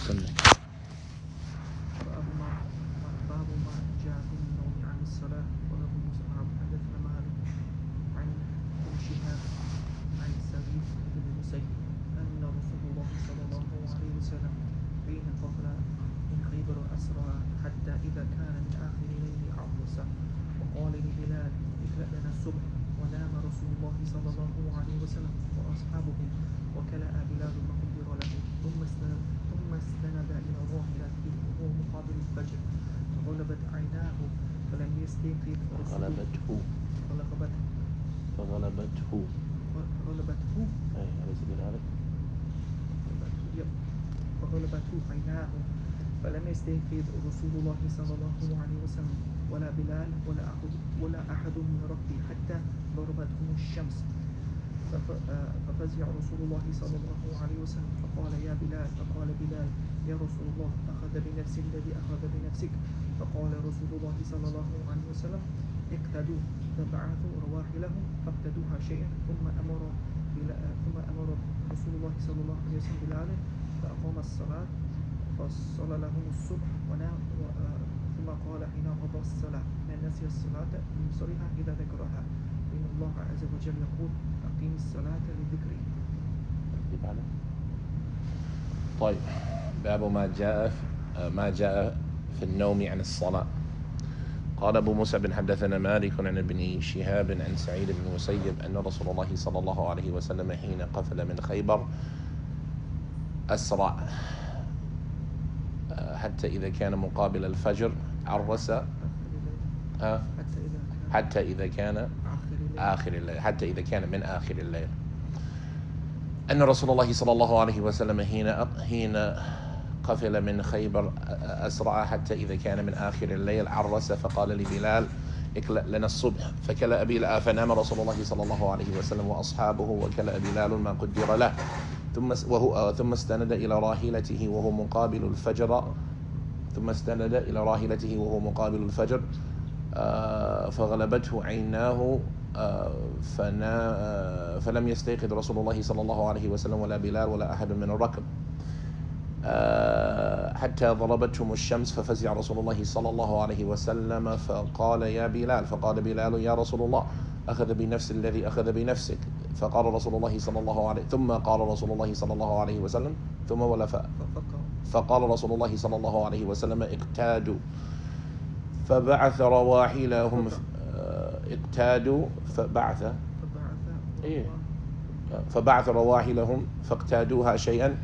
سنة. باب ما جاء في النوم عن الصلاة. قال ابو موسى حدثنا مالك عن ابن شهاب عن سعيد بن المسيب أن رسول الله صلى الله عليه وسلم حين قبل من خيبر أسرى حتى إذا كان من آخر الليل عرس وقال لبلال اقرأ لنا الصبح، ونام رسول الله صلى الله عليه وسلم وأصحابه وكلأ بلال مقدر له ثم استند إلى راحلته وهو مقابل الفجر فغلبت عيناه فلم يستيقظ فغلبته أليس كذلك؟ فغلبته عيناه فلم يستيقظ رسول الله صلى الله عليه وسلم ولا بلال ولا أحد من ربه حتى ضربتهم الشمس ففزع رسول الله صلى الله عليه وسلم فقال بلال يا رسول الله أخذ بنفسي الذي أخذ بنفسك. فقال رسول الله صلى الله عليه وسلم اقتدوا فبعثوا رواحلهم فاقتدوها شيئا ثم أمر رسول الله صلى الله عليه وسلم بلالا فأقام الصلاة فصلى لهم الصبح ونام ثم قال حين قضى الصلاة من نسي الصلاة يصليها إذا ذكرها إن الله عز وجل يقول أقيم الصلاة لذكري. طيب، باب ما جاء في النوم عن الصلاة. قال أبو موسى بن حدثنا مالك عن ابن شهاب عن سعيد بن المسيب أن رسول الله صلى الله عليه وسلم حين قفل من خيبر أسرع حتى إذا كان مقابل الفجر عرس حتى إذا كان آخر الليل، حتى إذا كان من آخر الليل. أن رسول الله صلى الله عليه وسلم حين قفل من خيبر أسرع حتى إذا كان من آخر الليل عرس فقال لبلال اكلأ لنا الصبح فكلأ بلال فنام رسول الله صلى الله عليه وسلم وأصحابه وكلأ بلال ما قدر له ثم استند إلى راحلته وهو مقابل الفجر فغلبته عيناه فلم يستيقظ رسول الله صلى الله عليه وسلم ولا بلال ولا أحد من الركب حتى ضربتهم الشمس ففزع رسول الله صلى الله عليه وسلم فقال يا بلال، فقال بلال يا رسول الله أخذ بنفس الذي أخذ بنفسك. فقال رسول الله صلى الله عليه ثم قال رسول الله صلى الله عليه وسلم فقال رسول الله صلى الله عليه وسلم اقتادوا فبعث رواحلهم فبعث رواحلهم فاقتادوها شيئا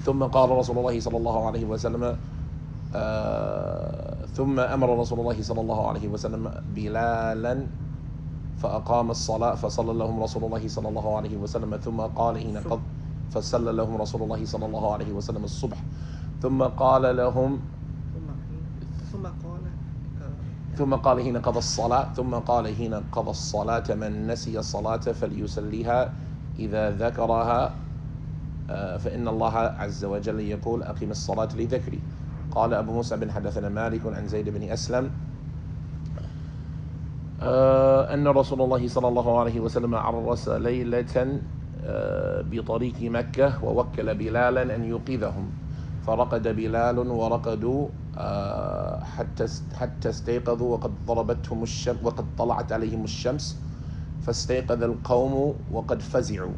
ثم قال رسول الله صلى الله عليه وسلم ثم أمر رسول الله صلى الله عليه وسلم بلالا فأقام الصلاة فصلى لهم رسول الله صلى الله عليه وسلم ثم قال حين قضى فصلى لهم رسول الله صلى الله عليه وسلم الصبح ثم قال لهم ثم قال حين قضى الصلاة من نسي الصلاة فليصليها إذا ذكرها فإن الله عز وجل يقول أقم الصلاة لذكري. قال أبو موسى بن حدثنا مالك عن زيد بن أسلم أن رسول الله صلى الله عليه وسلم عرس ليلة بطريق مكة ووكل بلالا أن يوقظهم فرقد بلال ورقدوا حتى استيقظوا وقد ضربتهم الشمس وقد طلعت عليهم الشمس فاستيقظ القوم وقد فزعوا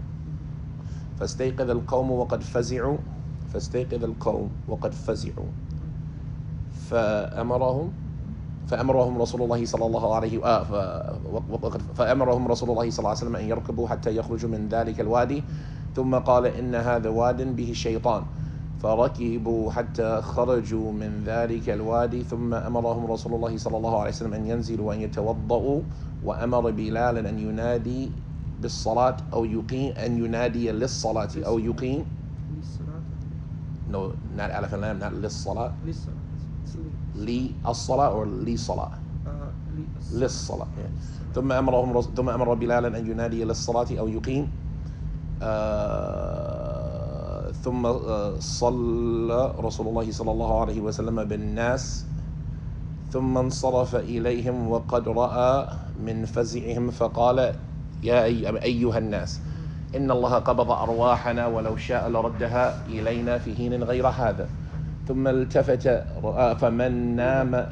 فأمرهم رسول الله صلى الله عليه وسلم أن يركبوا حتى يخرجوا من ذلك الوادي ثم قال إن هذا واد به شيطان فركبوا حتى خرجوا من ذلك الوادي ثم أمرهم رسول الله صلى الله عليه وسلم أن ينزلوا وأن يتوضؤوا وأمر بلالا أن ينادي بالصلاة أو يقيم أن ينادي للصلاة أو يقيم للصلاة للصلاة أو للصلاة للصلاة ثم أمر بلالا أن ينادي للصلاة أو يقيم ثم صلى رسول الله صلى الله عليه وسلم بالناس ثم انصرف إليهم وقد رأى من فزعهم فقال يا أيها الناس إن الله قبض أرواحنا ولو شاء لردها إلينا في حين غير هذا. ثم التفت فمن نام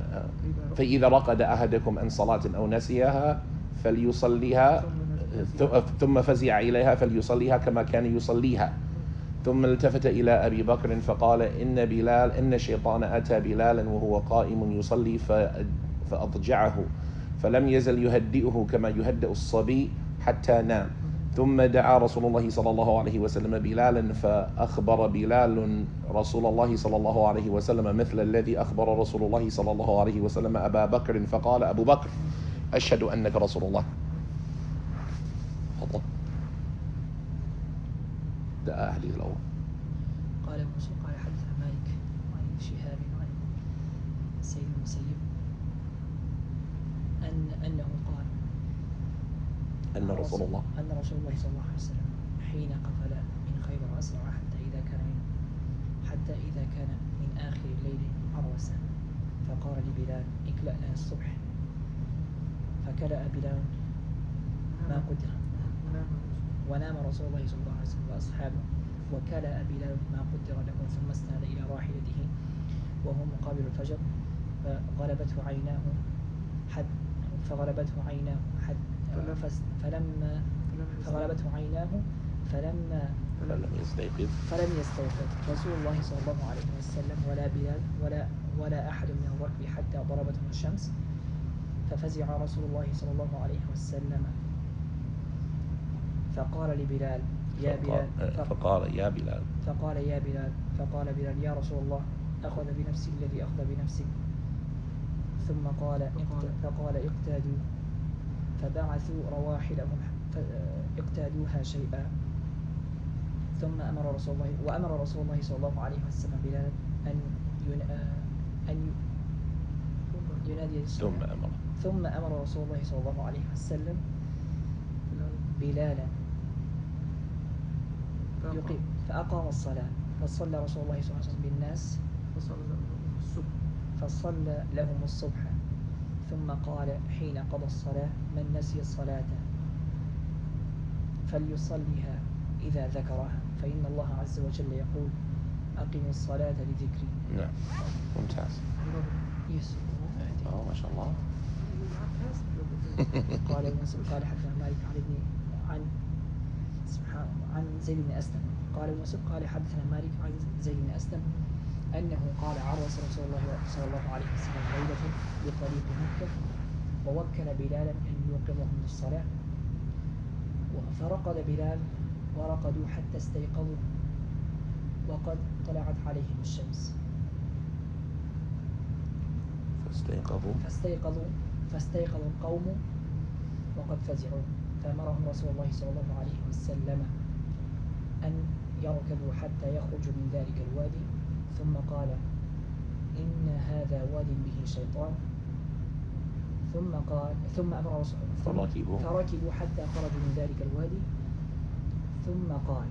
فإذا رقد أحدكم عن صلاة أو نسيها فليصليها ثم فزع إليها فليصليها كما كان يصليها. ثم التفت إلى أبي بكر فقال إن الشيطان أتى بلالا وهو قائم يصلي فأضجعه فلم يزل يهدئه كما يهدئ الصبي حتى نام. ثم دعا رسول الله صلى الله عليه وسلم بلالا فأخبر بلال رسول الله صلى الله عليه وسلم مثل الذي أخبر رسول الله صلى الله عليه وسلم أبا بكر فقال أبو بكر أشهد أنك رسول الله. تفضل. ده حديث الأول. قال ابن مسعود قال حدثنا مالك عن شهاب عن سيد المسيب أنه قال أن رسول الله صلى الله عليه وسلم حين قفل من خيبر أسرع حتى إذا كان من آخر الليل عروسا فقال لبلال اكلأنا الصبح فكلأ بلال ما قدر ونام رسول الله صلى الله عليه وسلم وأصحابه وكلأ بلال ما قدر له ثم استند إلى راحلته وهو مقابل الفجر فغلبته عيناه فلم يستيقظ رسول الله صلى الله عليه وسلم ولا بلال ولا أحد من الركب حتى ضربتهم الشمس ففزع رسول الله صلى الله عليه وسلم فقال لبلال يا بلال فقال بلال يا رسول الله أخذ بنفسي الذي أخذ بنفسك ثم قال اقتادوا فبعثوا رواحلهم اقتادوها شيئا ثم أمر رسول الله صلى الله عليه وسلم بلال أن ينادي ثم أمر رسول الله صلى الله عليه وسلم بلالا يقيم فأقام الصلاة فصلى رسول الله صلى الله عليه وسلم بالناس فصلى لهم الصبح ثم قال حين قضى الصلاة من نسي الصلاة فليصليها إذا ذكرها فإن الله عز وجل يقول أقم الصلاة لذكري. نعم ممتاز. ما شاء الله. قال حدثنا مالك عن زيد بن أسلم قال ابن مسعود قال حدثنا مالك عن زيد بن أسلم أنه قال عرس رسول الله صلى الله عليه وسلم ليلة بطريق مكة ووكل بلالا أن يوقظهم للصلاة فرقد بلال ورقدوا حتى استيقظوا وقد طلعت عليهم الشمس فاستيقظوا القوم وقد فزعوا فأمرهم رسول الله صلى الله عليه وسلم أن يركبوا حتى يخرجوا من ذلك الوادي ثم قال إن هذا واد به شيطان ثم أمر رسول الله فركبوا حتى خرجوا من ذلك الوادي ثم قال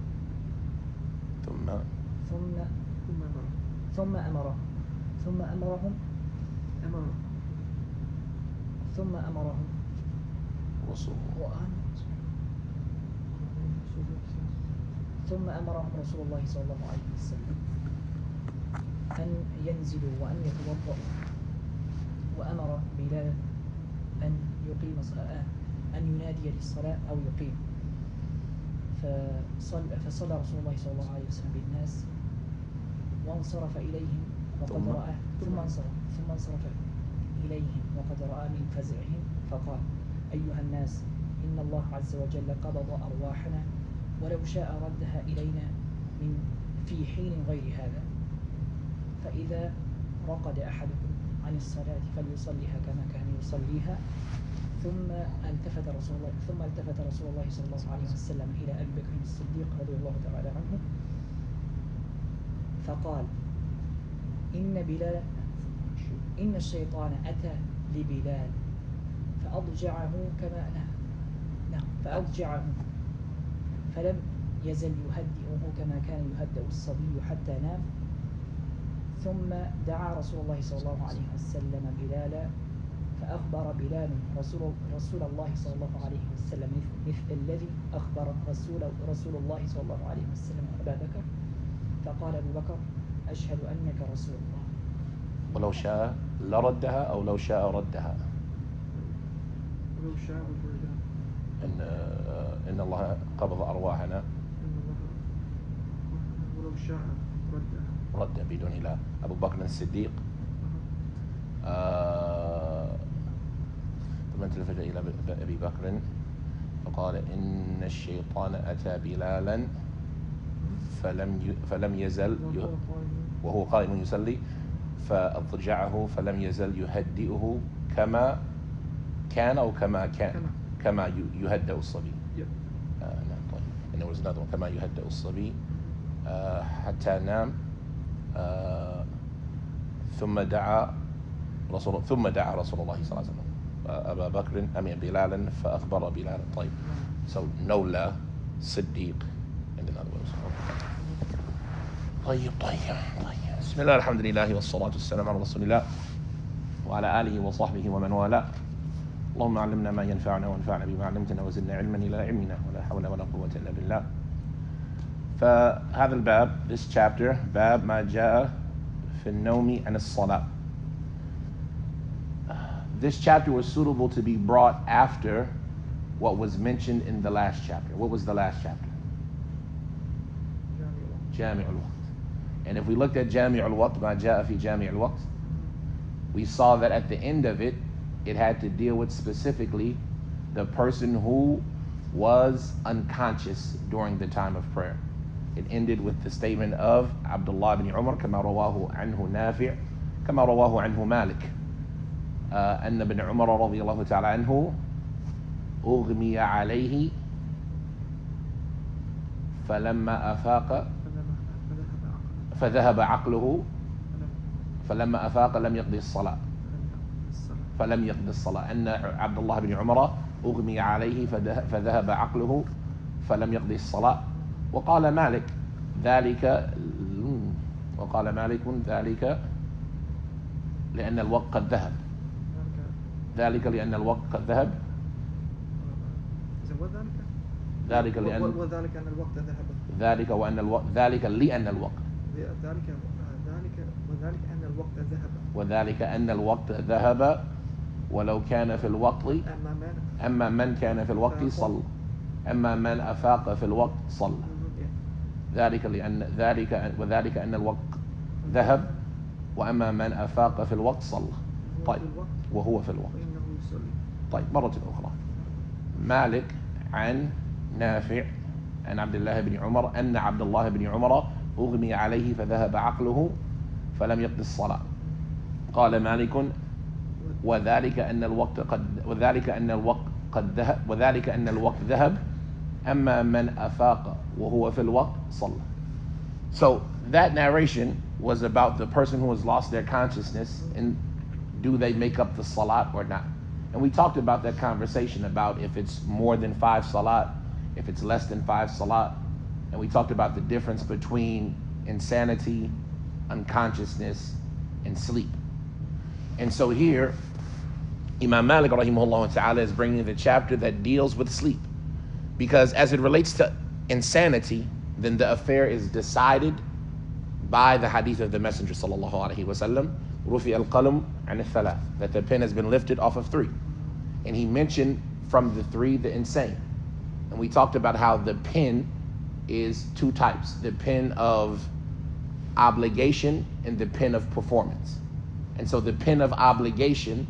ثم أمرهم ثم أمرهم رسول الله صلى الله عليه وسلم أن ينزلوا وأن يتوضأوا وأمر بلال أن يقيم أن ينادي للصلاة أو يقيم فصلى رسول الله صلى الله عليه وسلم بالناس وانصرف إليهم وقد رأى ثم انصرف إليهم وقد رأى من فزعهم فقال أيها الناس إن الله عز وجل قبض أرواحنا ولو شاء ردها إلينا في حين غير هذا فإذا رقد أحدكم عن الصلاة فليصليها كما كان يصليها ثم التفت رسول الله صلى الله عليه وسلم إلى أبي بكر الصديق رضي الله تعالى عنه فقال إن الشيطان أتى لبلال فأضجعه فلم يزل يهدئه كما كان يهدئ الصبي حتى نام ثم دعا رسول الله صلى الله عليه وسلم بلالا فأخبر بلال رسول الله صلى الله عليه وسلم مثل الذي أخبر رسول الله صلى الله عليه وسلم أبا بكر، فقال أبو بكر أشهد أنك رسول الله. ولو شاء لردها أو لو شاء ردها. ولو شاء وردها. إن الله قبض أرواحنا. ولو شاء ردها. رد بدون لا. أبو بكر الصديق ثم التفت إلى أبي بكر فقال إن الشيطان أتى بلالا فلم يزل وهو قائم يصلي فأضجعه فلم يزل يهدئه كما كان أو كما يهدأ الصبي. نعم طيب. إنه was another one كما يهدأ الصبي حتى نام ثم دعا رسول الله صلى الله عليه وسلم أبا بكر بلالا فأخبر بلالا. طيب. So نولى صديق and in other words. طيب بسم الله الحمد لله والصلاة والسلام على رسول الله وعلى آله وصحبه ومن والاه. اللهم علمنا ما ينفعنا وانفعنا بما علمتنا وزدنا علما إلى علمنا ولا حول ولا قوة إلا بالله. فهذا الباب, this chapter, باب ما جاء في النوم عن الصلاة. This chapter was suitable to be brought after what was mentioned in the last chapter. What was the last chapter? جامع الوقت. And if we looked at جامع الوقت, ما جاء في جامع الوقت, we saw that at the end of it, it had to deal with specifically the person who was unconscious during the time of prayer. It ended with the statement of Abdullah ibn Umar كما رواه عنه نافع كما رواه عنه مالك أن ابن عمر رضي الله تعالى عنه أغمي عليه فلما أفاق فذهب عقله فلما أفاق لم يقضي الصلاة أن عبد الله بن عمر أغمي عليه فذهب عقله فلم يقضي الصلاة. وقال مالك ذلك لأن الوقت قد ذهب. ذلك لأن الوقت قد ذهب. ذلك لأن وذلك أن الوقت ذهب. ذلك لأن الوقت. وذلك أن الوقت ذهب ولو كان في الوقت أما من كان في الوقت صلى أما من أفاق في الوقت صلى. وذلك أن الوقت ذهب وأما من أفاق في الوقت صلى. طيب وهو في الوقت. طيب مرة أخرى مالك عن نافع عن عبد الله بن عمر أن عبد الله بن عمر أغمي عليه فذهب عقله فلم يقضي الصلاة. قال مالك وذلك أن الوقت ذهب أما من أفاق وهو في الوقت صلى. So that narration was about the person who has lost their consciousness and do they make up the salat or not. And we talked about that conversation about if it's more than 5 salat, if it's less than 5 salat. And we talked about the difference between insanity, unconsciousness, and sleep. And so here, Imam Malik rahimahullah ta'ala is bringing the chapter that deals with sleep. Because as it relates to insanity, then the affair is decided by the hadith of the Messenger sallallahu alaihi wasallam, rufi al-qalam an al-thalath, that the pen has been lifted off of 3. And he mentioned from the 3 the insane. And we talked about how the pen is 2 types, the pen of obligation and the pen of performance. And so the pen of obligation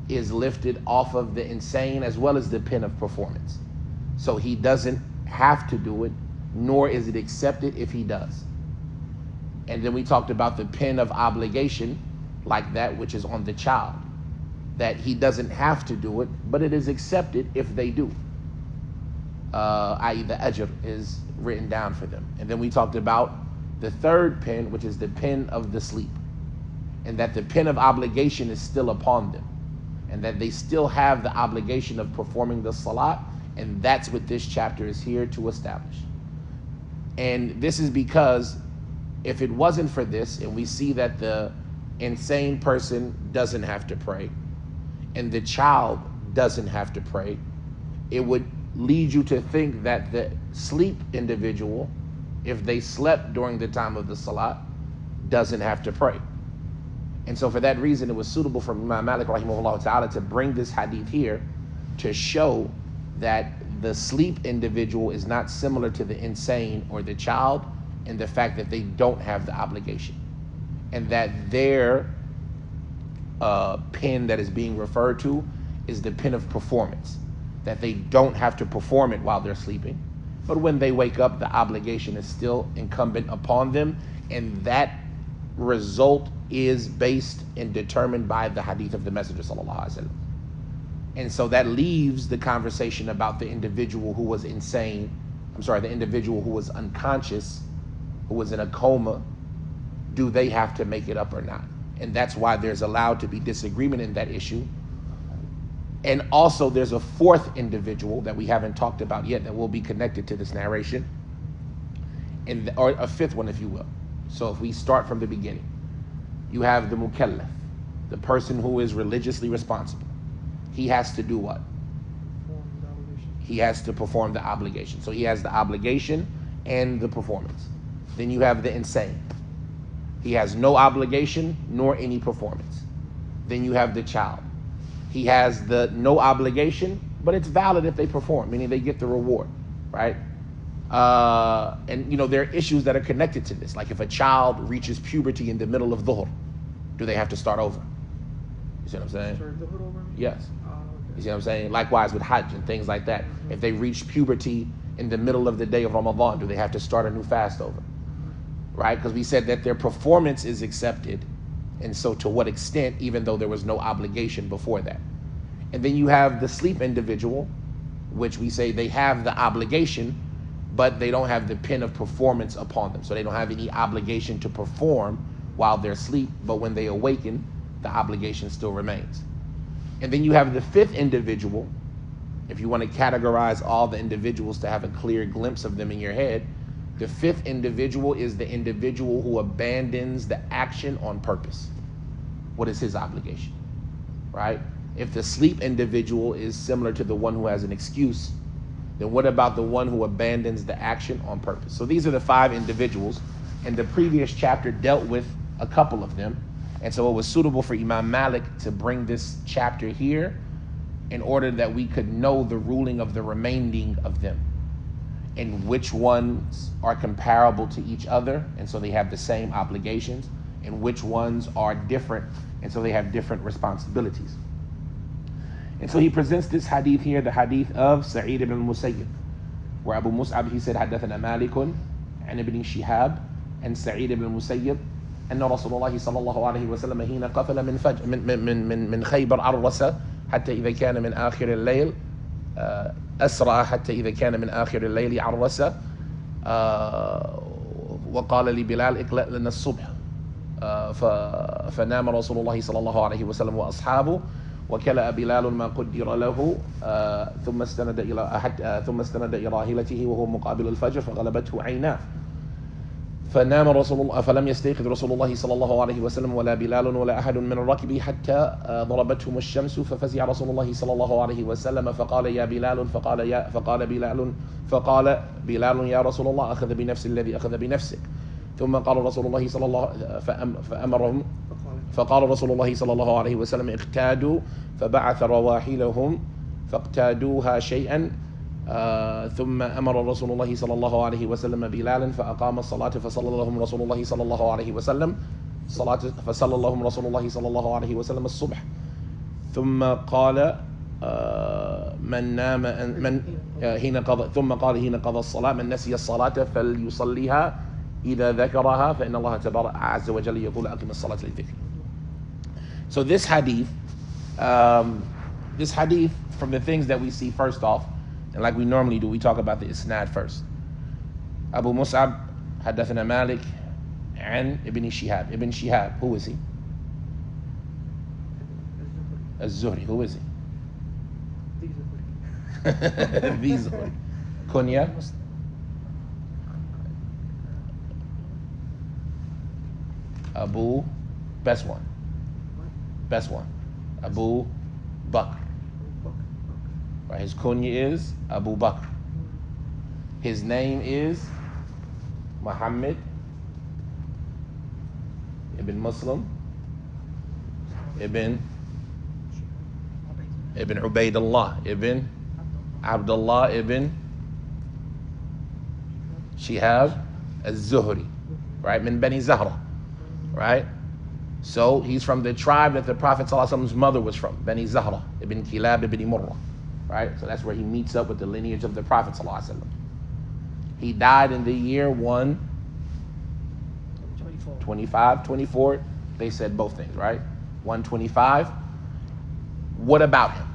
is lifted off of the insane as well as the pen of performance. So he doesn't have to do it, nor is it accepted if he does. And then we talked about the pen of obligation, like that which is on the child, that he doesn't have to do it, but it is accepted if they do. I.e. the ajr is written down for them. And then we talked about the 3rd pen, which is the pen of the sleep, and that the pen of obligation is still upon them, and that they still have the obligation of performing the salat, and that's what this chapter is here to establish. And this is because if it wasn't for this, and we see that the insane person doesn't have to pray, and the child doesn't have to pray, it would lead you to think that the sleep individual, if they slept during the time of the salat, doesn't have to pray. And so for that reason, it was suitable for Imam Malik rahimahullah ta'ala to bring this hadith here to show that the sleep individual is not similar to the insane or the child in the fact that they don't have the obligation, and that their pen that is being referred to is the pen of performance, that they don't have to perform it while they're sleeping, but when they wake up, the obligation is still incumbent upon them, and that result is based and determined by the hadith of the Messenger sallallahu alaihi wasallam. And so that leaves the conversation about the individual who was insane, the individual who was unconscious, who was in a coma. Do they have to make it up or not? And that's why there's allowed to be disagreement in that issue. And also there's a fourth individual that we haven't talked about yet that will be connected to this narration, or a fifth one, if you will. So if we start from the beginning, you have the mukallaf, the person who is religiously responsible. He has to do what? He has to perform the obligation. So he has the obligation and the performance. Then you have the insane. He has no obligation nor any performance. Then you have the child. He has the no obligation, but it's valid if they perform, meaning they get the reward, right? And there are issues that are connected to this. Like if a child reaches puberty in the middle of dhuhr, do they have to start over? You see what I'm saying? Start dhuhr over? Yes. Okay. You see what I'm saying? Likewise with Hajj and things like that. If they reach puberty in the middle of the day of Ramadan, do they have to start a new fast over? Right? Because we said that their performance is accepted. And so to what extent, even though there was no obligation before that. And then you have the sleep individual, which we say they have the obligation, but they don't have the pen of performance upon them. So they don't have any obligation to perform while they're asleep, but when they awaken, the obligation still remains. And then you have the fifth individual. If you want to categorize all the individuals to have a clear glimpse of them in your head, the fifth individual is the individual who abandons the action on purpose. What is his obligation, right? If the sleep individual is similar to the one who has an excuse, then what about the one who abandons the action on purpose? So these are the five individuals, and the previous chapter dealt with a couple of them. And so it was suitable for Imam Malik to bring this chapter here in order that we could know the ruling of the remaining of them and which ones are comparable to each other, and so they have the same obligations, and which ones are different, and so they have different responsibilities. And so he presents this hadith here, the hadith of Sa'id ibn al-Musayyib, where Abu Mus'ab, he said, حدثنا مالك عن ابن شهاب and Sa'id ibn al-Musayyib أن رسول الله صلى الله عليه وسلم حين قفل من خيبر عرس حتى إذا كان من آخر الليل أسرع حتى إذا كان من آخر الليل عرس وقال لبلال اقلأ لنا الصبح فنام رسول الله صلى الله عليه وسلم وأصحابه وكلأ بلال ما قدر له ثم استند إلى راحلته وهو مقابل الفجر فغلبته عيناه فنام رسول الله فلم يستيقظ رسول الله صلى الله عليه وسلم ولا بلال ولا أحد من الركب حتى ضربتهم الشمس ففزع رسول الله صلى الله عليه وسلم فقال يا بلال فقال بلال يا رسول الله أخذ بنفس الذي أخذ بنفسك ثم قال رسول الله صلى الله فأمرهم فقال رسول الله صلى الله عليه وسلم اقتادوا فبعث رواحلهم فاقتادوها شيئا ثم أمر رسول الله صلى الله عليه وسلم بلالا فأقام الصلاة فصلى لهم رسول الله صلى الله عليه وسلم الصبح ثم قال حين قضى الصلاة من نسي الصلاة فليصليها إذا ذكرها فإن الله تبارك عز وجل يقول أقم الصلاة للذكر. So this hadith from the things that we see first off, and like we normally do, we talk about the isnad first. Abu Mus'ab حدثنا مالك عن ابن شهاب. Ibn Shihab, who is he? الزهري. Who is he? The Zuhri. Kunya? Abu Best one. What? Best one. Abu Bakr. Okay. Right? His kunya is Abu Bakr. His name is Muhammad ibn Muslim ibn Ubaidullah ibn Abdullah ibn Shihab az-Zuhri, right? Min Bani Zahra, right? So he's from the tribe that the Prophet ﷺ's mother was from, Bani Zahra ibn Kilab ibn Murrah, right? So that's where he meets up with the lineage of the Prophet ﷺ. He died in the year 125, 24. They said both things, right? 125. What about him?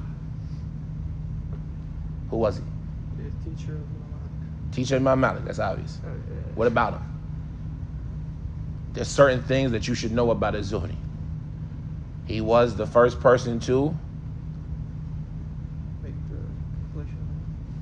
Who was he? The teacher of Imam Teacher Imam Malik, that's obvious. What about him? There's certain things that you should know about az-Zuhri. He was the first person to make the compilation.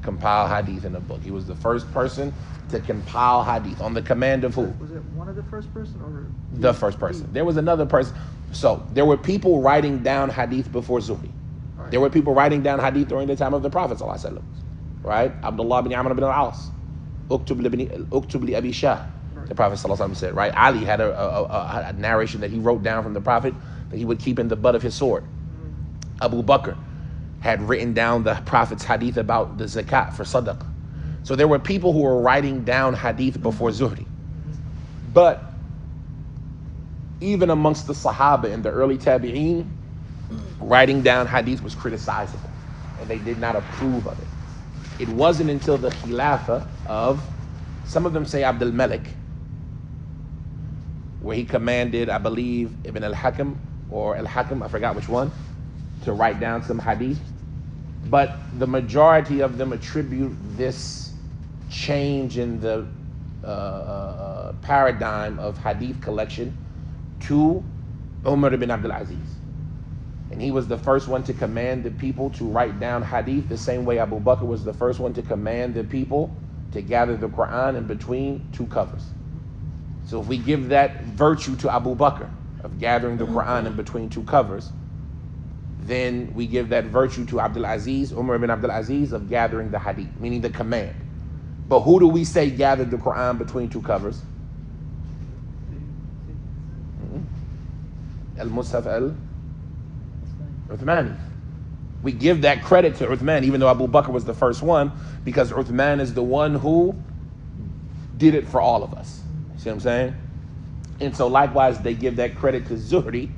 compile hadith in a book. He was the first person to compile hadith on the command of who? Was it one of the first person or The first person. There was another person. So there were people writing down hadith before Zuhri. Right. There were people writing down hadith during the time of the Prophet ﷺ, right? Abdullah bin Amr bin al-As, Uktub li Abi Shah, the Prophet ﷺ said, right? Ali had a narration that he wrote down from the Prophet that he would keep in the butt of his sword. Abu Bakr had written down the Prophet's hadith about the zakat for sadaqah. So there were people who were writing down hadith before Zuhri. But even amongst the Sahaba and the early Taabi'een, writing down hadith was criticizable, and they did not approve of it. It wasn't until the Khilafah of, some of them say Abdul Malik, where he commanded, I believe, Ibn al-Hakam or al-Hakam, I forgot which one, to write down some hadith. But the majority of them attribute this change in the paradigm of hadith collection to Umar ibn Abdul Aziz. And he was the first one to command the people to write down hadith, the same way Abu Bakr was the first one to command the people to gather the Quran in between two covers. So if we give that virtue to Abu Bakr of gathering the Quran in between two covers, then we give that virtue to Abdul Aziz, Umar ibn Abdul Aziz, of gathering the hadith, meaning the command. But who do we say gathered the Quran between two covers? Al-Musayyib al-Uthmani. We give that credit to Uthman, even though Abu Bakr was the first one, because Uthman is the one who did it for all of us. See what I'm saying? And so likewise, they give that credit to Zuhri,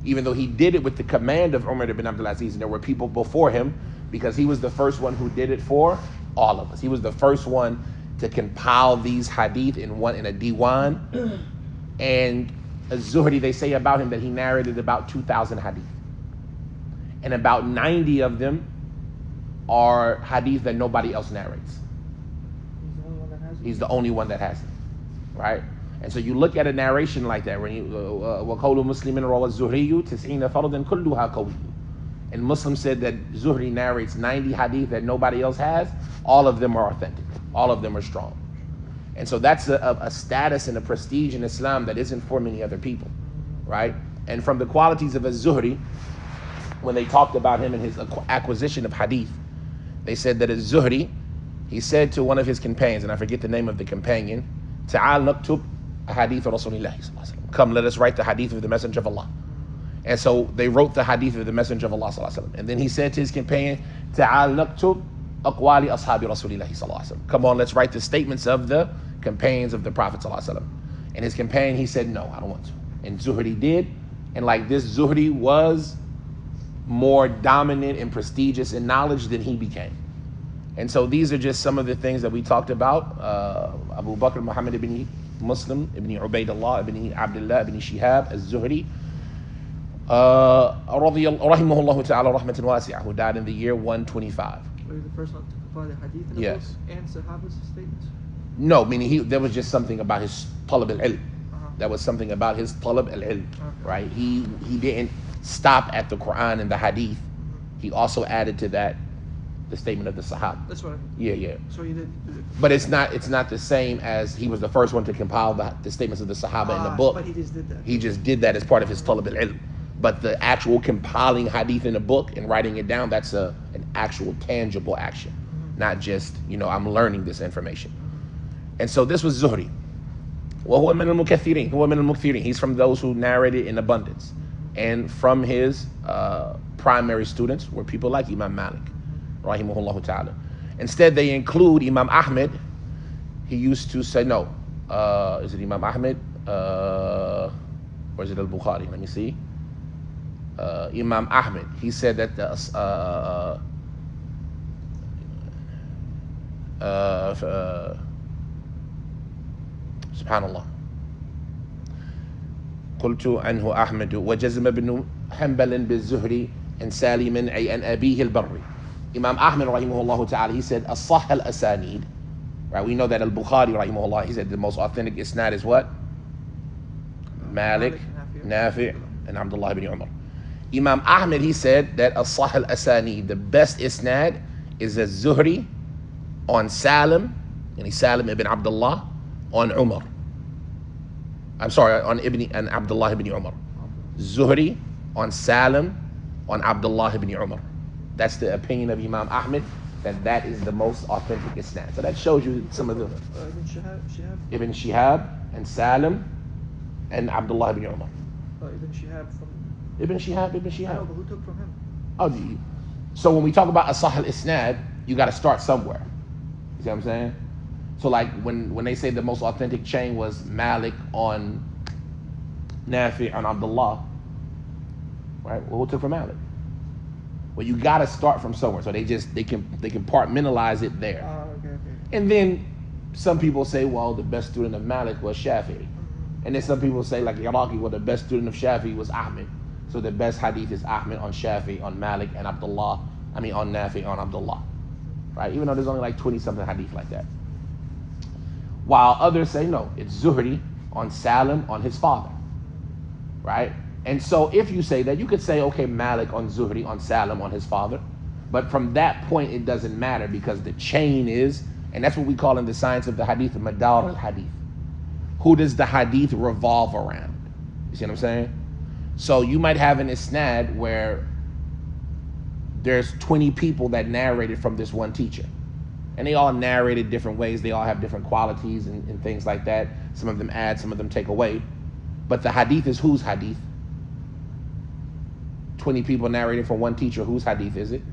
even though he did it with the command of Umar ibn Abdul Aziz, and there were people before him, because he was the first one who did it for all of us. He was the first one to compile these hadith in a diwan. And Zuhri, they say about him that he narrated about 2,000 hadith. And about 90 of them are hadith that nobody else narrates. He's the only one that has it, right? And so you look at a narration like that, when you وَقَوْلُ مُسْلِمٍ رَوَى الزُّهْرِيُّ تِسْعِينَ فَرْضًا كُلُّهَا قَوِيٌّ. And Muslim said that Zuhri narrates 90 hadith that nobody else has. All of them are authentic. All of them are strong. And so that's a status and a prestige in Islam that isn't for many other people, right? And from the qualities of Az-Zuhri, when they talked about him and his acquisition of hadith, they said that Az-Zuhri, he said to one of his companions, and I forget the name of the companion, Ta'al naktub hadith of Rasulullah. Come, let us write the hadith of the Messenger of Allah. And so they wrote the hadith of the Messenger of Allah. And then he said to his companion, Ta'al naktub aqwali ashabi Rasulullah. Come on, let's write the statements of the companions of the Prophet. And his companion, he said, no, I don't want to. And Zuhri did. And like this, Zuhri was more dominant and prestigious in knowledge than he became. And so these are just some of the things that we talked about. Abu Bakr Muhammad ibn Muslim, ibn Ubaidullah, ibn Abdullah, ibn Shihab, az-Zuhri, rahimahullah ta'ala rahmatan wasi'ah, who died in the year 125. Were you the first one to compile the hadith in the Yes. book and Sahaba's statements? No, meaning there was just something about his talab al-ilm. That was something about his talab al-ilm, right? He didn't stop at the Quran and the hadith. He also added to that the statement of the Sahaba. That's what I mean. Yeah, yeah. So he did. But it's not the same as he was the first one to compile the statements of the Sahaba in the book. But he just did that. He just did that as part of his talab al-ilm. But the actual compiling hadith in a book and writing it down, that's an actual tangible action. Not just, I'm learning this information. And so this was Zuhri. وَهُوَ مِنَ الْمُكَثِّرِينَ هُوَ مِنَ الْمُكْثِرِينَ. He's from those who narrated in abundance. And from his primary students were people like Imam Malik, rahimahullah ta'ala. Instead, they include Imam Ahmed. He used to say, no, is it Imam Ahmed? Or is it al-Bukhari? Let me see. Imam Ahmed, he said that subhanallah. قلت عنه أحمد وجزم بن حنبل بالزهري and سالم أي أن أبيه البري. Imam Ahmed rahimahullah ta'ala, he said الصح الأسانيد. Right, we know that al-Bukhari rahimahullah, he said the most authentic isnad is what? Malik, Nafi, and Abdullah ibn Umar. Imam Ahmed, he said that as-sah al-asani, the best isnad is az-Zuhri on Salim, and Salim ibn Abdullah, on Umar. I'm sorry, on Abdullah ibn Umar. Zuhri on Salim, on Abdullah ibn Umar. That's the opinion of Imam Ahmed, that is the most authentic isnad. So that shows you some of the Ibn Shihab and Salim and Abdullah ibn Umar. Ibn Shihab from Ibn Shihab. No, but who took from him? Oh, so when we talk about asah al-isnad, you got to start somewhere. You see what I'm saying? So like when they say the most authentic chain was Malik on Nafi on Abdullah, right? Well, who took from Malik? Well, you got to start from somewhere. So they compartmentalize it there. Okay. And then some people say, well, the best student of Malik was Shafi'i. And then some people say, like Iraqi, well, the best student of Shafi'i was Ahmed. So the best hadith is Ahmed on Shafi'i, on Malik, and on Nafi, on Abdullah. Right? Even though there's only like 20-something hadith like that. While others say, no, it's Zuhri on Salim, on his father. Right? And so if you say that, you could say, okay, Malik on Zuhri, on Salim, on his father. But from that point, it doesn't matter because the chain is, and that's what we call in the science of the hadith, madar al-hadith. Who does the hadith revolve around? You see what I'm saying? So you might have an isnad where there's 20 people that narrated from this one teacher. And they all narrated different ways. They all have different qualities and things like that. Some of them add, some of them take away. But the hadith is whose hadith? 20 people narrated from one teacher. Whose hadith is it?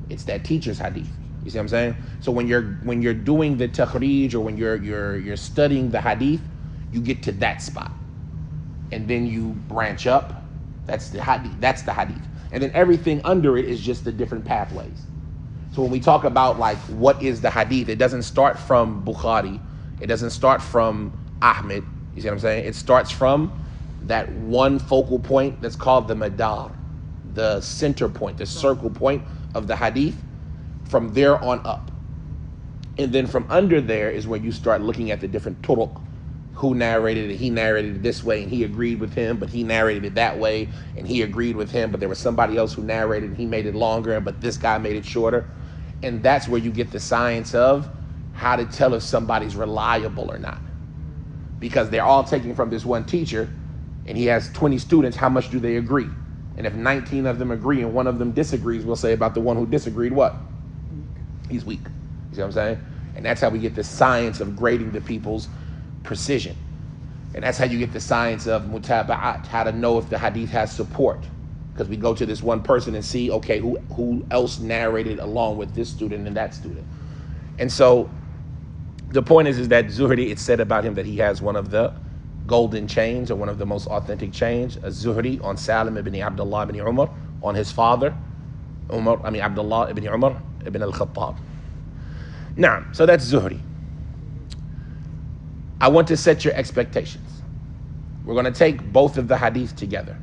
It's that teacher's hadith. You see what I'm saying? So when you're doing the takhrij or when you're studying the hadith, you get to that spot. And then you branch up. That's the hadith. And then everything under it is just the different pathways. So when we talk about like what is the hadith, it doesn't start from Bukhari. It doesn't start from Ahmed. You see what I'm saying? It starts from that one focal point that's called the madar, the center point, the circle point of the hadith. From there on up. And then from under there is where you start looking at the different turuq. Who narrated it? He narrated it this way and he agreed with him, but he narrated it that way and he agreed with him, but there was somebody else who narrated and he made it longer, but this guy made it shorter. And that's where you get the science of how to tell if somebody's reliable or not. Because they're all taking from this one teacher and he has 20 students, how much do they agree? And if 19 of them agree and one of them disagrees, we'll say about the one who disagreed what? He's weak. You see what I'm saying? And that's how we get the science of grading the people's precision. And that's how you get the science of mutaba'at, how to know if the hadith has support. Because we go to this one person and see, okay, who else narrated along with this student and that student. And so the point is that Zuhri, it's said about him that he has one of the golden chains or one of the most authentic chains, a Zuhri on Salim ibn Abdullah ibn Umar, on his father, Abdullah ibn Umar ibn al-Khattab. Now, so that's Zuhri. I want to set your expectations. We're going to take both of the hadith together.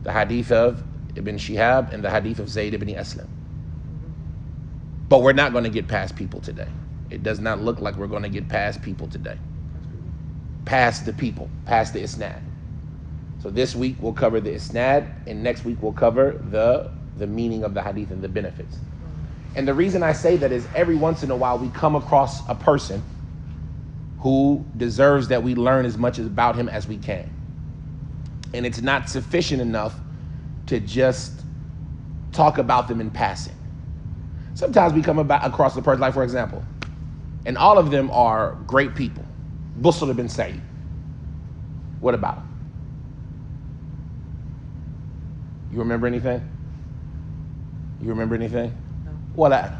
The hadith of Ibn Shihab and the hadith of Zayd ibn Aslam. But we're not going to get past people today. It does not look like we're going to get past people today. Past the people, past the isnad. So this week we'll cover the isnad, and next week we'll cover the meaning of the hadith and the benefits. And the reason I say that is every once in a while we come across a person who deserves that we learn as much about him as we can. And it's not sufficient enough to just talk about them in passing. Sometimes we come across a person, like for example, and all of them are great people. Busr ibn Sa'id. What about him? You remember anything? You remember anything? No. Well,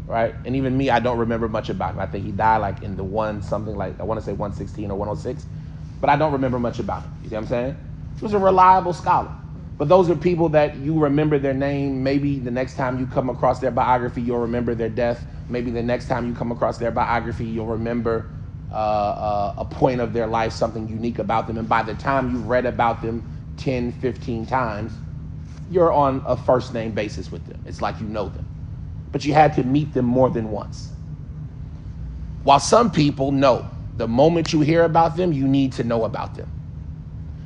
right? And even me, I don't remember much about him. I think he died like in the something like, I want to say 116 or 106, but I don't remember much about him. You see what I'm saying? He was a reliable scholar. But those are people that you remember their name. Maybe the next time you come across their biography, you'll remember their death. Maybe the next time you come across their biography, you'll remember a point of their life, something unique about them. And by the time you've read about them 10, 15 times, you're on a first name basis with them. It's like you know them. But you had to meet them more than once. While some people know, the moment you hear about them, you need to know about them.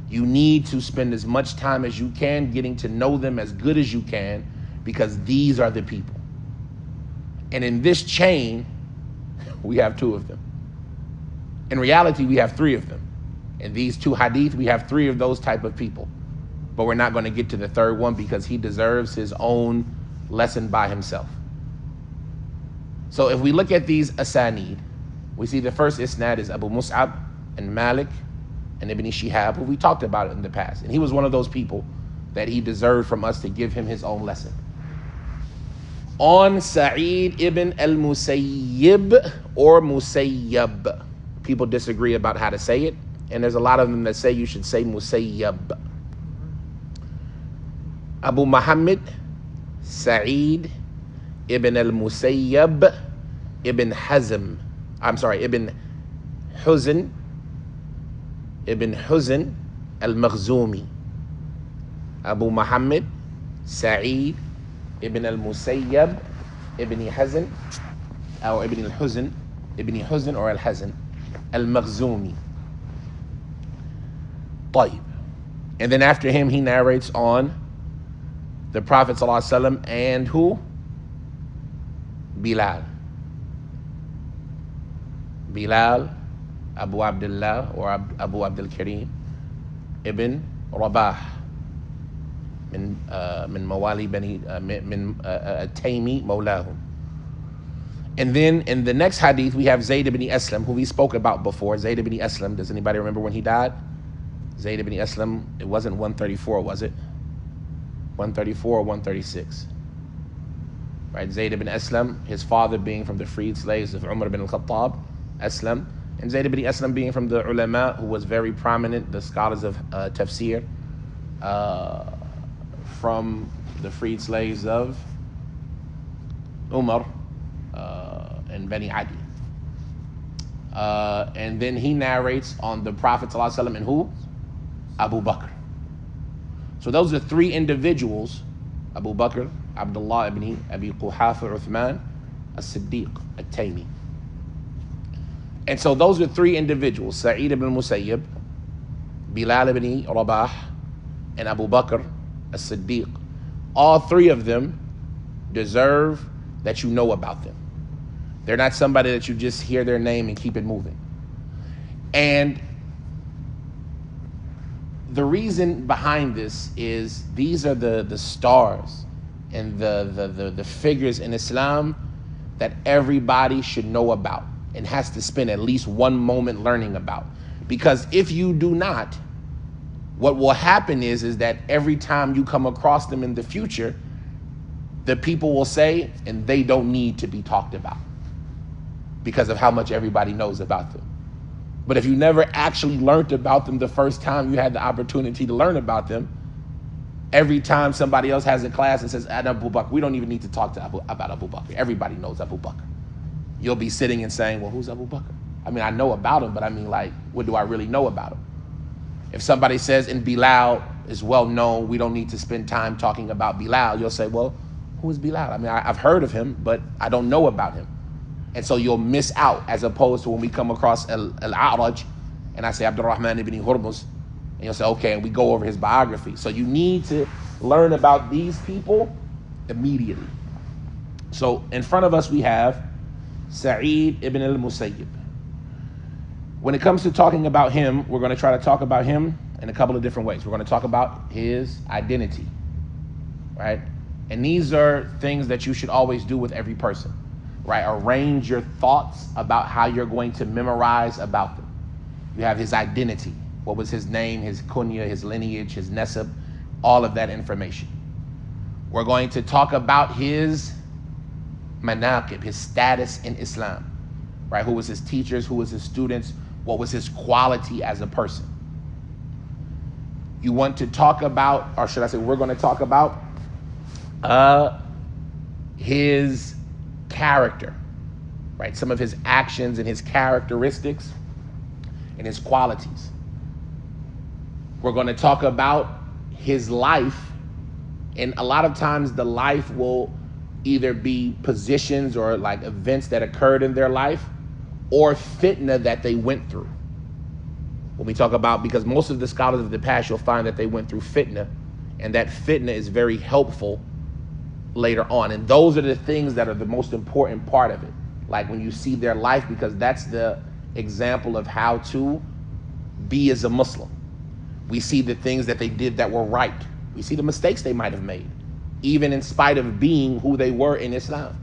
You need to spend as much time as you can getting to know them as good as you can, because these are the people. And in this chain, we have two of them. In reality, we have three of them. In these two hadith, we have three of those type of people. But we're not going to get to the third one because he deserves his own lesson by himself. So if we look at these asanid, we see the first isnad is Abu Mus'ab and Malik and Ibn Shihab, who we talked about it in the past. And he was one of those people that he deserved from us to give him his own lesson. On Sa'id ibn al-Musayyib or Musayyab. People disagree about how to say it, and there's a lot of them that say you should say Musayyab. Abu Muhammad Sa'id ibn al-Musayyab ibn Hazm. Ibn Huzn al-Makhzumi. Abu Muhammad Sa'id ibn al-Musayyab ibn Hazn, or ibn Huzn or al-Hazn al-Makhzumi. طيب. And then after him, he narrates on the Prophet ﷺ and who? Bilal. Bilal, Abu Abdullah or Abu Abdul Karim ibn Rabah من موالي بني من Taymi Mawlahum. And then in the next hadith we have Zayd ibn Aslam, who we spoke about before. Zayd ibn Aslam, does anybody remember when he died? Zayd ibn Aslam, it wasn't 134, was it? 134 or 136? Right, Zayd ibn Aslam, his father being from the freed slaves of Umar ibn al-Khattab, Aslam, and Zayd ibn Aslam being from the ulama, who was very prominent, the scholars of tafsir, from the freed slaves of Umar and Bani Adi. And then he narrates on the Prophet ﷺ and who? Abu Bakr. So those are three individuals, Abu Bakr, Abdullah ibn Abi Quhafa Uthman, as-Siddiq, at-Taymi. And so those are three individuals, Sa'id ibn Musayyib, Bilal ibn Rabah, and Abu Bakr as-Siddiq. All three of them deserve that you know about them. They're not somebody that you just hear their name and keep it moving. And the reason behind this is these are the stars and the figures in Islam that everybody should know about and has to spend at least one moment learning about. Because if you do not, what will happen is that every time you come across them in the future, the people will say, and they don't need to be talked about because of how much everybody knows about them. But if you never actually learned about them the first time you had the opportunity to learn about them, every time somebody else has a class and says, Abu Bakr, we don't even need to talk to about Abu Bakr. Everybody knows Abu Bakr. You'll be sitting and saying, well, who's Abu Bakr? I mean, I know about him, but I mean, like, what do I really know about him? If somebody says, and Bilal is well known, we don't need to spend time talking about Bilal, you'll say, well, who is Bilal? I mean, I've heard of him, but I don't know about him. And so you'll miss out, as opposed to when we come across Al-A'raj, and I say Abdurrahman ibn Hurmuz, and you'll say, okay, and we go over his biography. So you need to learn about these people immediately. So in front of us we have Sa'id ibn al-Musayyib. When it comes to talking about him, we're going to try to talk about him in a couple of different ways. We're going to talk about his identity, right? And these are things that you should always do with every person, right? Arrange your thoughts about how you're going to memorize about them. You have his identity. What was his name, his kunya, his lineage, his nasab, all of that information. We're going to talk about his manaqib, his status in Islam, right? Who was his teachers, who was his students, what was his quality as a person. You want to talk about, or should I say, we're going to talk about his character, right? Some of his actions and his characteristics and his qualities. We're going to talk about his life, and a lot of times the life will either be positions or like events that occurred in their life or fitna that they went through. When we talk about, because most of the scholars of the past, you'll find that they went through fitna, and that fitna is very helpful later on. And those are the things that are the most important part of it. Like when you see their life, because that's the example of how to be as a Muslim. We see the things that they did that were right. We see the mistakes they might have made, even in spite of being who they were in Islam.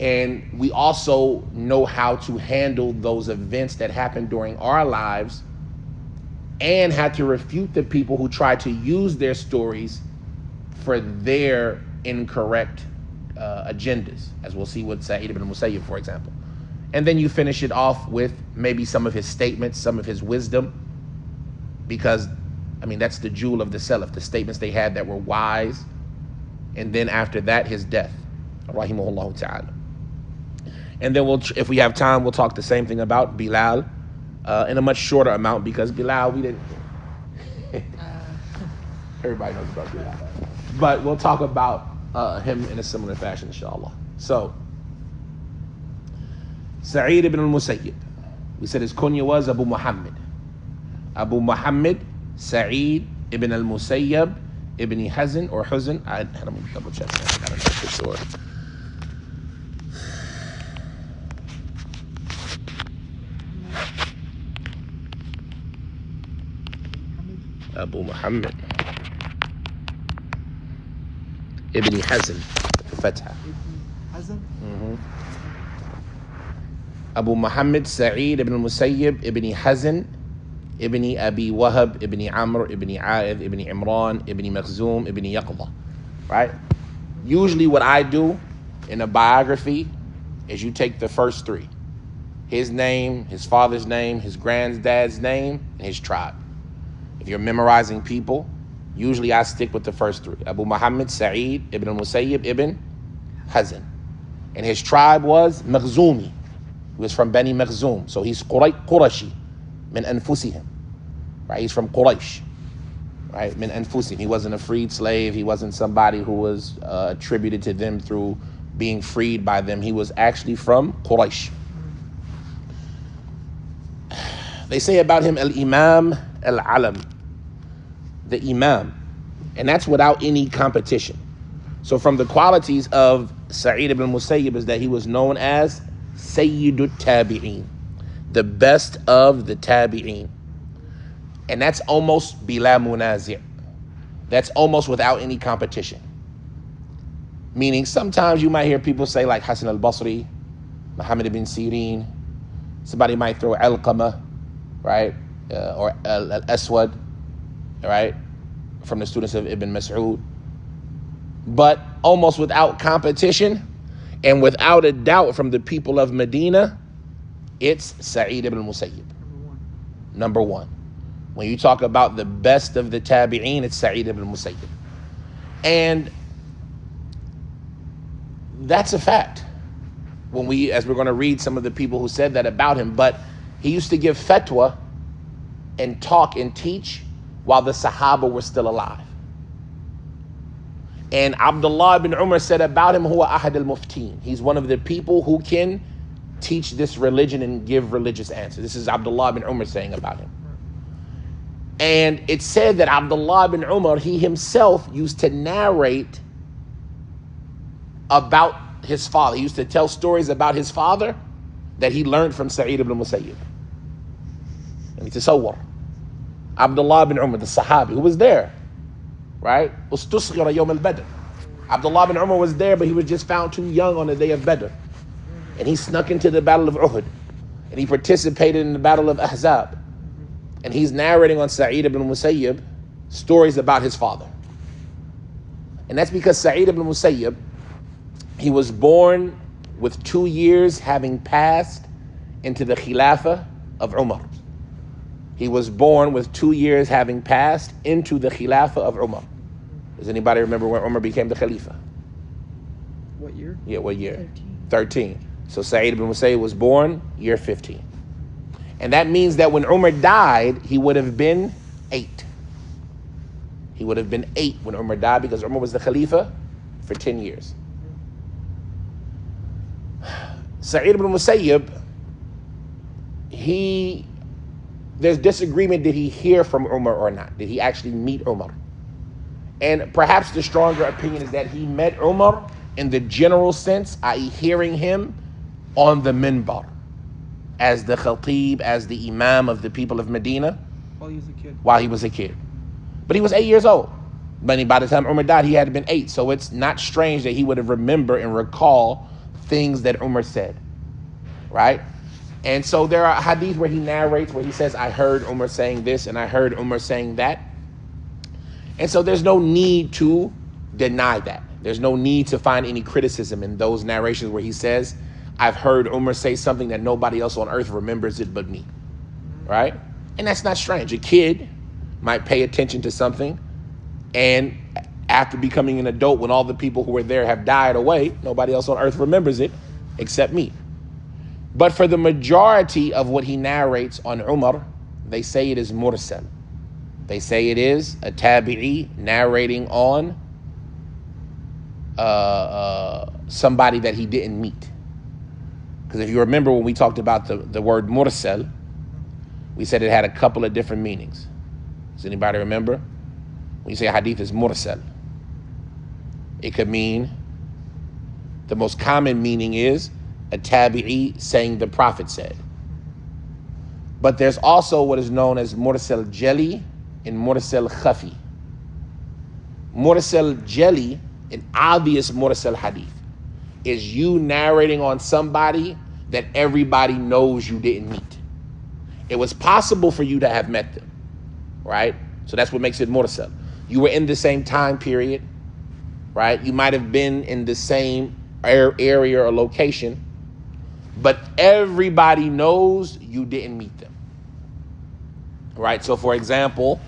And we also know how to handle those events that happened during our lives and how to refute the people who try to use their stories for their incorrect agendas, as we'll see with Sa'id ibn al-Musayyib, for example. And then you finish it off with maybe some of his statements, some of his wisdom, because, I mean, that's the jewel of the Salaf, the statements they had that were wise. And then after that, his death, rahimahullah ta'ala. And then we'll, if we have time, we'll talk the same thing about Bilal in a much shorter amount, because Bilal, we didn't, everybody knows about Bilal. But we'll talk about him in a similar fashion, inshallah. So, Sa'id ibn al-Musayyib. We said his kunya was Abu Muhammad. Abu Muhammad, Sa'id ibn al-Musayyib, ibn Hazn or Huzn. I'm going to double check that. I gotta know for sure. Abu Muhammad ibn Hazn, Fatha. Hazn? Abu Muhammad Sa'id ibn al-Musayyib ibn Hazn ibn Abi Wahab ibn Amr ibn A'id ibn Imran ibn Makhzum ibn Yaqza. Right? Usually what I do in a biography is you take the first three. His name, his father's name, his granddad's name, and his tribe. If you're memorizing people, usually I stick with the first three. Abu Muhammad Sa'id ibn al-Musayyib ibn Hazn. And his tribe was Makhzumi. He was from Bani Makhzum. So he's Qurashi, min anfusihim. Right? He's from Quraysh. Right? Min anfusihim. He wasn't a freed slave. He wasn't somebody who was attributed to them through being freed by them. He was actually from Quraysh. They say about him, al-Imam al-Alam. The Imam. And that's without any competition. So from the qualities of Sa'id ibn Musayyib is that he was known as Sayyidut Taabi'een, the best of the Taabi'een. And that's almost bila munazir. That's almost without any competition. Meaning sometimes you might hear people say like Hasan al-Basri, Muhammad ibn Sirin, somebody might throw Alqamah, right? Or al-Aswad, right? From the students of Ibn Mas'ud. But almost without competition and without a doubt from the people of Medina, it's Sa'id ibn Musayyib. Number one. When you talk about the best of the Taabi'een, it's Sa'id ibn Musayyib. And that's a fact. As we're going to read some of the people who said that about him, but he used to give fatwa and talk and teach while the Sahaba were still alive. And Abdullah ibn Umar said about him, huwa ahad al-mufteen. He's one of the people who can teach this religion and give religious answers. This is Abdullah ibn Umar saying about him. And it said that Abdullah ibn Umar, he himself used to narrate about his father. He used to tell stories about his father that he learned from Sa'id ibn al-Musayyib. And he tasawwar. Abdullah bin Umar, the Sahabi, who was there, right? Ustusghira yawm al-Badr. Abdullah bin Umar was there, but he was just found too young on the day of Badr. And he snuck into the battle of Uhud. And he participated in the battle of Ahzab. And he's narrating on Sa'id ibn al-Musayyib stories about his father. And that's because Sa'id ibn al-Musayyib, he was born with 2 years having passed into the Khilafah of Umar. He was born with 2 years having passed into the Khilafah of Umar. Does anybody remember when Umar became the Khalifa? What year? Yeah, what year? 13. 13. So Sa'id ibn Musayyib was born year 15. And that means that when Umar died, he would have been 8. He would have been 8 when Umar died, because Umar was the Khalifa for 10 years. Sa'id ibn Musayyib, there's disagreement, did he hear from Umar or not? Did he actually meet Umar? And perhaps the stronger opinion is that he met Umar in the general sense, i.e. hearing him on the minbar, as the khatib, as the imam of the people of Medina, While he was a kid. while he was a kid. But he was 8 years old. But by the time Umar died, he had been 8. So it's not strange that he would have remembered and recall things that Umar said, right? And so there are hadith where he narrates, where he says, I heard Umar saying this and I heard Umar saying that. And so there's no need to deny that. There's no need to find any criticism in those narrations where he says, I've heard Umar say something that nobody else on earth remembers it but me, right? And that's not strange. A kid might pay attention to something, and after becoming an adult, when all the people who were there have died away, nobody else on earth remembers it except me. But for the majority of what he narrates on Umar, they say it is mursal. They say it is a Taabi'een narrating on somebody that he didn't meet. Because if you remember when we talked about the word mursal, we said it had a couple of different meanings. Does anybody remember? When you say hadith is mursal, it could mean, the most common meaning is a tabi'i saying the Prophet said. But there's also what is known as mursal jali and mursal khafi. Mursal jali, an obvious mursal hadith, is you narrating on somebody that everybody knows you didn't meet. It was possible for you to have met them, right? So that's what makes it mursal. You were in the same time period, right? You might have been in the same area or location, but everybody knows you didn't meet them, right? So for example,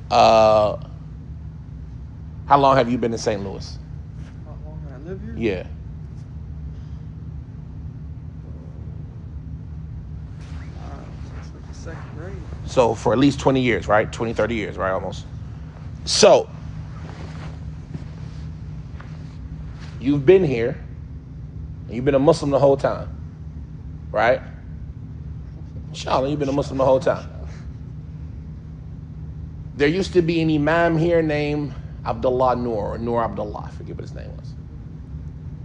how long have you been in St. Louis? How long did I live here? Yeah. Since like the second grade. So for at least 20 years, right? 20, 30 years, right? Almost. So you've been here and you've been a Muslim the whole time, right? Inshallah, you've been a Muslim the whole time. There used to be an imam here named Abdullah Noor, or Noor Abdullah, I forget what his name was.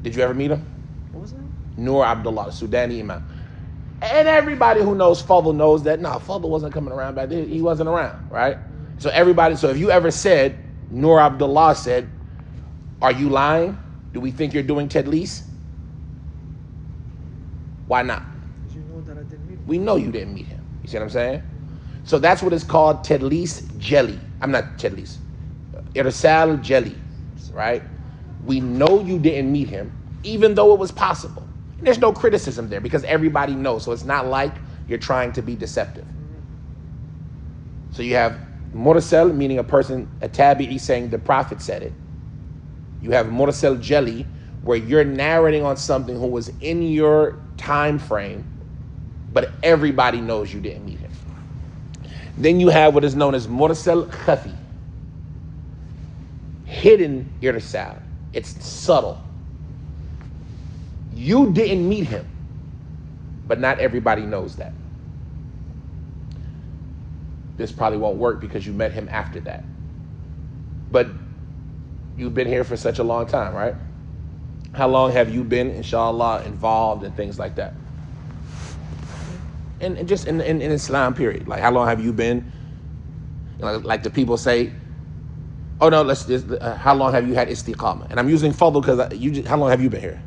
Did you ever meet him? What was that? Noor Abdullah, the Sudani imam. And everybody who knows Fadl knows that, Fadl wasn't coming around back then. He wasn't around, right? So if you ever said, Noor Abdullah said, are you lying? Do we think you're doing tadlis? Why not? Because you know that I didn't meet him. We know you didn't meet him. You see what I'm saying? So that's what it's called, tadlis jelly. I'm not tadlis. Irsal jelly, right? We know you didn't meet him, even though it was possible. And there's no criticism there because everybody knows. So it's not like you're trying to be deceptive. So you have mursal, meaning a tabi'i saying the Prophet said it. You have mursal jelly, where you're narrating on something who was in your time frame, but everybody knows you didn't meet him. Then you have what is known as mursal khafi, hidden irsal. It's subtle. You didn't meet him, but not everybody knows that. This probably won't work because you met him after that. But you've been here for such a long time, right? How long have you been, inshallah, involved in things like that? And just in Islam, period. Like, how long have you been? Like the people say, oh no, how long have you had istiqamah? And I'm using fadl because how long have you been here?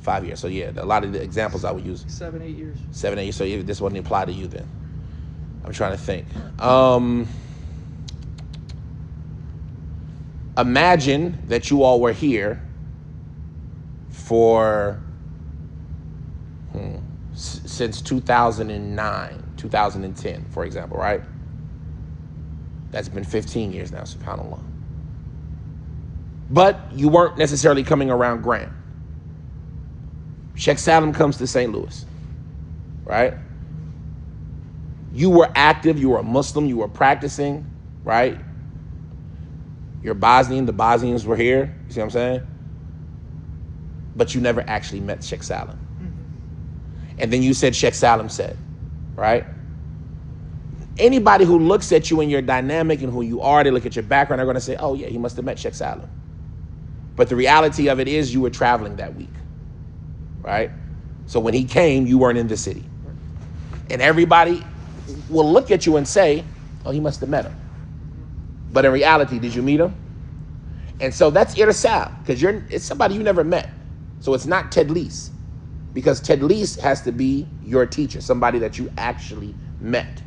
5 years. So yeah, a lot of the examples I would use. 7, 8 years. 7, 8 years. So this wouldn't apply to you then. I'm trying to think. Imagine that you all were here for since 2009, 2010, for example, right? That's been 15 years now, subhanAllah. But you weren't necessarily coming around Grant. Sheikh Salim comes to St. Louis, right? You were active, you were a Muslim, you were practicing, right? You're Bosnian, the Bosnians were here, you see what I'm saying? But you never actually met Sheikh Salim. And then you said Sheikh Salim said, right? Anybody who looks at you and your dynamic and who you are, they look at your background, they're going to say, oh yeah, he must have met Sheikh Salim. But the reality of it is you were traveling that week, right? So when he came, you weren't in the city. And everybody will look at you and say, oh, he must have met him. But in reality, did you meet him? And so that's irsal, because it's somebody you never met. So it's not tadlis, because tadlis has to be your teacher, somebody that you actually met.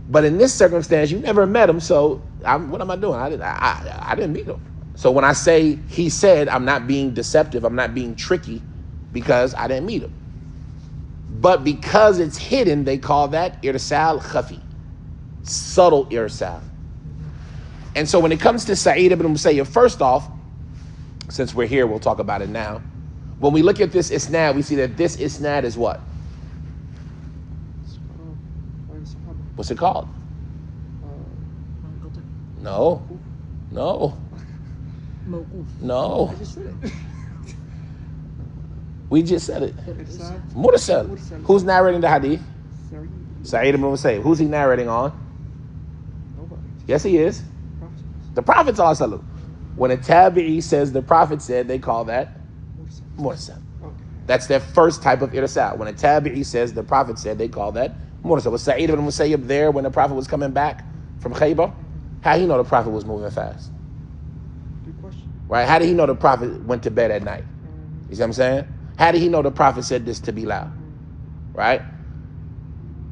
But in this circumstance, you never met him, so what am I doing? I didn't meet him. So when I say he said, I'm not being deceptive, I'm not being tricky, because I didn't meet him. But because it's hidden, they call that irsal khafi, subtle irsal. And so when it comes to Sa'id ibn Musayyib, first off, since we're here, we'll talk about it now. When we look at this isnad, we see that this isnad is what? What's it called? No. I just said it. We just said it. Mursal. Who's narrating the hadith? Sa'id ibn Musayyib. Who's he narrating on? Nobody. Yes, he is. The Prophet ﷺ. When a Taabi'een says the Prophet said, they call that Mursal. Okay. That's their first type of irsal. When a Taabi'een says the Prophet said, they call that Mursal. Was Sa'id ibn Musayyib there when the Prophet was coming back from Khaybar? How did he know the Prophet was moving fast? Good question. Right? How did he know the Prophet went to bed at night? You see what I'm saying? How did he know the Prophet said this to Bilal? Right?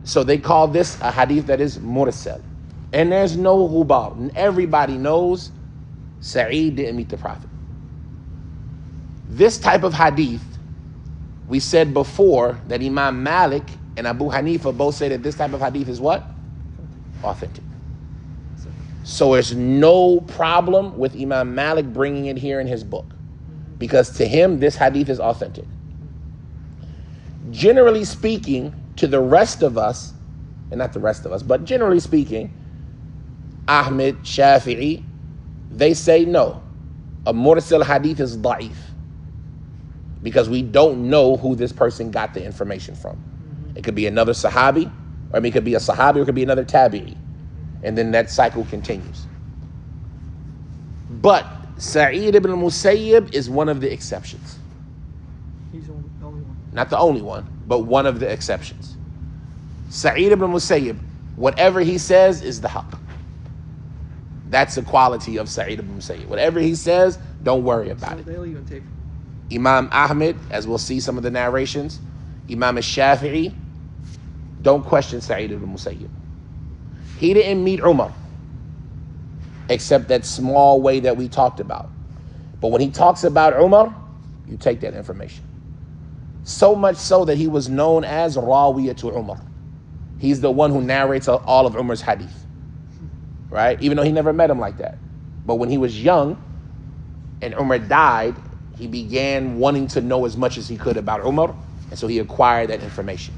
So they call this a hadith that is mursal. And there's no ghubar. Everybody knows Sa'id didn't meet the Prophet. This type of hadith, we said before that Imam Malik and Abu Hanifa both say that this type of hadith is what? Authentic. So there's no problem with Imam Malik bringing it here in his book, because to him, this hadith is authentic. Generally speaking, to the rest of us, and not the rest of us, but generally speaking, Ahmed, Shafi'i, they say no. A mursal hadith is da'if, because we don't know who this person got the information from. It could be another sahabi, or it could be a sahabi, or it could be another tabi'i. And then that cycle continues. But Sa'id ibn Musayyib is one of the exceptions. He's the only one. Not the only one, but one of the exceptions. Sa'id ibn Musayyib, whatever he says is the haqq. That's the quality of Sa'id ibn Musayyib. Whatever he says, don't worry about it. They'll even take. Imam Ahmed, as we'll see some of the narrations, Imam al-Shafi'i, don't question Sa'id ibn Musayyib. He didn't meet Umar, except that small way that we talked about. But when he talks about Umar, you take that information. So much so that he was known as Rawiyah to Umar. He's the one who narrates all of Umar's hadith, right? Even though he never met him like that. But when he was young and Umar died, he began wanting to know as much as he could about Umar, and so he acquired that information.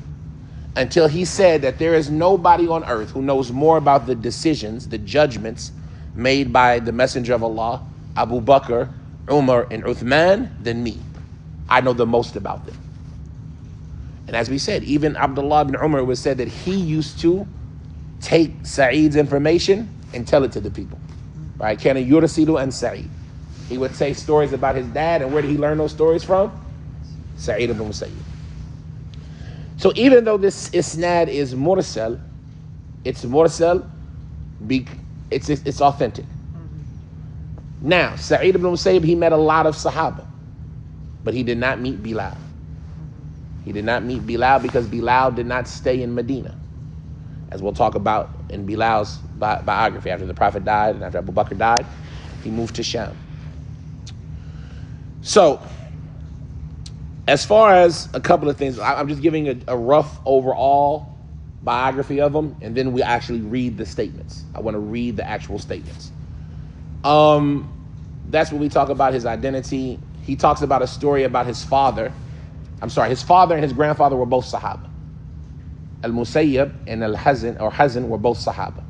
Until he said that there is nobody on earth who knows more about the decisions, the judgments made by the Messenger of Allah, Abu Bakr, Umar, and Uthman than me. I know the most about them. And as we said, even Abdullah ibn Umar, was said that he used to take Sa'id's information and tell it to the people. Right? Kana yursilu an Sa'id. He would say stories about his dad, and where did he learn those stories from? Sa'id ibn Musayyib. So even though this isnad is mursal, it's authentic. Now, Sa'id ibn Musayyib, he met a lot of Sahaba, but he did not meet Bilal. He did not meet Bilal because Bilal did not stay in Medina, as we'll talk about in Bilal's biography. After the Prophet died and after Abu Bakr died, he moved to Sham. So, as far as a couple of things, I'm just giving a rough overall biography of him, and then we actually read the statements. I want to read the actual statements. That's when we talk about his identity. He talks about a story about his father. His father and his grandfather were both Sahaba. Al-Musayyib and Hazan were both Sahaba.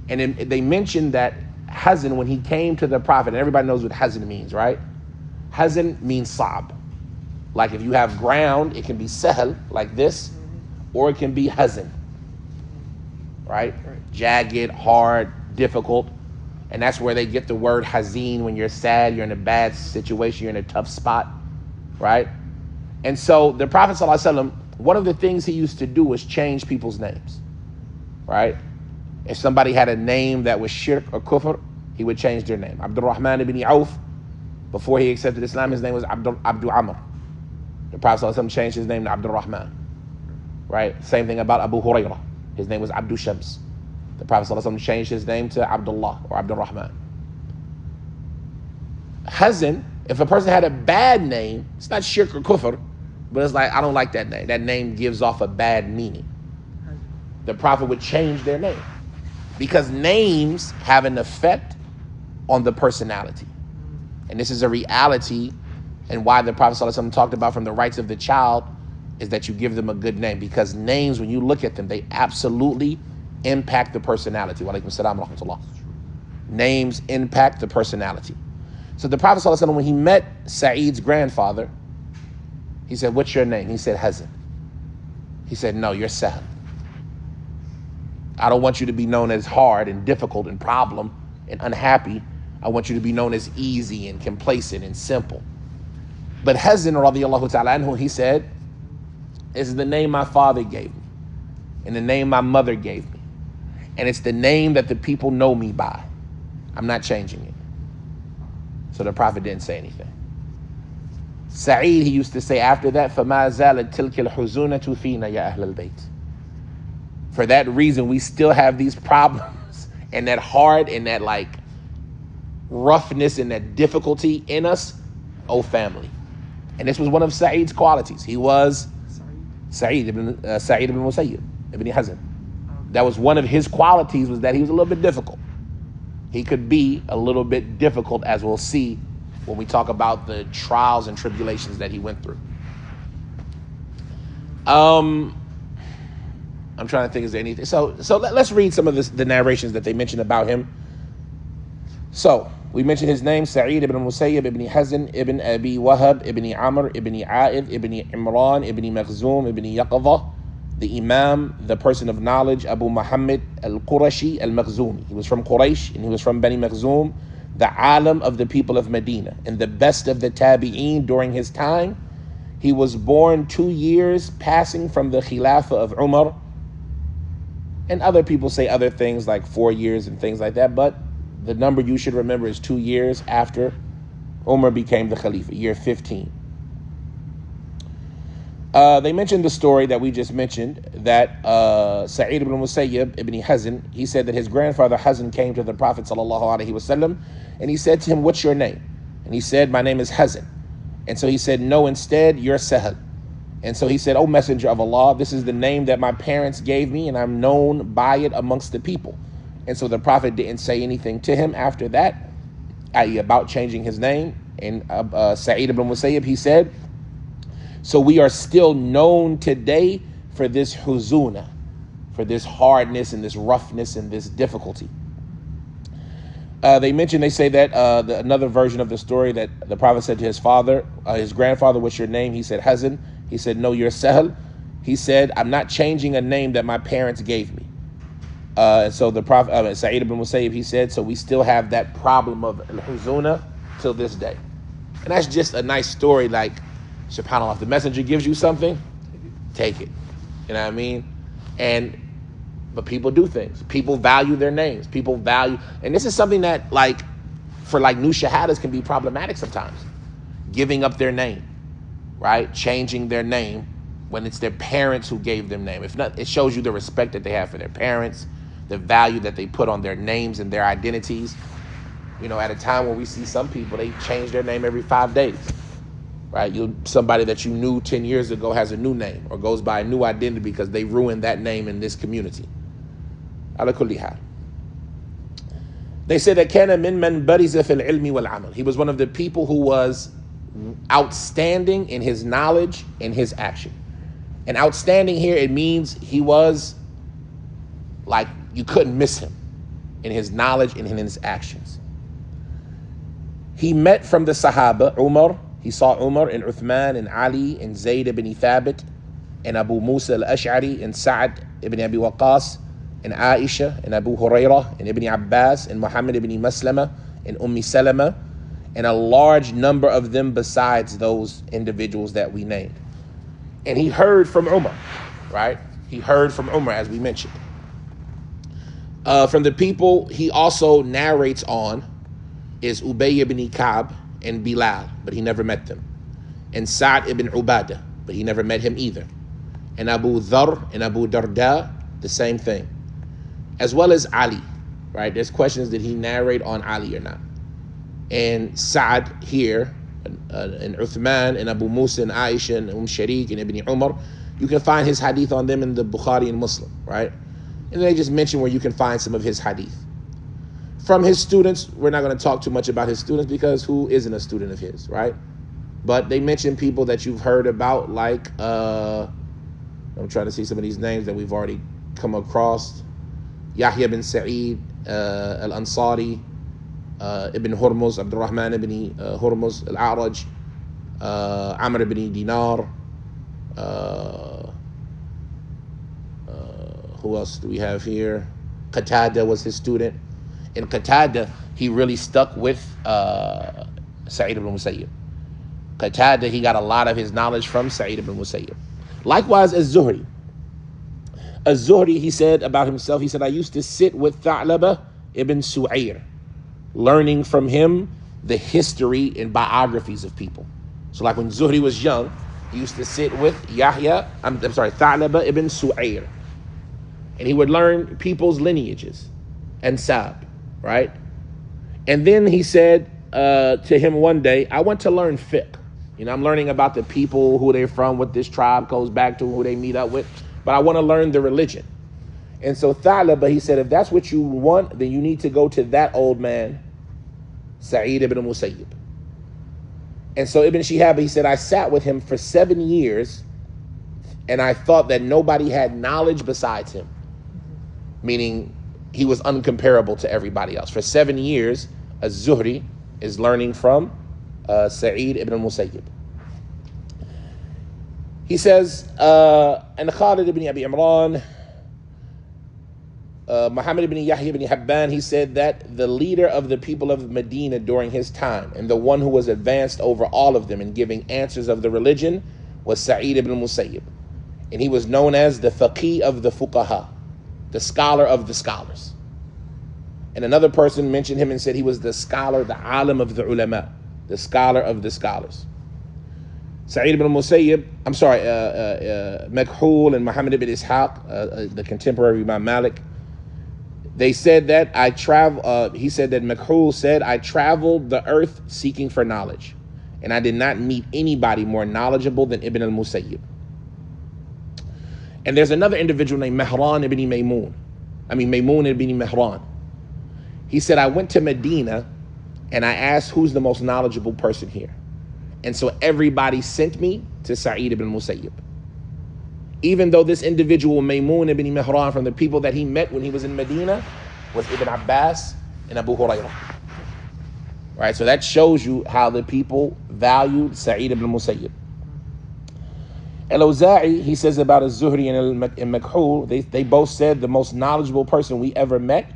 And they mentioned that Hazan, when he came to the Prophet, and everybody knows what Hazan means, right? Hazan means Sa'b. Like if you have ground, it can be Sahl, like this, or it can be Hazan, right? Jagged, hard, difficult. And that's where they get the word hazin. When you're sad, you're in a bad situation, you're in a tough spot, right? And so the Prophet ﷺ, one of the things he used to do was change people's names, right? If somebody had a name that was shirk or kufr, he would change their name. Abdul Rahman ibn Auf, before he accepted Islam, his name was Abdul Amr. The Prophet ﷺ changed his name to Abdul Rahman, right? Same thing about Abu Hurairah. His name was Abdul Shams. The Prophet ﷺ changed his name to Abdullah or Abdul Rahman. Hazan, if a person had a bad name, it's not shirk or kufr, but it's like, I don't like that name. That name gives off a bad meaning. The Prophet would change their name, because names have an effect on the personality. And this is a reality, and why the Prophet ﷺ talked about from the rights of the child is that you give them a good name, because names, when you look at them, they absolutely impact the personality. Wa alaikum salam wa rahmatullah. Names impact the personality. So the Prophet ﷺ, when he met Sa'id's grandfather, he said, "What's your name?" He said, "Hazan." He said, "No, you're Sahl. I don't want you to be known as hard and difficult and problem and unhappy. I want you to be known as easy and complacent and simple." But Hazan radiallahu ta'ala anhu, he said, "This is the name my father gave me, and the name my mother gave me. And it's the name that the people know me by. I'm not changing it." So the Prophet didn't say anything. Sa'id, he used to say after that, فَمَا زَالَتْ تِلْكَ الْحُزُونَةُ فِينَا يَا أَهْلَ الْبَيْتِ. For that reason, we still have these problems and that hard and that like roughness and that difficulty in us, O family. And this was one of Sa'id's qualities. He was Sa'id ibn Musayyib, ibn Hazan. That was one of his qualities, was that he was a little bit difficult. He could be a little bit difficult, as we'll see when we talk about the trials and tribulations that he went through. I'm trying to think, is there anything? So let's read some of the narrations that they mentioned about him. So we mentioned his name, Sa'id ibn Musayyib ibn Hazan ibn Abi Wahab ibn Amr ibn A'id ibn Imran ibn Makhzum ibn Yaqadha, the Imam, the person of knowledge, Abu Muhammad al-Qurashi al-Makhzumi. He was from Quraysh and he was from Bani Makhzum, the alim of the people of Medina and the best of the Taabi'een during his time. He was born 2 years passing from the Khilafah of Umar. And other people say other things like 4 years and things like that, but the number you should remember is 2 years after Umar became the Khalifa, year 15. They mentioned the story that we just mentioned, that Sa'id ibn Musayyib ibn Hazan, he said that his grandfather Hazan came to the Prophet ﷺ, and he said to him, "What's your name?" And he said, "My name is Hazan." And so he said, "No, instead, you're Sahl." And so he said, "O Messenger of Allah, this is the name that my parents gave me, and I'm known by it amongst the people." And so the Prophet didn't say anything to him after that, i.e. about changing his name. And Sa'id ibn Musayyib, he said, "So we are still known today for this huzuna, for this hardness and this roughness and this difficulty." They say that another version of the story, that the Prophet said to his father, his grandfather, "What's your name?" He said, "Hazan." He said, "No, you're Sahl." He said, "I'm not changing a name that my parents gave me." And so the Prophet, Sa'id ibn Musayyib, he said, so we still have that problem of al-huzuna till this day. And that's just a nice story. Like, subhanAllah, if the messenger gives you something, take it. You know what I mean? But people do things. People value their names. People value, and this is something that, like, for like new shahadas can be problematic sometimes. Giving up their name, right? Changing their name when it's their parents who gave them name. If not, it shows you the respect that they have for their parents, the value that they put on their names and their identities. You know, at a time when we see some people, they change their name every 5 days, right? Somebody that you knew 10 years ago has a new name or goes by a new identity because they ruined that name in this community. Ala kulli hal. They said that kana min man bariza fil ilmi wal amal. He was one of the people who was outstanding in his knowledge and his action. And outstanding here, it means he was like, you couldn't miss him in his knowledge and in his actions. He met from the Sahaba, Umar. He saw Umar and Uthman and Ali and Zayd ibn Thabit and Abu Musa al-Ash'ari and Sa'ad ibn Abi Waqqas and Aisha and Abu Hurairah and Ibn Abbas and Muhammad ibn Maslama and Salama, and a large number of them besides those individuals that we named. And he heard from Umar, right? He heard from Umar, as we mentioned. From the people he also narrates on is Ubay ibn Ka'b and Bilal, but he never met them. And Sa'd ibn Ubadah, but he never met him either. And Abu Dharr and Abu Darda, the same thing. As well as Ali, right? There's questions, did he narrate on Ali or not? And Sa'd here, and Uthman, and Abu Musa, and Aisha, and Sharik, and Ibn Umar, you can find his hadith on them in the Bukhari and Muslim, right? And they just mention where you can find some of his hadith. From his students, we're not going to talk too much about his students because who isn't a student of his, right? But they mention people that you've heard about, like, I'm trying to see some of these names that we've already come across. Yahya bin Sa'id al-Ansari, Ibn Hurmuz, Abdul Rahman ibn Hurmuz al-A'raj, Amr ibn Dinar. Who else do we have here? Qatada was his student. In Qatada, he really stuck with Sa'id ibn Musayyib. Qatada, he got a lot of his knowledge from Sa'id ibn Musayyib. Likewise, Az-Zuhri. Az-Zuhri, he said about himself, he said, I used to sit with Tha'laba ibn Su'ayr, learning from him the history and biographies of people. So like when Zuhri was young, he used to sit with Tha'laba ibn Su'ayr, and he would learn people's lineages and sab, right? And then he said to him one day, I want to learn fiqh. You know, I'm learning about the people, who they're from, what this tribe goes back to, who they meet up with, but I want to learn the religion. And so Tha'laba, he said, if that's what you want, then you need to go to that old man, Sa'id ibn Musayyib. And so Ibn Shihab, he said, I sat with him for 7 years, and I thought that nobody had knowledge besides him, meaning he was uncomparable to everybody else. For 7 years, Az-Zuhri is learning from Sa'id ibn Musayyib. He says, and Khalid ibn Abi Imran, Muhammad ibn Yahya ibn Habban, he said that the leader of the people of Medina during his time, and the one who was advanced over all of them in giving answers of the religion, was Sa'id ibn Musayyib. And he was known as the faqih of the fuqaha, the scholar of the scholars. And another person mentioned him and said he was the scholar, the alim of the ulama, the scholar of the scholars. Sa'id ibn Musayyib, Makhul and Muhammad ibn Ishaq, the contemporary Imam Malik, they said that he said that Makhul said, I traveled the earth seeking for knowledge, and I did not meet anybody more knowledgeable than Ibn al-Musayyib. And there's another individual named Mehran ibn Maymun ibn Mehran. He said, I went to Medina and I asked who's the most knowledgeable person here. And so everybody sent me to Sa'id ibn Musayyib. Even though this individual, Maymun ibn Mehran, from the people that he met when he was in Medina, was Ibn Abbas and Abu Hurairah. Right, so that shows you how the people valued Sa'id ibn Musayyib. Al-Awza'i, he says about Az-Zuhri and Makhul, they both said the most knowledgeable person we ever met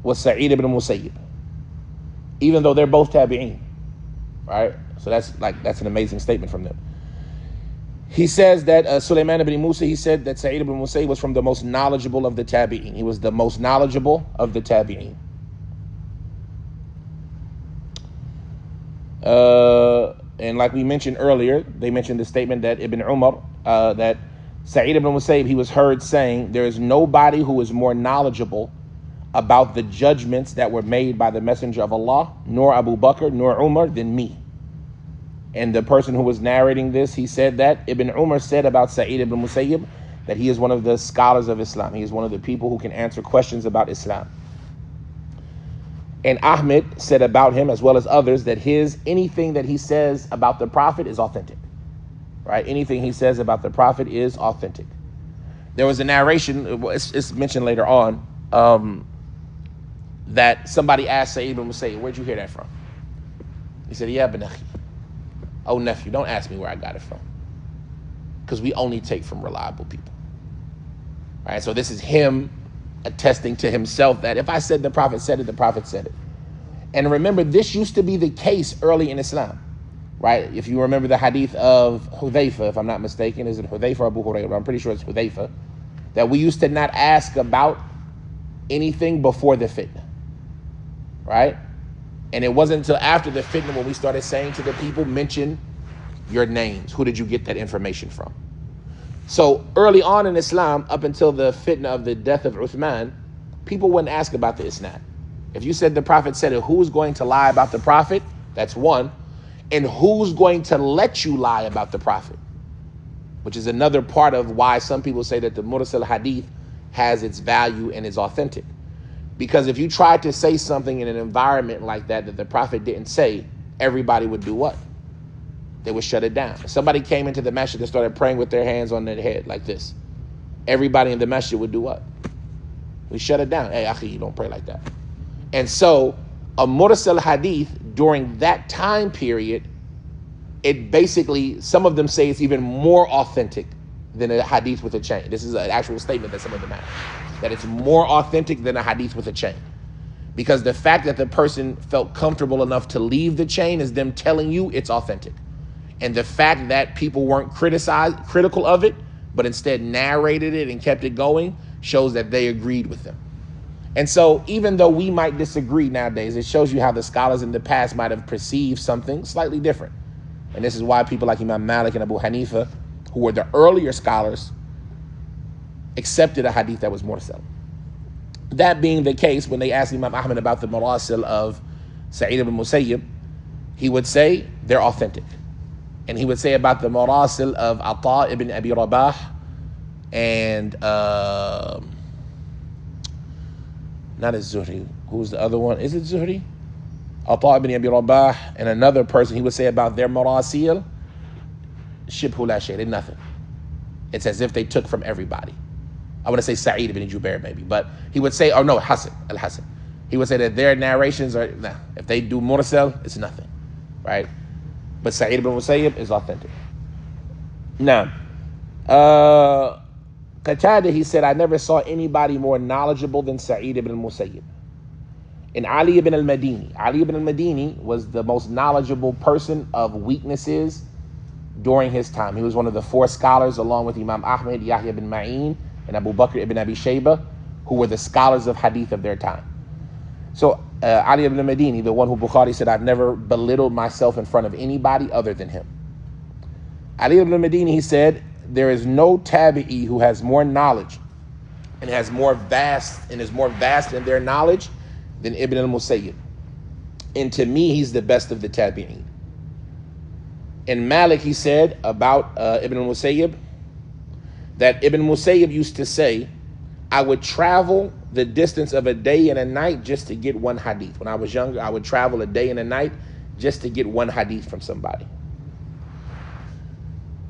was Sa'id ibn al-Musayyib, even though they're both Taabi'een, right? So that's an amazing statement from them. He says that Sulaiman ibn Musa, he said that Sa'id ibn al-Musayyib was from the most knowledgeable of the Taabi'een. He was the most knowledgeable of the Taabi'een. And like we mentioned earlier, they mentioned the statement that Ibn Umar, that Sa'id ibn al-Musayyib, he was heard saying, there is nobody who is more knowledgeable about the judgments that were made by the Messenger of Allah, nor Abu Bakr, nor Umar, than me. And the person who was narrating this, he said that Ibn Umar said about Sa'id ibn al-Musayyib that he is one of the scholars of Islam. He is one of the people who can answer questions about Islam. And Ahmed said about him, as well as others, that anything that he says about the Prophet is authentic. Right? Anything he says about the Prophet is authentic. There was a narration, it's mentioned later on, that somebody asked Sa'id ibn Musayyib, where'd you hear that from? He said, yeah, bin akhi. Oh, nephew, don't ask me where I got it from. Because we only take from reliable people. Right? So this is him attesting to himself that if I said the Prophet said it, the Prophet said it. And remember, this used to be the case early in Islam. Right? If you remember the hadith of Hudhayfa, if I'm not mistaken, is it Hudhayfa or Abu Hurairah? I'm pretty sure it's Hudhayfa. That we used to not ask about anything before the fitna. Right? And it wasn't until after the fitna when we started saying to the people, mention your names. Who did you get that information from? So early on in Islam, up until the fitna of the death of Uthman, people wouldn't ask about the isnad. If you said the Prophet said it, who's going to lie about the Prophet? That's one. And who's going to let you lie about the Prophet? Which is another part of why some people say that the Mursal Hadith has its value and is authentic. Because if you tried to say something in an environment like that the Prophet didn't say, everybody would do what? They would shut it down. If somebody came into the masjid and started praying with their hands on their head like this, everybody in the masjid would do what? We shut it down. Hey, akhi, you don't pray like that. And so a Mursal Hadith during that time period, it basically, some of them say it's even more authentic than a hadith with a chain. This is an actual statement that some of them have, that it's more authentic than a hadith with a chain. Because the fact that the person felt comfortable enough to leave the chain is them telling you it's authentic. And the fact that people weren't critical of it, but instead narrated it and kept it going, shows that they agreed with them. And so even though we might disagree nowadays, it shows you how the scholars in the past might have perceived something slightly different. And this is why people like Imam Malik and Abu Hanifa, who were the earlier scholars, accepted a hadith that was mursal. That being the case, when they asked Imam Ahmad about the marasil of Sa'id ibn Musayyib, he would say they're authentic. And he would say about the marasil of Ata ibn Abi Rabah and not az-Zuhri. Who's the other one? Is it Zuhri? Ata ibn Abi Rabah and another person, he would say about their marasil, shibhu la shay, nothing. It's as if they took from everybody. I want to say Sa'id ibn Jubair maybe, but he would say, oh no, Al-Hasan. He would say that their narrations are, nah, if they do mursal, it's nothing, right? But Sa'id ibn Musayyib is authentic. Now, Qatada, he said, I never saw anybody more knowledgeable than Sa'id ibn Musayyib. And Ali ibn al-Madini was the most knowledgeable person of weaknesses during his time. He was one of the four scholars, along with Imam Ahmed, Yahya ibn Ma'in, and Abu Bakr ibn Abi Shayba, who were the scholars of hadith of their time. So Ali ibn al-Madini, the one who Bukhari said, I've never belittled myself in front of anybody other than him. Ali ibn al-Madini, he said, there is no tabi'i who has more knowledge and is more vast in their knowledge than Ibn al-Musayyib. And to me, he's the best of the tabi'een. In Malik, he said about Ibn al-Musayyib, that Ibn Musayyib used to say, I would travel the distance of a day and a night just to get one hadith. When I was younger, I would travel a day and a night just to get one hadith from somebody.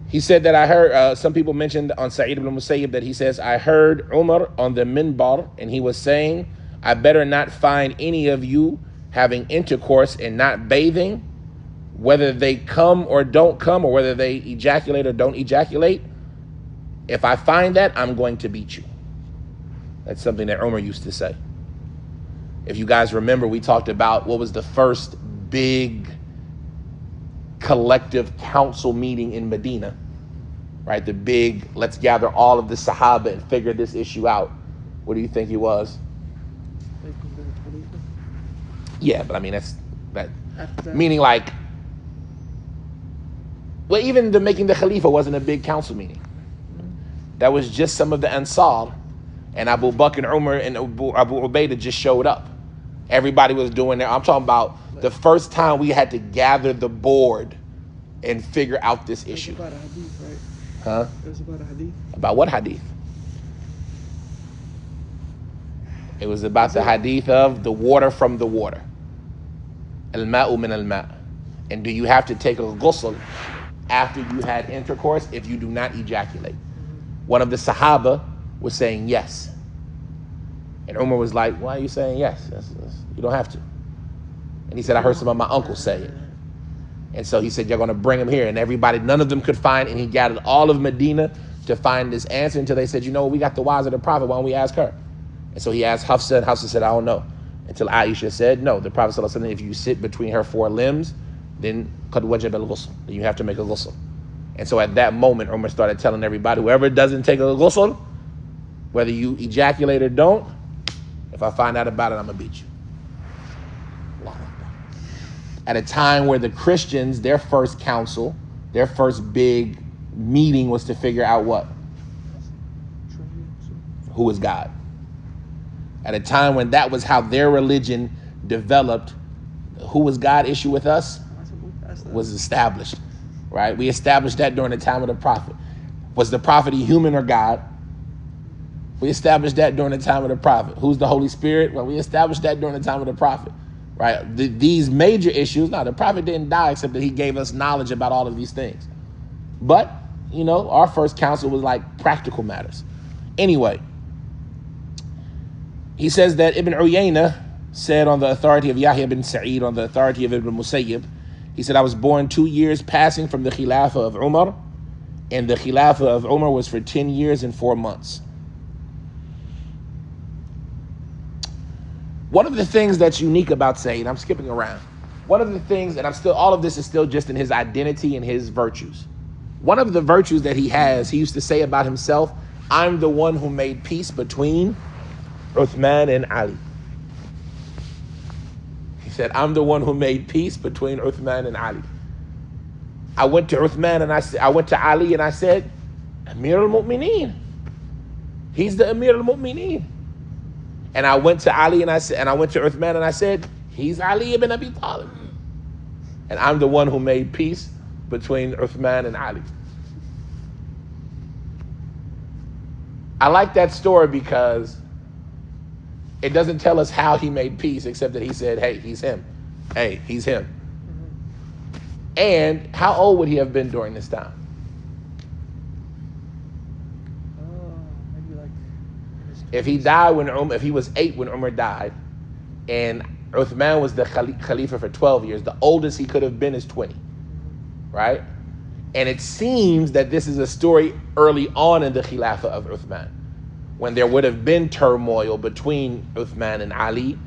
He said that I heard, some people mentioned on Sa'id ibn Musayyib that he says, I heard Umar on the minbar and he was saying, I better not find any of you having intercourse and not bathing, whether they come or don't come, or whether they ejaculate or don't ejaculate. If I find that, I'm going to beat you. That's something that Umar used to say. If you guys remember, we talked about what was the first big collective council meeting in Medina, right? The big, let's gather all of the Sahaba and figure this issue out. What do you think it was? Yeah, but I mean, that meaning like, well, even the making the Khalifa wasn't a big council meeting. That was just some of the Ansar, and Abu Bakr and Umar and Abu Ubaidah just showed up. Everybody was doing their, I'm talking about the first time we had to gather the board and figure out this issue. It was about a hadith, right? Huh? It was about a hadith. About what hadith? It was about the hadith of the water from the water. Al-ma'u min al-ma'. And do you have to take a ghusl after you had intercourse if you do not ejaculate? One of the Sahaba was saying yes. And Umar was like, why are you saying yes? You don't have to. And he said, I heard some of my uncles say it. And so he said, you're going to bring him here. And everybody, none of them could find, and he gathered all of Medina to find this answer until they said, you know, we got the wives of the Prophet, why don't we ask her? And so he asked Hafsa, and Hafsa said, I don't know. Until Aisha said, no, the Prophet ﷺ, if you sit between her four limbs, then qad wajab al-ghusl, then you have to make a ghusl. And so at that moment, Umar started telling everybody, whoever doesn't take a ghusl, whether you ejaculate or don't, if I find out about it, I'm going to beat you. At a time where the Christians, their first council, their first big meeting was to figure out what? Who is God? At a time when that was how their religion developed, who was God issue with us was established, right? We established that during the time of the Prophet. Was the Prophet a human or God? We established that during the time of the Prophet. Who's the Holy Spirit? Well, we established that during the time of the Prophet. Right? These major issues, no, the Prophet didn't die except that he gave us knowledge about all of these things. But, you know, our first counsel was like practical matters. Anyway, he says that Ibn Uyayna said on the authority of Yahya bin Sa'id, on the authority of Ibn al-Musayyib, he said, I was born 2 years passing from the Khilafah of Umar, and the Khilafah of Umar was for 10 years and 4 months. One of the things that's unique about Sayyid, I'm skipping around. One of the things, and all of this is still just in his identity and his virtues. One of the virtues that he has, he used to say about himself, I'm the one who made peace between Uthman and Ali. He said, I'm the one who made peace between Uthman and Ali. I went to Uthman and I went to Ali and I said, Amir al-Mu'mineen. He's the Amir al-Mu'mineen. And I went to Ali and I went to Uthman and I said, he's Ali ibn Abi Talib. And I'm the one who made peace between Uthman and Ali. I like that story because it doesn't tell us how he made peace except that he said, hey, he's him. Hey, he's him. And how old would he have been during this time? If he died if he was 8 when Umar died, and Uthman was the Khalifa for 12 years, the oldest he could have been is 20, right? And it seems that this is a story early on in the Khilafah of Uthman, when there would have been turmoil between Uthman and Ali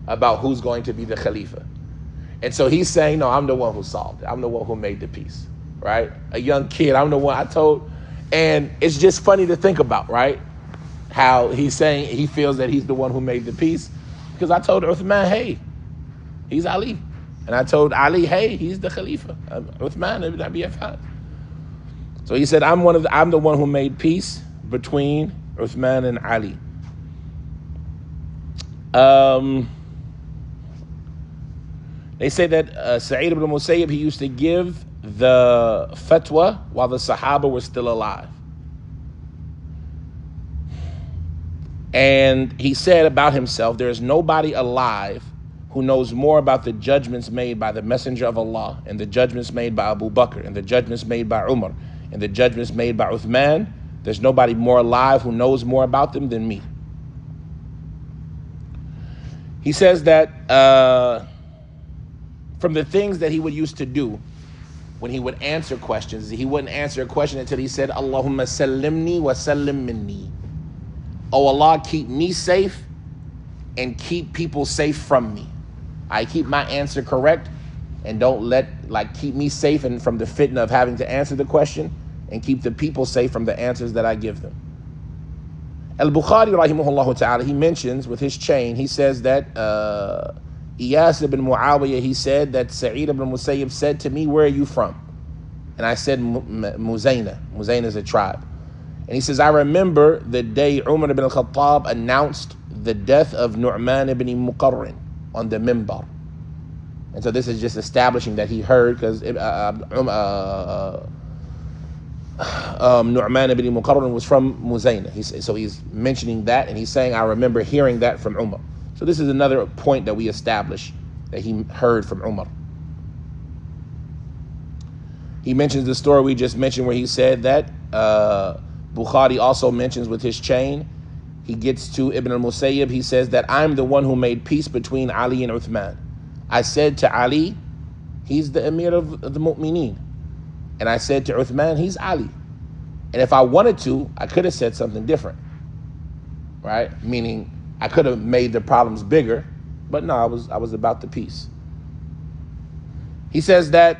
about who's going to be the Khalifa. And so he's saying, no, I'm the one who solved it. I'm the one who made the peace, right? A young kid, I'm the one I told. And it's just funny to think about, right? How he's saying he feels that he's the one who made the peace. Because I told Uthman, hey, he's Ali. And I told Ali, hey, he's the Khalifa. Uthman ibn Abi Affan. So he said, I'm the one who made peace between Uthman and Ali. They say that Sa'id ibn al-Musayyib, he used to give the fatwa while the Sahaba were still alive. And he said about himself, there is nobody alive who knows more about the judgments made by the Messenger of Allah, and the judgments made by Abu Bakr, and the judgments made by Umar, and the judgments made by Uthman. There's nobody more alive who knows more about them than me. He says that from the things that he would used to do when he would answer questions, he wouldn't answer a question until he said, Allahumma sallimni wa sallim minni. Oh Allah, keep me safe and keep people safe from me. I keep my answer correct and don't keep me safe and from the fitna of having to answer the question, and keep the people safe from the answers that I give them. Al-Bukhari rahimahullah ta'ala, he mentions with his chain, he says that Iyas ibn Muawiyah, he said that Sa'id ibn Musayyib said to me, where are you from? And I said, Muzayna. Muzayna is a tribe. And he says, I remember the day Umar ibn al-Khattab announced the death of Nu'man ibn Muqarrin on the mimbar. And so this is just establishing that he heard, because Nu'man ibn Muqarrin was from Muzayna. So he's mentioning that, and he's saying, I remember hearing that from Umar. So this is another point that we establish, that he heard from Umar. He mentions the story we just mentioned where he said that Bukhari also mentions with his chain. He gets to Ibn al-Musayyib. He says that I'm the one who made peace between Ali and Uthman. I said to Ali, he's the Emir of the Mu'mineen. And I said to Uthman, he's Ali. And if I wanted to, I could have said something different. Right? Meaning, I could have made the problems bigger, but no, I was about the peace. He says that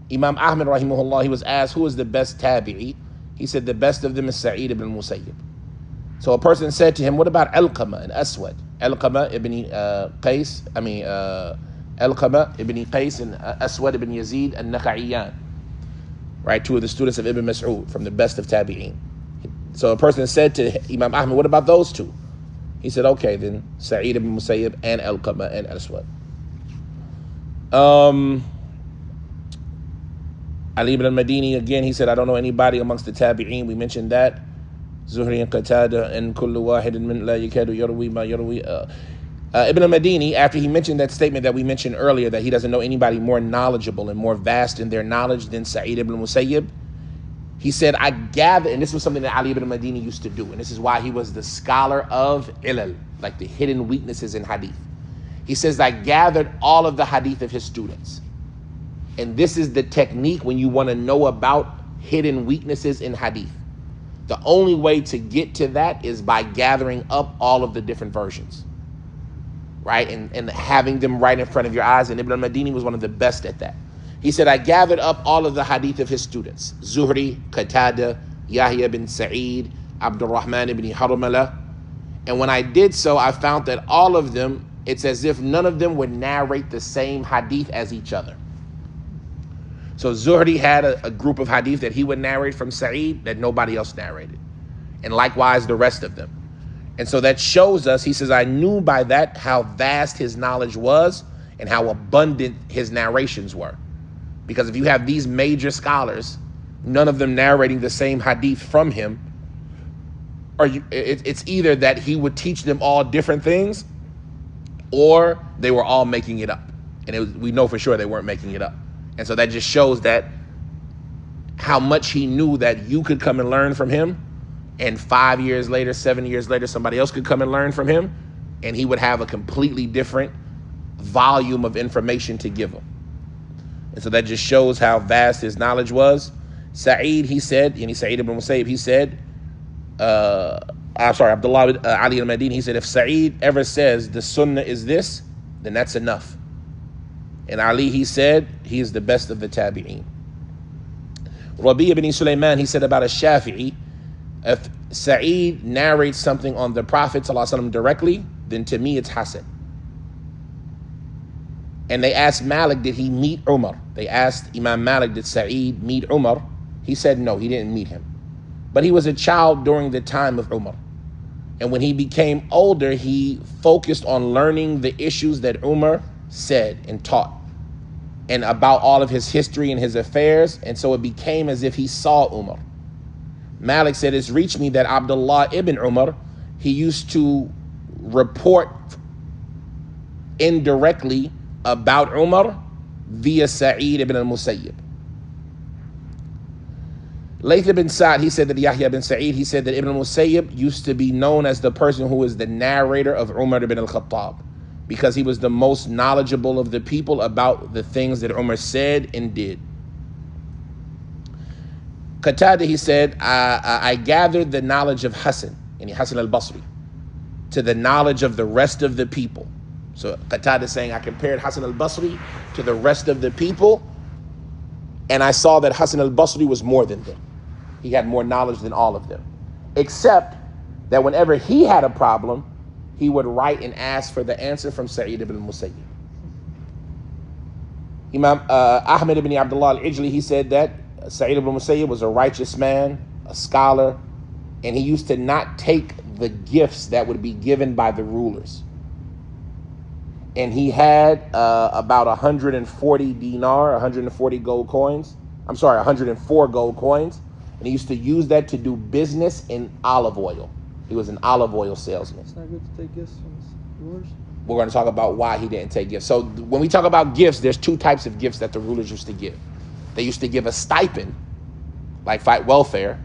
Imam Ahmad rahimahullah, he was asked who is the best tabi'i. He said the best of them is Sa'id ibn Musayyib. So a person said to him, what about Alqama and Aswad? Alqama ibn Qais, Alqama ibn Qais and Aswad ibn Yazid and Nakha'iyan. Right, two of the students of Ibn Mas'ud from the best of Taabi'een. So a person said to Imam Ahmad, what about those two? He said, okay, then Sa'id ibn Musayyib and Alqama and Aswad. Ali ibn al-Madini, again, he said, I don't know anybody amongst the Taabi'een. We mentioned that. Zuhri and Qatada and kullu wahidin min la yakadu yarwi ma yarwi. Ibn al-Madini, after he mentioned that statement that we mentioned earlier, that he doesn't know anybody more knowledgeable and more vast in their knowledge than Sa'id ibn Musayyib, he said, I gather, and this was something that Ali ibn al-Madini used to do, and this is why he was the scholar of ilal, like the hidden weaknesses in hadith. He says, I gathered all of the hadith of his students. And this is the technique when you want to know about hidden weaknesses in hadith. The only way to get to that is by gathering up all of the different versions, right? And having them right in front of your eyes. And Ibn al-Madini was one of the best at that. He said, I gathered up all of the hadith of his students. Zuhri, Qatada, Yahya bin Sa'id, Abdul Rahman ibn Harmala. And when I did so, I found that all of them, it's as if none of them would narrate the same hadith as each other. So Zuhri had a group of hadith that he would narrate from Sa'id that nobody else narrated. And likewise the rest of them. And so that shows us, he says, I knew by that how vast his knowledge was and how abundant his narrations were. Because if you have these major scholars, none of them narrating the same hadith from him, it's either that he would teach them all different things, or they were all making it up. And we know for sure they weren't making it up. And so that just shows that how much he knew that you could come and learn from him, and 5 years later, 7 years later, somebody else could come and learn from him, and he would have a completely different volume of information to give them. And so that just shows how vast his knowledge was. Sa'id, he said, Sa'id ibn Musayyib, he said, Abdullah Ali al-Madini, he said, if Sa'id ever says the sunnah is this, then that's enough. And Ali, he said, he is the best of the Taabi'een. Rabi' ibn Sulaiman, he said about a Shafi'i, if Sa'id narrates something on the Prophet ﷺ directly, then to me it's Hasan. And they asked Malik, did he meet Umar? They asked Imam Malik, did Sa'id meet Umar? He said no, he didn't meet him. But he was a child during the time of Umar. And when he became older, he focused on learning the issues that Umar said and taught, and about all of his history and his affairs. And so it became as if he saw Umar. Malik said, it's reached me that Abdullah ibn Umar, he used to report indirectly about Umar via Sa'id ibn al-Musayyib. Layth ibn Sa'd, he said that Yahya ibn Sa'id, he said that Ibn al-Musayyib used to be known as the person who is the narrator of Umar ibn al-Khattab, because he was the most knowledgeable of the people about the things that Umar said and did. Qatada, he said, I gathered the knowledge of Hassan, Hassan al-Basri, to the knowledge of the rest of the people. So Qatada is saying, I compared Hassan al-Basri to the rest of the people, and I saw that Hassan al-Basri was more than them. He had more knowledge than all of them. Except that whenever he had a problem, he would write and ask for the answer from Sa'id ibn al-Musayyib. Imam Ahmed ibn Abdullah al-Ijli, he said that Sa'id ibn al-Musayyib was a righteous man, a scholar, and he used to not take the gifts that would be given by the rulers. And he had about 140 dinar, 140 gold coins. I'm sorry, 104 gold coins. And he used to use that to do business in olive oil. He was an olive oil salesman. It's not good to take gifts from his rulers. We're going to talk about why he didn't take gifts. So when we talk about gifts, there's two types of gifts that the rulers used to give. They used to give a stipend, like fight welfare,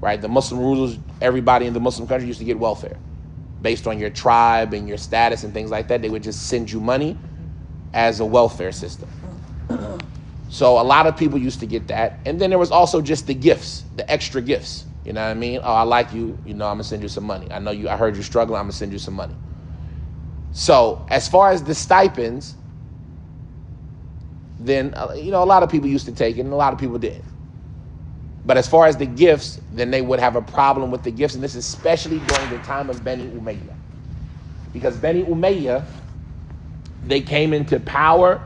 right? The Muslim rulers, everybody in the Muslim country used to get welfare. Based on your tribe and your status and things like that, they would just send you money as a welfare system. So a lot of people used to get that. And then there was also just the gifts, the extra gifts. You know what I mean? Oh, I like you. You know, I'm going to send you some money. I know you. I heard you struggling. I'm going to send you some money. So as far as the stipends, then, you know, a lot of people used to take it and a lot of people didn't. But as far as the gifts, then they would have a problem with the gifts. And this is especially during the time of Bani Umayyah. Because Bani Umayyah, they came into power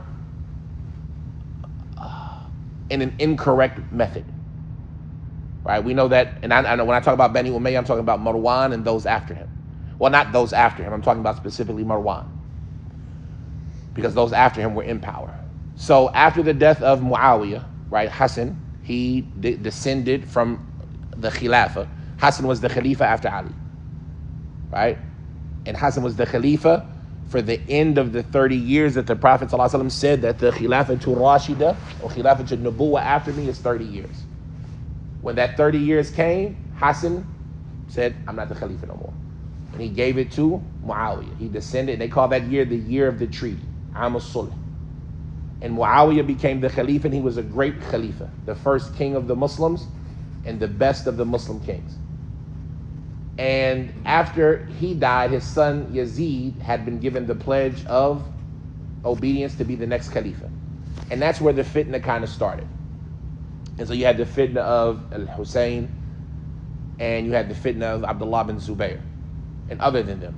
in an incorrect method. Right? We know that, and I know when I talk about Bani Umayyah, I'm talking about Marwan and those after him. Well, not those after him. I'm talking about specifically Marwan. Because those after him were in power. So after the death of Muawiyah, right, Hassan, he descended from the Khilafah. Hassan was the Khalifa after Ali, right? And Hassan was the Khalifa for the end of the 30 years that the Prophet ﷺ said that the Khilafatul Rashida or Khilafatul Nubuwah after me is 30 years. When that 30 years came, Hassan said, I'm not the Khalifa no more. And he gave it to Muawiyah. He descended, and they call that year the year of the treaty, Am al-Sulh. And Muawiyah became the Khalifa, and he was a great Khalifa, the first king of the Muslims and the best of the Muslim kings. And after he died, his son Yazid had been given the pledge of obedience to be the next Khalifa. And that's where the fitna kind of started. And so you had the fitna of al-Hussein, and you had the fitna of Abdullah bin Zubayr, and other than them.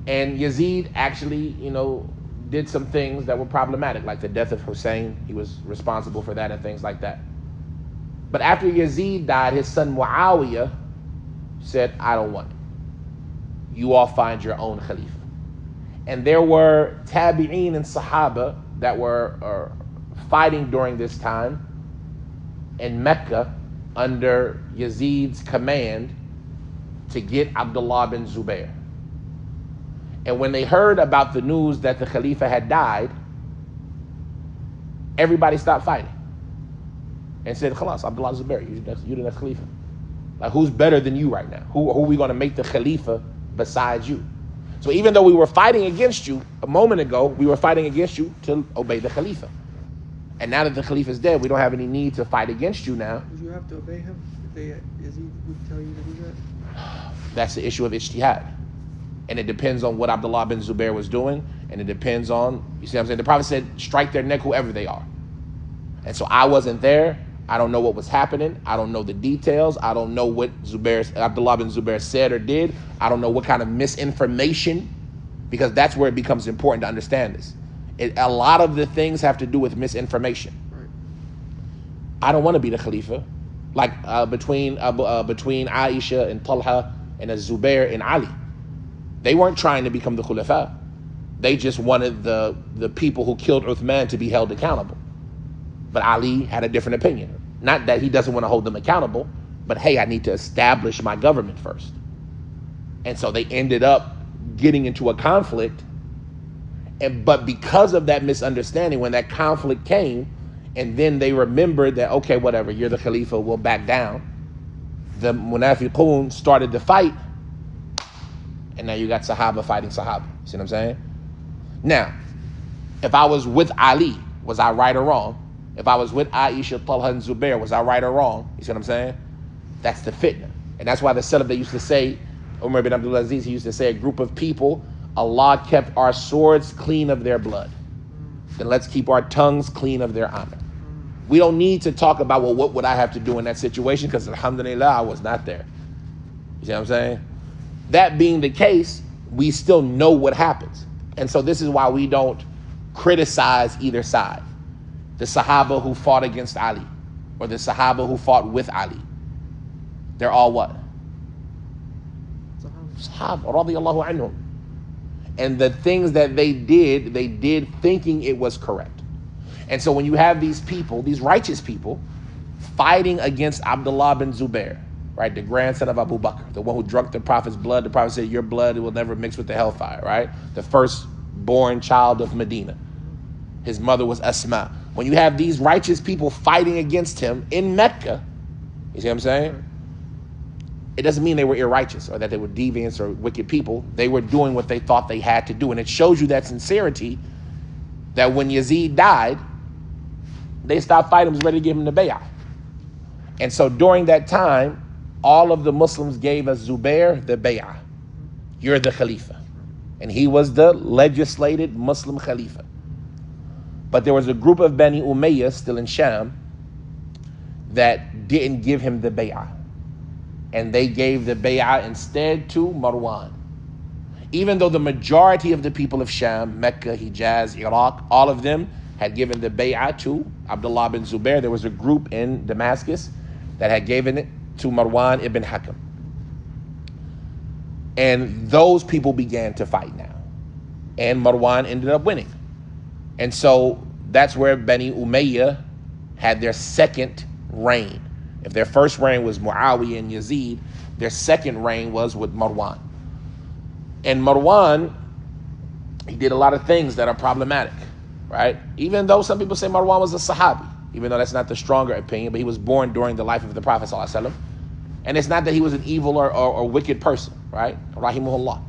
And Yazid actually, you know, did some things that were problematic, like the death of Hussein. He was responsible for that and things like that. But after Yazid died, his son Muawiyah said, I don't want it. You all find your own Khalifa. And there were Taabi'een and Sahaba that were fighting during this time in Mecca under Yazid's command to get Abdullah bin Zubayr. And when they heard about the news that the Khalifa had died, everybody stopped fighting and said, Khalas, Abdullah Zubayr, you're the next Khalifa. Like, who's better than you right now? Who are we going to make the Khalifa besides you? So even though we were fighting against you a moment ago, we were fighting against you to obey the Khalifa. And now that the Khalifa is dead, we don't have any need to fight against you now. Would you have to obey him if Yazid would tell you to do that? That's the issue of ijtihad. And it depends on what Abdullah bin Zubayr was doing, and it depends on, you see what I'm saying? The Prophet said, strike their neck whoever they are. And so I wasn't there. I don't know what was happening. I don't know the details. I don't know what Abdullah bin Zubayr said or did. I don't know what kind of misinformation, because that's where it becomes important to understand this. A lot of the things have to do with misinformation. Right. I don't want to be the Khalifa. Like between Aisha and Talha and Zubair and Ali. They weren't trying to become the Khulafa. They just wanted the people who killed Uthman to be held accountable. But Ali had a different opinion. Not that he doesn't want to hold them accountable, but hey, I need to establish my government first. And so they ended up getting into a conflict. But because of that misunderstanding, when that conflict came, and then they remembered that, okay, whatever, you're the Khalifa, we'll back down. The Munafiqun started the fight, and now you got Sahaba fighting Sahaba. See what I'm saying? Now, if I was with Ali, was I right or wrong? If I was with Aisha, Talha, and Zubair, was I right or wrong? You see what I'm saying? That's the fitna. And that's why the Salaf, they used to say, Umar ibn Abdul Aziz, he used to say, a group of people, Allah kept our swords clean of their blood. Then let's keep our tongues clean of their honor. We don't need to talk about, well, what would I have to do in that situation? Because alhamdulillah, I was not there. You see what I'm saying? That being the case, we still know what happens. And so this is why we don't criticize either side. The Sahaba who fought against Ali, or the Sahaba who fought with Ali. They're all what? Sahaba, radiyallahu anhum. And the things that they did thinking it was correct. And so when you have these people, these righteous people, fighting against Abdullah bin Zubair, right, the grandson of Abu Bakr, the one who drunk the Prophet's blood, the Prophet said, your blood will never mix with the hellfire, right? The firstborn child of Medina. His mother was Asma. When you have these righteous people fighting against him in Mecca, you see what I'm saying? It doesn't mean they were irrighteous or that they were deviants or wicked people. They were doing what they thought they had to do. And it shows you that sincerity that when Yazid died, they stopped fighting, was ready to give him the bay'ah. And so during that time, all of the Muslims gave us Zubair the bay'ah. You're the Khalifa. And he was the legislated Muslim Khalifa. But there was a group of Bani Umayyah still in Sham that didn't give him the bay'ah. And they gave the bay'ah instead to Marwan. Even though the majority of the people of Sham, Mecca, Hijaz, Iraq, all of them had given the bay'ah to Abdullah bin Zubair, there was a group in Damascus that had given it to Marwan ibn Hakam. And those people began to fight now. And Marwan ended up winning. And so that's where Bani Umayyah had their second reign. If their first reign was Muawiyah and Yazid, their second reign was with Marwan. And Marwan, he did a lot of things that are problematic, right? Even though some people say Marwan was a Sahabi, even though that's not the stronger opinion, but he was born during the life of the Prophet ﷺ. And it's not that he was an evil or wicked person, right? Rahimahullah.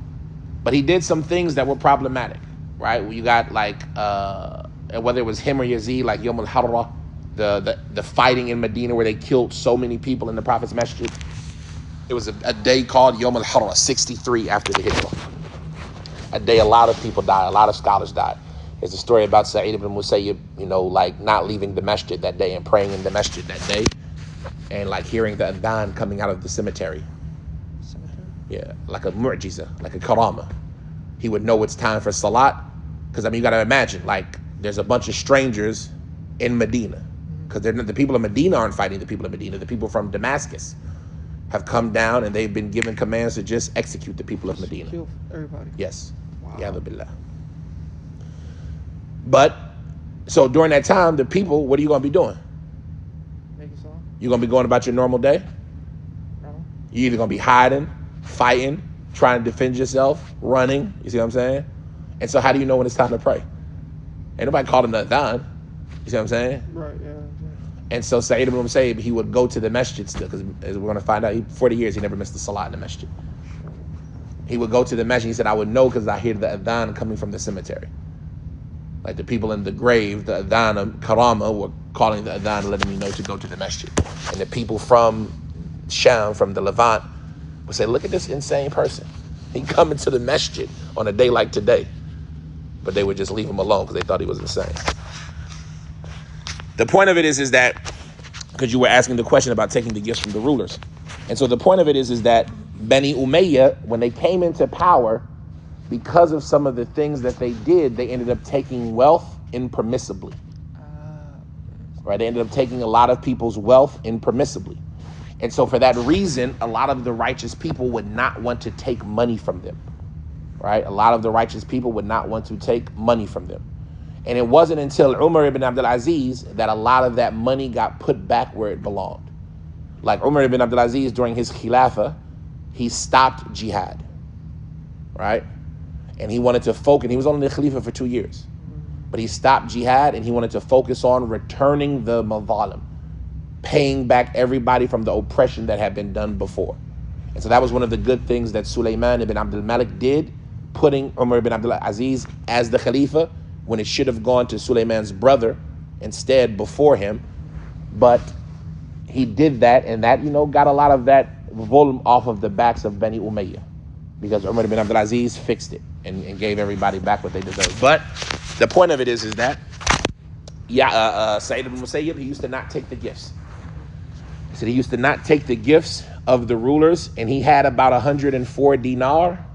But he did some things that were problematic, right? You got like, whether it was him or Yazid, like Yom al-Harra, the fighting in Medina where they killed so many people in the Prophet's masjid. It was a day called Yom al-Harra, 63 after the Hijrah. A day a lot of people died, a lot of scholars died. There's a story about Sa'id ibn al-Musayyib, like not leaving the masjid that day and praying in the masjid that day, and like hearing the adhan coming out of the cemetery. Yeah, like a mu'jiza, like a karama. He would know it's time for salat, because you got to imagine, like there's a bunch of strangers in Medina, because the people of Medina aren't fighting the people of Medina. The people from Damascus have come down and they've been given commands to just execute the people of Medina. Kill everybody. Yes. Wow. Ya'adhu billah. But, so during that time, the people, what are you going to be doing? Make a song. You're going to be going about your normal day? No. You're either going to be hiding, fighting, trying to defend yourself, running. You see what I'm saying? And so how do you know when it's time to pray? Ain't nobody calling the adhan. You see what I'm saying? Right, yeah. And so Sa'id ibn Musayyib, he would go to the masjid still, because as we're going to find out, 40 years he never missed the salat in the masjid. He would go to the masjid. He said, I would know because I hear the adhan coming from the cemetery. Like the people in the grave, the adhan of Karama were calling the adhan and letting me know to go to the masjid. And the people from Sham, from the Levant, would say, look at this insane person. He coming to the masjid on a day like today. But they would just leave him alone because they thought he was insane. The point of it is that, because you were asking the question about taking the gifts from the rulers. And so the point of it is that Bani Umayyah, when they came into power, because of some of the things that they did, they ended up taking wealth impermissibly. Right? They ended up taking a lot of people's wealth impermissibly. And so for that reason, a lot of the righteous people would not want to take money from them. Right? A lot of the righteous people would not want to take money from them. And it wasn't until Umar ibn Abdul Aziz that a lot of that money got put back where it belonged. Like Umar ibn Abdul Aziz, during his khilafah, he stopped jihad, right? And he wanted to focus, and he was only the khalifa for 2 years. But he stopped jihad and he wanted to focus on returning the mazalim, paying back everybody from the oppression that had been done before. And so that was one of the good things that Sulaiman ibn Abdul Malik did, putting Umar ibn Abdul Aziz as the khalifa, when it should have gone to Sulaiman's brother instead before him. But he did that, and that, got a lot of that volume off of the backs of Bani Umayyah. because Umar ibn Abdul Aziz fixed it and gave everybody back what they deserved. But the point of it is that Sa'id ibn Musayyib, he used to not take the gifts. He said he used to not take the gifts of the rulers, and he had about 104 dinar,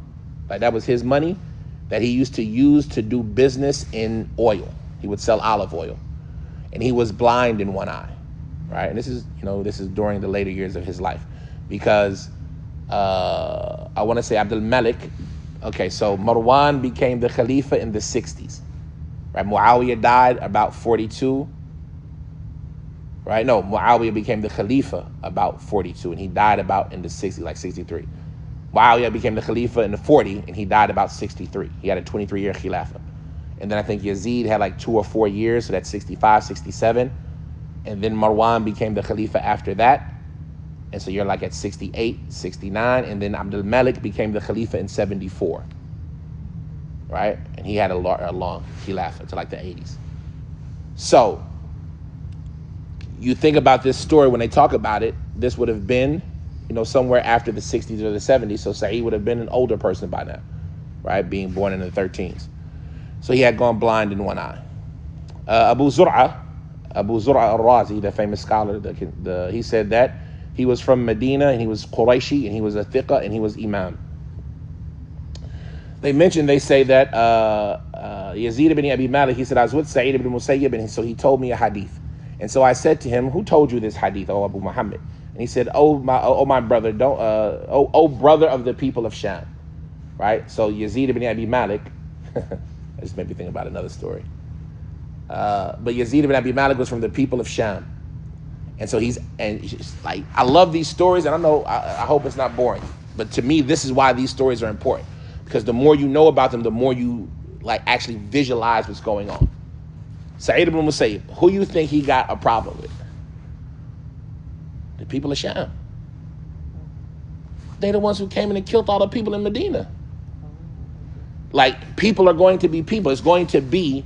like that was his money, that he used to use to do business in oil. He would sell olive oil, and he was blind in one eye, right? And this is during the later years of his life, because I want to say Abdul Malik. Okay, so Marwan became the Khalifa in the 60s, right? Muawiyah died about 42, right? No, Muawiyah became the Khalifa about 42, and he died about in the 60s, like 63. Muawiyah became the Khalifa in the 40, and he died about 63. He had a 23-year Khilafah. And then I think Yazid had like 2 or 4 years, so that's 65, 67. And then Marwan became the Khalifa after that. And so you're like at 68, 69. And then Abdul Malik became the Khalifa in 74. Right? And he had a long Khilafah to like the 80s. So you think about this story, when they talk about it, this would have been, somewhere after the 60s or the 70s. So Sa'id would have been an older person by now, right? Being born in the 13s. So he had gone blind in one eye. Abu Zur'a al-Razi, the famous scholar, he said that he was from Medina, and he was Qurayshi, and he was a thiqah, and he was imam. They say that Yazid ibn Abi Malik, he said, I was with Sa'id ibn Musayyib, and so he told me a hadith. And so I said to him, who told you this hadith, O Abu Muhammad? And he said, oh my brother, brother of the people of Sham. Right? So Yazid ibn Abi Malik, that just made me think about another story. But Yazid ibn Abi Malik was from the people of Sham. And so he's like, I love these stories, and I hope it's not boring. But to me, this is why these stories are important. Because the more you know about them, the more you actually visualize what's going on. Sa'id ibn Musayyib, who you think he got a problem with? The people of Sham. They're the ones who came in and killed all the people in Medina. Like, people are going to be people. It's going to be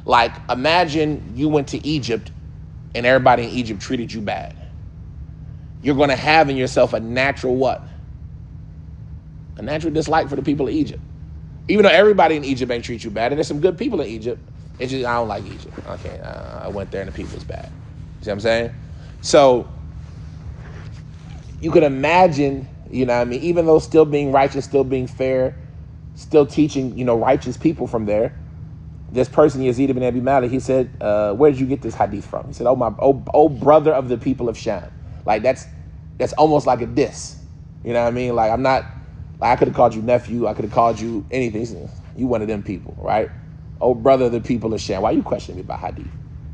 like, imagine you went to Egypt and everybody in Egypt treated you bad. You're going to have in yourself a natural what? A natural dislike for the people of Egypt. Even though everybody in Egypt ain't treat you bad, and there's some good people in Egypt, it's just, I don't like Egypt. Okay, I went there and the people was bad. You see what I'm saying? So, you could imagine, even though still being righteous, still being fair, still teaching, righteous people from there, this person, Yazid ibn Abi Malik, he said, where did you get this hadith from? He said, oh brother of the people of Sham. Like, that's almost like a diss. You know what I mean? Like, I'm not, like, I could have called you nephew, I could have called you anything. Said, you one of them people, right? Oh brother of the people of Sham. Why are you questioning me about hadith?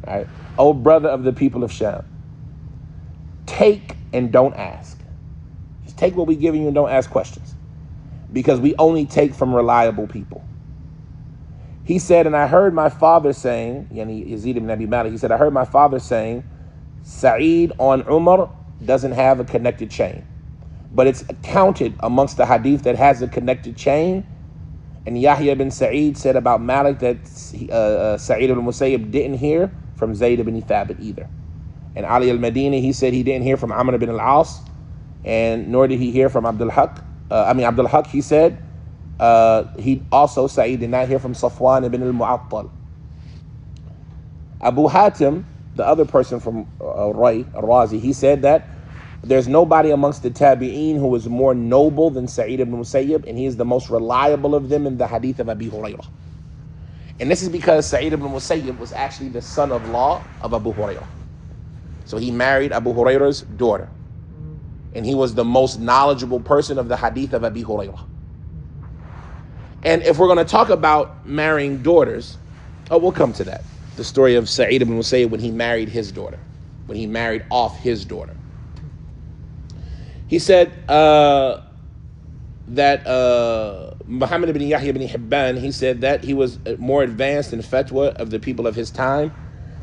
Right? Oh brother of the people of Sham. Take and don't ask. Just take what we're giving you and don't ask questions. Because we only take from reliable people. He said, and I heard my father saying, Yazid ibn Abi Malik, he said, I heard my father saying, Sa'id on Umar doesn't have a connected chain. But it's counted amongst the hadith that has a connected chain. And Yahya ibn Sa'id said about Malik that Sa'id ibn Musayyib didn't hear from Zayd ibn Thabit either. And Ali al-Madini, he said he didn't hear from Amr ibn al-As, and nor did he hear from Abdul Haq. Abdul Haq, he said, he also, Sa'id did not hear from Safwan ibn al-Mu'attal. Abu Hatim, the other person from Razi, he said that there's nobody amongst the Taabi'een who is more noble than Sa'id ibn Musayyib, and he is the most reliable of them in the hadith of Abi Hurairah. And this is because Sa'id ibn Musayyib was actually the son-in-law of Abu Hurairah. So he married Abu Hurairah's daughter. And he was the most knowledgeable person of the hadith of Abi Hurairah. And if we're going to talk about marrying daughters, we'll come to that. The story of Sa'id ibn Musayyib when he married his daughter, when he married off his daughter. He said that Muhammad ibn Yahya ibn Hibban, he said that he was more advanced in fatwa of the people of his time,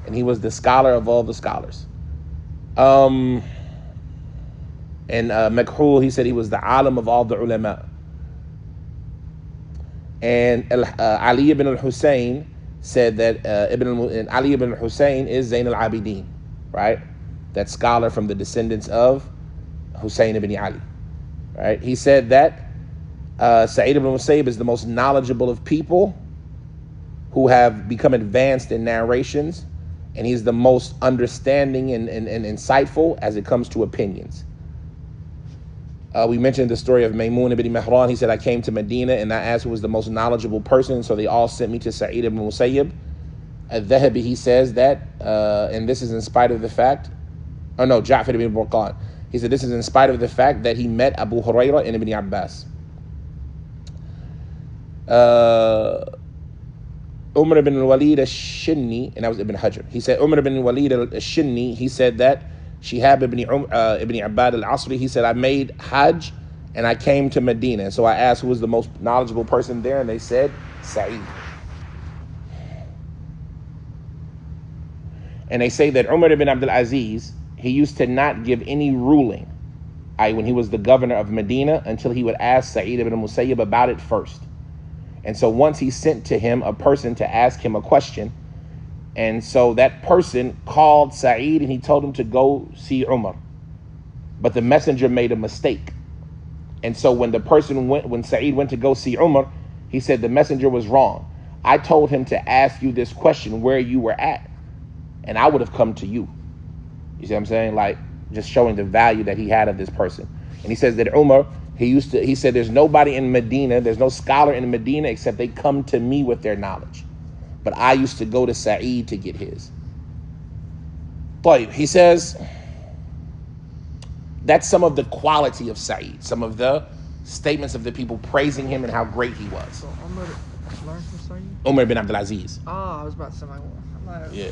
and he was the scholar of all the scholars. And Makhul, he said he was the alim of all the ulama. And Ali ibn al-Hussein said that Ali ibn al-Hussein is Zayn al-Abidin, right? That scholar from the descendants of Hussein ibn Ali, right? He said that Sa'id ibn Musayyib is the most knowledgeable of people who have become advanced in narrations, and he's the most understanding and insightful as it comes to opinions. We mentioned the story of Maymun ibn Mihran. He said, I came to Medina and I asked who was the most knowledgeable person, so they all sent me to Sa'id ibn Musayyib. Al-Dhahabi, he says that, and this is in spite of the fact, Ja'far ibn Burqan. He said, this is in spite of the fact that he met Abu Hurairah and Ibn Abbas. Umar ibn al-Walid al-Shinni, and that was Ibn Hajar. He said, Umar ibn al-Walid al-Shinni, he said that Shihab ibn Abbad al-Asri, he said, I made Hajj and I came to Medina. So I asked who was the most knowledgeable person there, and they said, Sa'id. And they say that Umar ibn Abdul Aziz, he used to not give any ruling, when he was the governor of Medina, until he would ask Sa'id ibn Musayyib about it first. And so once he sent to him a person to ask him a question, and so that person called Sa'id and he told him to go see Umar. But the messenger made a mistake. And so when Sa'id went to go see Umar, he said the messenger was wrong. I told him to ask you this question where you were at, and I would have come to you. You see what I'm saying? Like, just showing the value that he had of this person. And he says that Umar, he said there's nobody in Medina, there's no scholar in Medina except they come to me with their knowledge. But I used to go to Sa'id to get his. He says, that's some of the quality of Sa'id, some of the statements of the people praising him and how great he was. So Umar learned from Sa'id? Umar ibn Abdul Aziz. I was about to say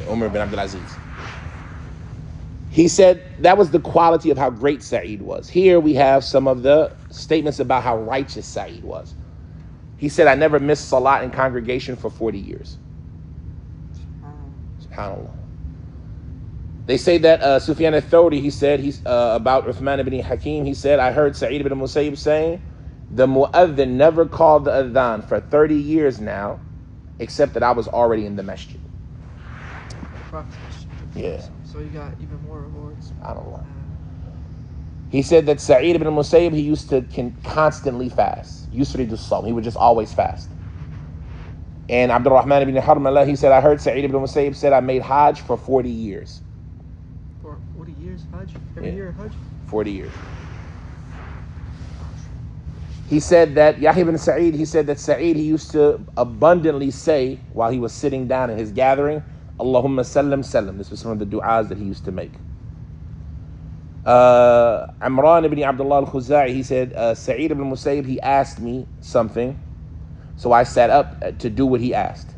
Umar ibn Abdul Aziz. He said that was the quality of how great Sa'id was. Here we have some of the statements about how righteous Sa'id was. He said, I never missed Salat in congregation for 40 years. SubhanAllah. They say that Sufyan al-Thawri, he said, about Uthman ibn Hakim, he said, I heard Sa'id ibn Musayyib saying, the mu'adhin never called the adhan for 30 years now, except that I was already in the masjid. Yeah. So you got even more rewards. SubhanAllah. He said that Sa'id ibn Musayyib, he used to constantly fast. Yusri to Sawm. He would just always fast. And Abdul Rahman ibn Harmalah, he said, I heard Sa'id ibn Musayyib said, I made Hajj for 40 years. For 40 years, Hajj? Every year, Hajj? 40 years. He said that, Yahya ibn Sa'id, he said that Sa'id, he used to abundantly say, while he was sitting down in his gathering, Allahumma sallam sallam. This was one of the du'as that he used to make. Imran ibn Abdullah al-Khuzai, he said, Sa'id ibn Musayyib, he asked me something, so I sat up to do what he asked.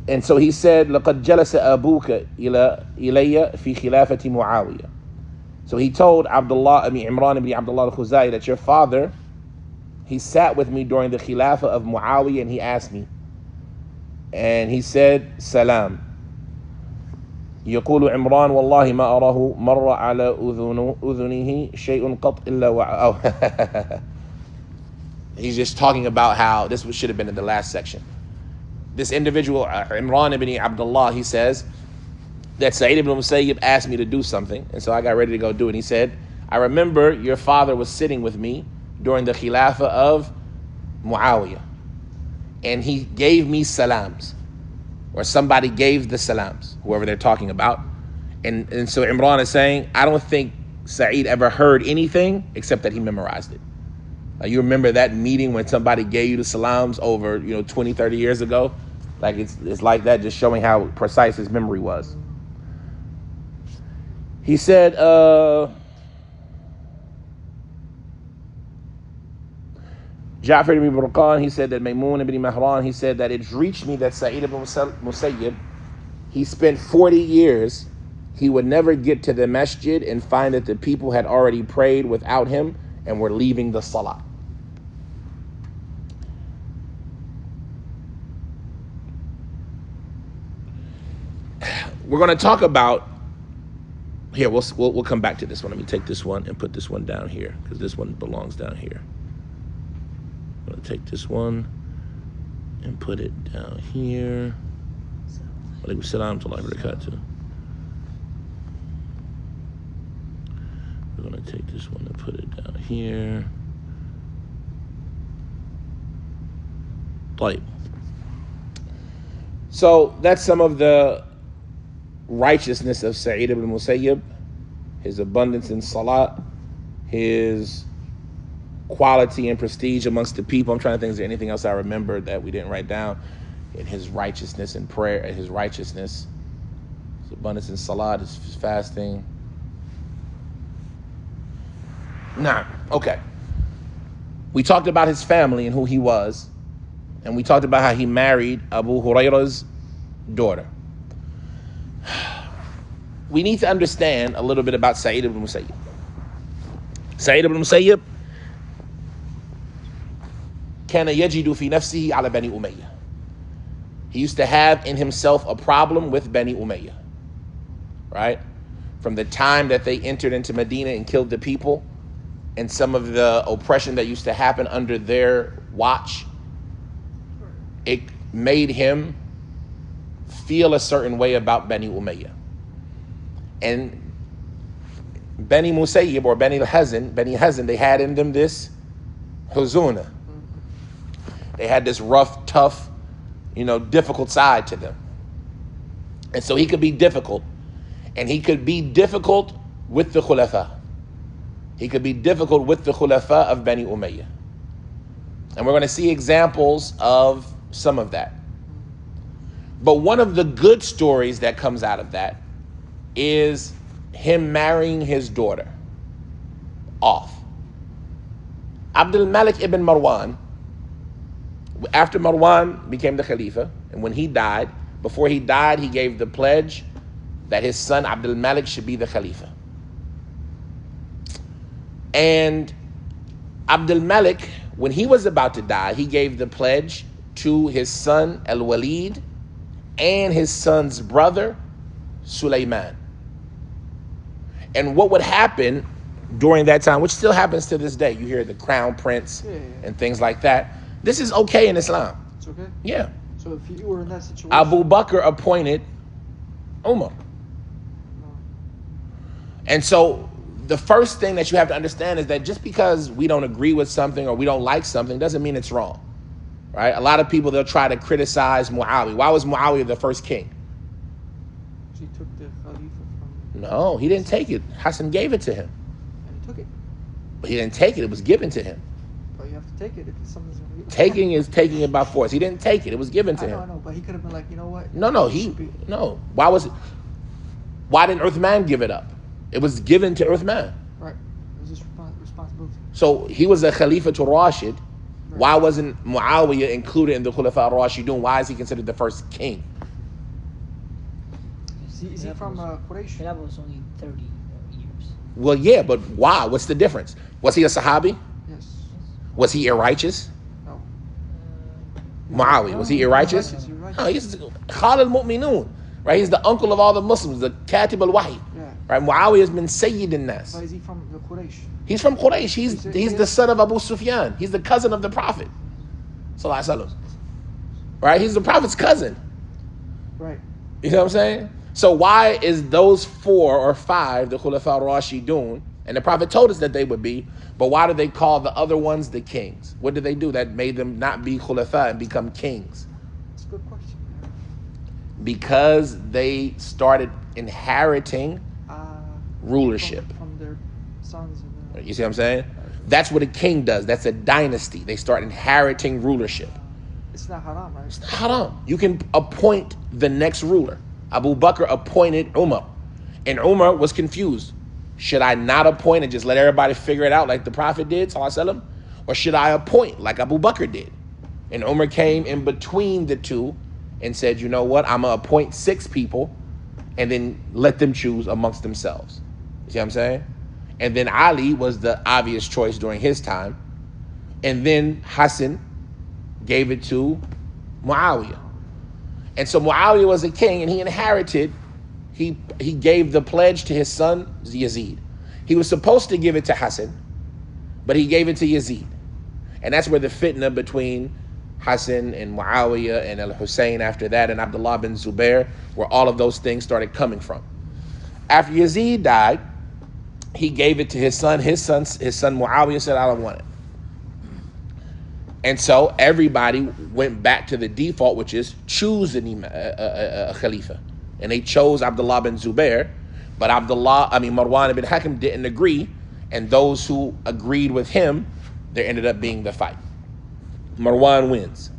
And so he said, لَقَدْ جَلَسَ أَبُوكَ إِلَيَّ فِي خِلَافَةِ مُعَاوِيَةِ. So he told Imran ibn Abdullah al-Khuzai that your father, he sat with me during the khilafah of Muawiyah and he asked me. And he said, Salam. يقول عمران والله ما أراه مر على أذنه شيء قط إلا وعاه. He's just talking about how this should have been in the last section. This individual, Imran ibn Abdullah, he says that Sa'id ibn Musayyib asked me to do something, and so I got ready to go do it. He said, I remember your father was sitting with me during the khilafah of Muawiyah, and he gave me salams, or somebody gave the salams, whoever they're talking about. And so Imran is saying, I don't think Sa'id ever heard anything except that he memorized it. You remember that meeting when somebody gave you the salams over 20, 30 years ago? Like it's like that, just showing how precise his memory was. He said, Ja'far ibn Burqan, he said that Maymun ibn Mihran, he said that it's reached me that Sa'id ibn Musayyib, he spent 40 years, he would never get to the masjid and find that the people had already prayed without him and were leaving the salah. We're going to talk about, here, we'll come back to this one. Let me take this one and put this one down here, because this one belongs down here. I'm going to take this one and put it down here. Alaikum salam wa rahmatullahi wa barakatuh. We're going to take this one and put it down here. طيب. So that's some of the righteousness of Sa'id ibn Musayyib, his abundance in salat, his quality and prestige amongst the people. I'm trying to think, is there anything else I remember that we didn't write down? In his righteousness in prayer, his righteousness, his abundance in salat, his fasting. Nah, okay. We talked about his family and who he was, and we talked about how he married Abu Hurairah's daughter. We need to understand a little bit about Sa'id ibn Musayyib. Sa'id ibn Musayyib كان يجد في نفسه على بني أمية. He used to have in himself a problem with Bani Umayyah, right? From the time that they entered into Medina and killed the people, and some of the oppression that used to happen under their watch, it made him feel a certain way about Bani Umayyah. And Bani Musayyib or Bani Hazan, they had in them this huzuna. They had this rough, tough, difficult side to them. And so he could be difficult. And he could be difficult with the khulafa. He could be difficult with the khulafa of Bani Umayyah. And we're going to see examples of some of that. But one of the good stories that comes out of that is him marrying his daughter off. Abdul Malik ibn Marwan, after Marwan became the Khalifa, and when he died, before he died, he gave the pledge that his son Abdul Malik should be the Khalifa. And Abdul Malik, when he was about to die, he gave the pledge to his son Al-Walid and his son's brother Sulaiman. And what would happen during that time, which still happens to this day, you hear the crown prince and things like that. This is okay in Islam. It's okay? Yeah. So if you were in that situation... Abu Bakr appointed Umar. No. And so the first thing that you have to understand is that just because we don't agree with something or we don't like something doesn't mean it's wrong. Right? A lot of people, they'll try to criticize Muawiyah. Why was Muawiyah the first king? He took the Khalifa from... No, he didn't take it. Hassan gave it to him. And he took it. But he didn't take it. It was given to him. But you have to take it if it's something's... Taking is taking it by force. He didn't take it. It was given to him. I know, but he could have been like, you know what? No. Why didn't Uthman give it up? It was given to Uthman. Right. It was his responsibility. So he was a Khalifa to Rashid. Right. Why wasn't Muawiyah included in the Khulafa al-Rashidun? Why is he considered the first king? Is he from Quraysh? That was only 30 years. Well, yeah, but why? What's the difference? Was he a Sahabi? Yes. Was he irrighteous? Muawiyah, was he irrighteous? No, he's Khalil Mu'minun, right? He's the uncle of all the Muslims, the Katib al-Wahy. Yeah. Right? Muawiyah has been Sayyid in Nas. But is he from the Quraysh? He's from Quraysh. He's the son of Abu Sufyan. He's the cousin of the Prophet. Sallallahu Alaihi Wasallam. Right? He's the Prophet's cousin. Right. You know what I'm saying? So why is those 4 or 5 the Khulafa al-Rashidun? And the Prophet told us that they would be, but why do they call the other ones the kings? What did they do that made them not be Khulafa and become kings? That's a good question. Because they started inheriting rulership. From their sons. And you see what I'm saying? That's what a king does. That's a dynasty. They start inheriting rulership. It's not haram, right? It's not haram. You can appoint the next ruler. Abu Bakr appointed Umar. And Umar was confused. Should I not appoint and just let everybody figure it out like the Prophet did, sallallahu alaihi wasallam? Or should I appoint like Abu Bakr did? And Umar came in between the two and said, you know what? I'm going to appoint 6 people and then let them choose amongst themselves. You see what I'm saying? And then Ali was the obvious choice during his time. And then Hassan gave it to Muawiyah. And so Muawiyah was a king and he inherited. He gave the pledge to his son, Yazid. He was supposed to give it to Hassan, but he gave it to Yazid. And that's where the fitna between Hassan and Muawiyah and al-Hussein after that and Abdullah bin Zubair, where all of those things started coming from. After Yazid died, he gave it to his son. His son Muawiyah said, I don't want it. And so everybody went back to the default, which is choose a Khalifa. And they chose Abdullah bin Zubair, but Marwan ibn Hakim didn't agree, and those who agreed with him, there ended up being the fight. Marwan wins.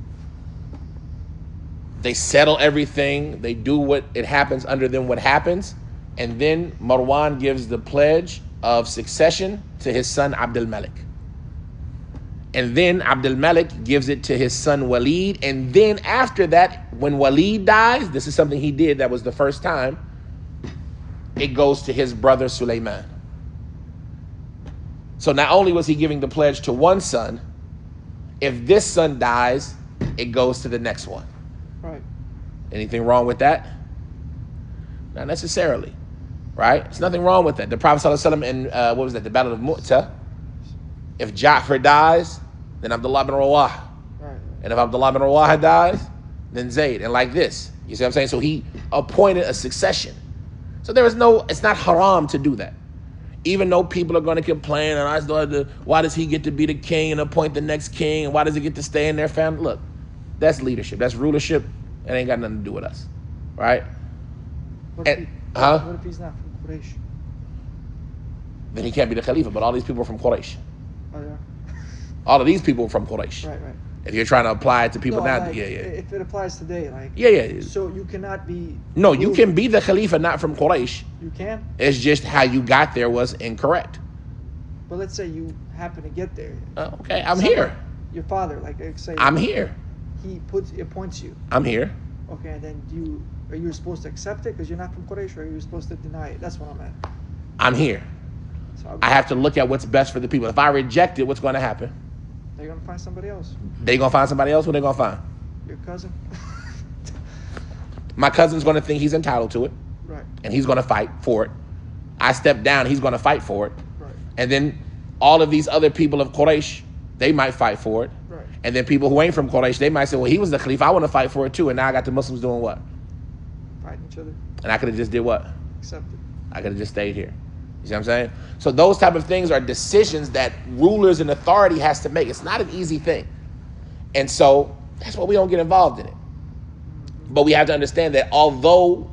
They settle everything, they do what it happens under them, what happens, and then Marwan gives the pledge of succession to his son Abdul Malik. And then Abdul Malik gives it to his son Walid. And then after that, when Walid dies, this is something he did that was the first time, it goes to his brother Sulaiman. So not only was he giving the pledge to one son, if this son dies, it goes to the next one. Right. Anything wrong with that? Not necessarily, right? There's nothing wrong with that. The Prophet ﷺ in, what was that, the Battle of Mu'tah, if Ja'far dies, then Abdullah bin Rawaha. Right. And if Abdullah bin Rawaha dies, then Zayd. And like this. You see what I'm saying? So he appointed a succession. So there is no, it's not haram to do that. Even though people are going to complain, and why does he get to be the king and appoint the next king? And why does he get to stay in their family? Look, that's leadership. That's rulership. It ain't got nothing to do with us. Right? What if he's not from Quraysh? Then he can't be the Khalifa, but all these people are from Quraysh. Oh, yeah. All of these people are from Quraysh. Right, right. If you're trying to apply it to people now, like, yeah. If it applies today, like... Yeah. So you cannot be... No, you can be the Khalifa not from Quraysh. You can? It's just how you got there was incorrect. But let's say you happen to get there. Okay, I'm here. Your father, like say... I'm here. He appoints you. I'm here. Okay, and then are you supposed to accept it because you're not from Quraysh, or are you supposed to deny it? That's what I'm at. I'm here. So I have to look at what's best for the people. If I reject it, what's going to happen? They're going to find somebody else. They going to find somebody else? Who they going to find? Your cousin. My cousin's going to think he's entitled to it. Right. And he's going to fight for it. I step down, he's going to fight for it. Right. And then all of these other people of Quraysh, they might fight for it. Right. And then people who ain't from Quraysh, they might say, well, he was the Khalifa, I want to fight for it too. And now I got the Muslims doing what? Fighting each other. And I could have just did what? Accept it. I could have just stayed here. You see what I'm saying? So those type of things are decisions that rulers and authority has to make. It's not an easy thing. And so that's why we don't get involved in it. But we have to understand that although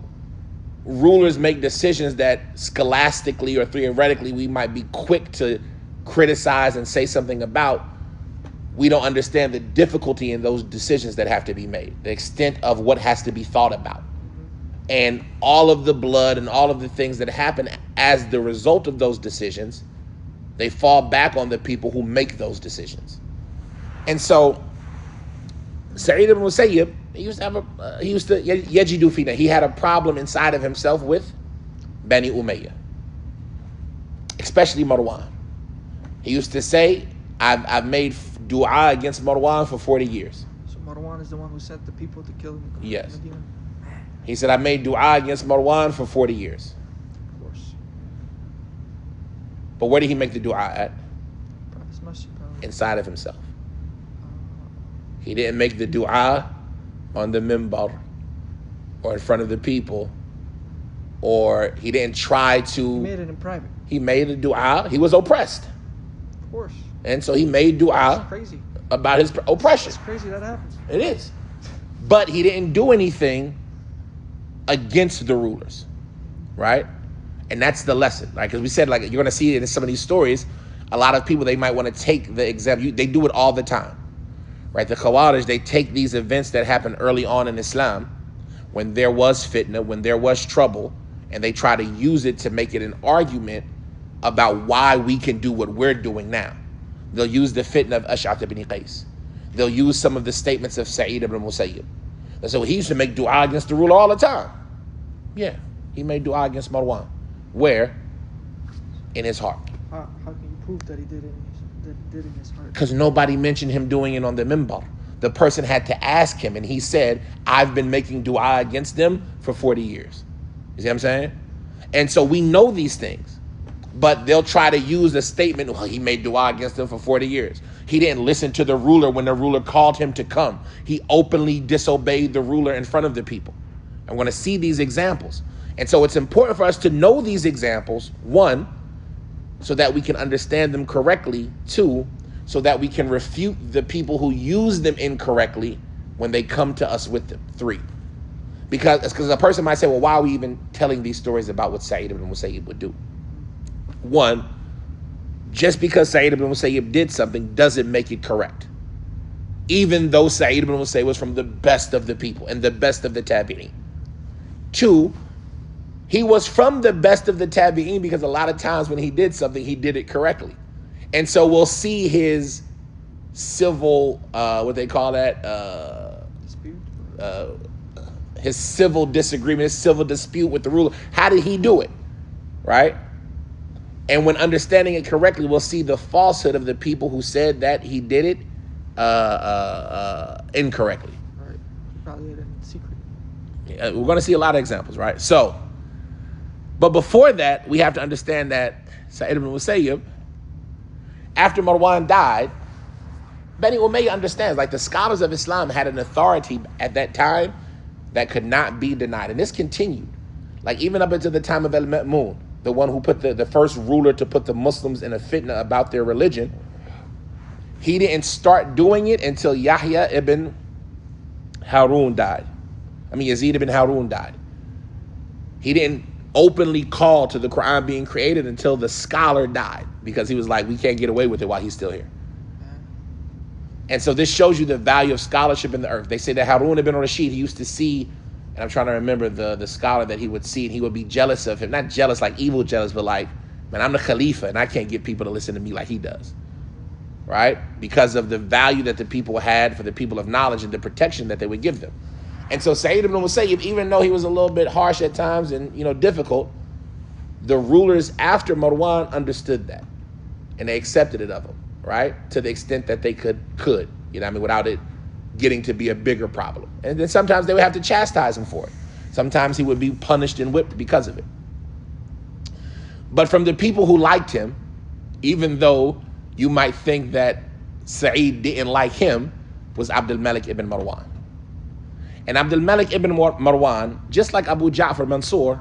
rulers make decisions that scholastically or theoretically we might be quick to criticize and say something about, we don't understand the difficulty in those decisions that have to be made, the extent of what has to be thought about. And all of the blood and all of the things that happen as the result of those decisions, they fall back on the people who make those decisions. And so, Sa'id ibn Musayyib, he used to yajidu fina. He had a problem inside of himself with Bani Umayyah, especially Marwan. He used to say, I've made dua against Marwan for 40 years. So Marwan is the one who sent the people to kill him? Yes. Medina? He said, I made dua against Marwan for 40 years. Of course. But where did he make the dua at? Prophet's masjid, probably. Inside of himself. He didn't make the dua on the minbar or in front of the people, or he didn't try to... He made it in private. He made a dua. He was oppressed. Of course. And so he made dua That's crazy. about his oppression. It's crazy that happens. It is. But he didn't do anything against the rulers, right? And that's the lesson. Like, as we said, like, you're going to see in some of these stories, a lot of people, they might want to take the example. They do it all the time, right? The Khawarij, they take these events that happened early on in Islam, when there was fitna, when there was trouble, and they try to use it to make it an argument about why we can do what we're doing now. They'll use the fitna of Ash'ath ibn Qais. They'll use some of the statements of Sa'id ibn Musayyib. And so he used to make dua against the ruler all the time. Yeah, he made dua against Marwan. Where? In his heart. How can you prove that he did it in his heart? Because nobody mentioned him doing it on the minbar. The person had to ask him, and he said, I've been making dua against them for 40 years. You see what I'm saying? And so we know these things. But they'll try to use a statement, well, he made dua against them for 40 years. He didn't listen to the ruler when the ruler called him to come. He openly disobeyed the ruler in front of the people. I'm going to see these examples. And so it's important for us to know these examples, one, so that we can understand them correctly, two, so that we can refute the people who use them incorrectly when they come to us with them. 3. Because a person might say, well, why are we even telling these stories about what Sa'id ibn Musayyib would do? 1, just because Sa'id ibn Musayyib did something doesn't make it correct. Even though Sa'id ibn Musayyib was from the best of the people and the best of the Taabi'een. 2, he was from the best of the Taabi'een because a lot of times when he did something, he did it correctly. And so we'll see his civil, what they call that, his civil disagreement, his civil dispute with the ruler. How did he do it, right? And when understanding it correctly, we'll see the falsehood of the people who said that he did it incorrectly. Right. Probably did it in secret. We're going to see a lot of examples, right? So, but before that, we have to understand that Sa'id ibn Musayyib, after Marwan died, Bani Umayyah understands, like the scholars of Islam had an authority at that time that could not be denied. And this continued. Like even up until the time of al-Ma'mun, the one who put the first ruler to put the Muslims in a fitna about their religion, he didn't start doing it until Yahya ibn Harun died. Yazid ibn Harun died. He didn't openly call to the Quran being created until the scholar died, because he was like, we can't get away with it while he's still here. And so this shows you the value of scholarship in the earth. They say that Harun ibn Rashid, he used to see, and I'm trying to remember the scholar that he would see, and he would be jealous of him. Not jealous like evil jealous, but like, man, I'm the Khalifa and I can't get people to listen to me like he does. Right? Because of the value that the people had for the people of knowledge and the protection that they would give them. And so Sa'id ibn Musayyib, even though he was a little bit harsh at times and difficult, the rulers after Marwan understood that. And they accepted it of him, right? To the extent that they could, without it getting to be a bigger problem. And then sometimes they would have to chastise him for it. Sometimes he would be punished and whipped because of it. But from the people who liked him, even though you might think that Sa'id didn't like him, was Abdul Malik ibn Marwan. And Abdul Malik ibn Marwan, just like Abu Ja'far Mansur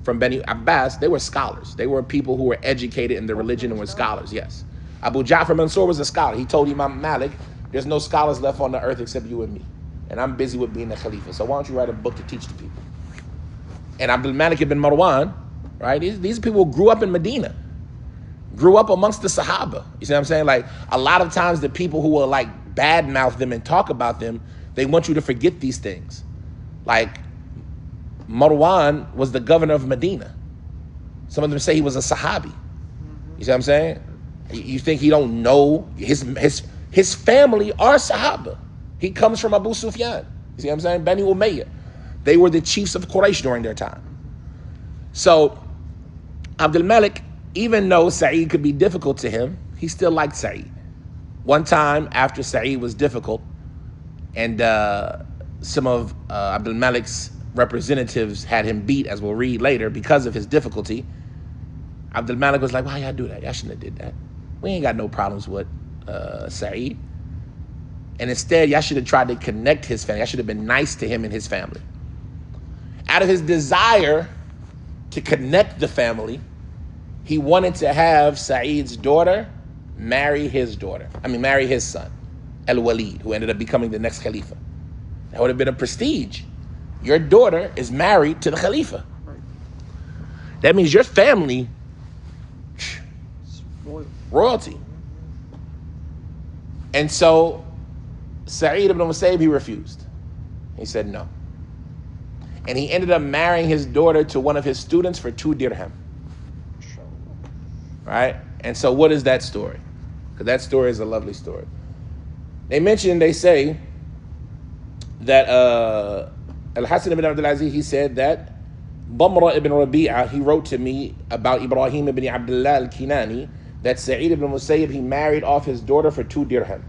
from Bani Abbas, they were scholars. They were people who were educated in the religion and were scholars, yes. Abu Ja'far Mansur was a scholar. He told Imam Malik, there's no scholars left on the earth except you and me. And I'm busy with being the Khalifa. So why don't you write a book to teach the people? And Abdul Malik ibn Marwan, right? These people grew up in Medina. Grew up amongst the Sahaba. You see what I'm saying? Like, a lot of times the people who will like badmouth them and talk about them, they want you to forget these things. Like, Marwan was the governor of Medina. Some of them say he was a Sahabi. You see what I'm saying? You think he don't know? His family are Sahaba. He comes from Abu Sufyan. You see what I'm saying? Bani Umayyah. They were the chiefs of Quraysh during their time. So, Abdul Malik, even though Sa'id could be difficult to him, he still liked Sa'id. One time after Sa'id was difficult, and some of Abdul Malik's representatives had him beat, as we'll read later, because of his difficulty, Abdul Malik was like, why y'all do that? Y'all shouldn't have did that. We ain't got no problems with Sa'id. And instead, y'all should have tried to connect his family. Y'all should have been nice to him and his family. Out of his desire to connect the family, he wanted to have Sa'id's daughter marry his son, al-Walid, who ended up becoming the next Khalifa. That would have been a prestige. Your daughter is married to the Khalifa. Right. That means your family, It's royalty. And so Sa'id ibn Musayyib, he refused. He said no. And he ended up marrying his daughter to one of his students for 2 dirham. Right? And so what is that story? Because that story is a lovely story. They say that Al-Hasan ibn Abdul Aziz, he said that Bamra ibn Rabi'ah, he wrote to me about Ibrahim ibn Abdullah al-Kinani, that Sa'id ibn Musayyib, he married off his daughter for 2 dirham.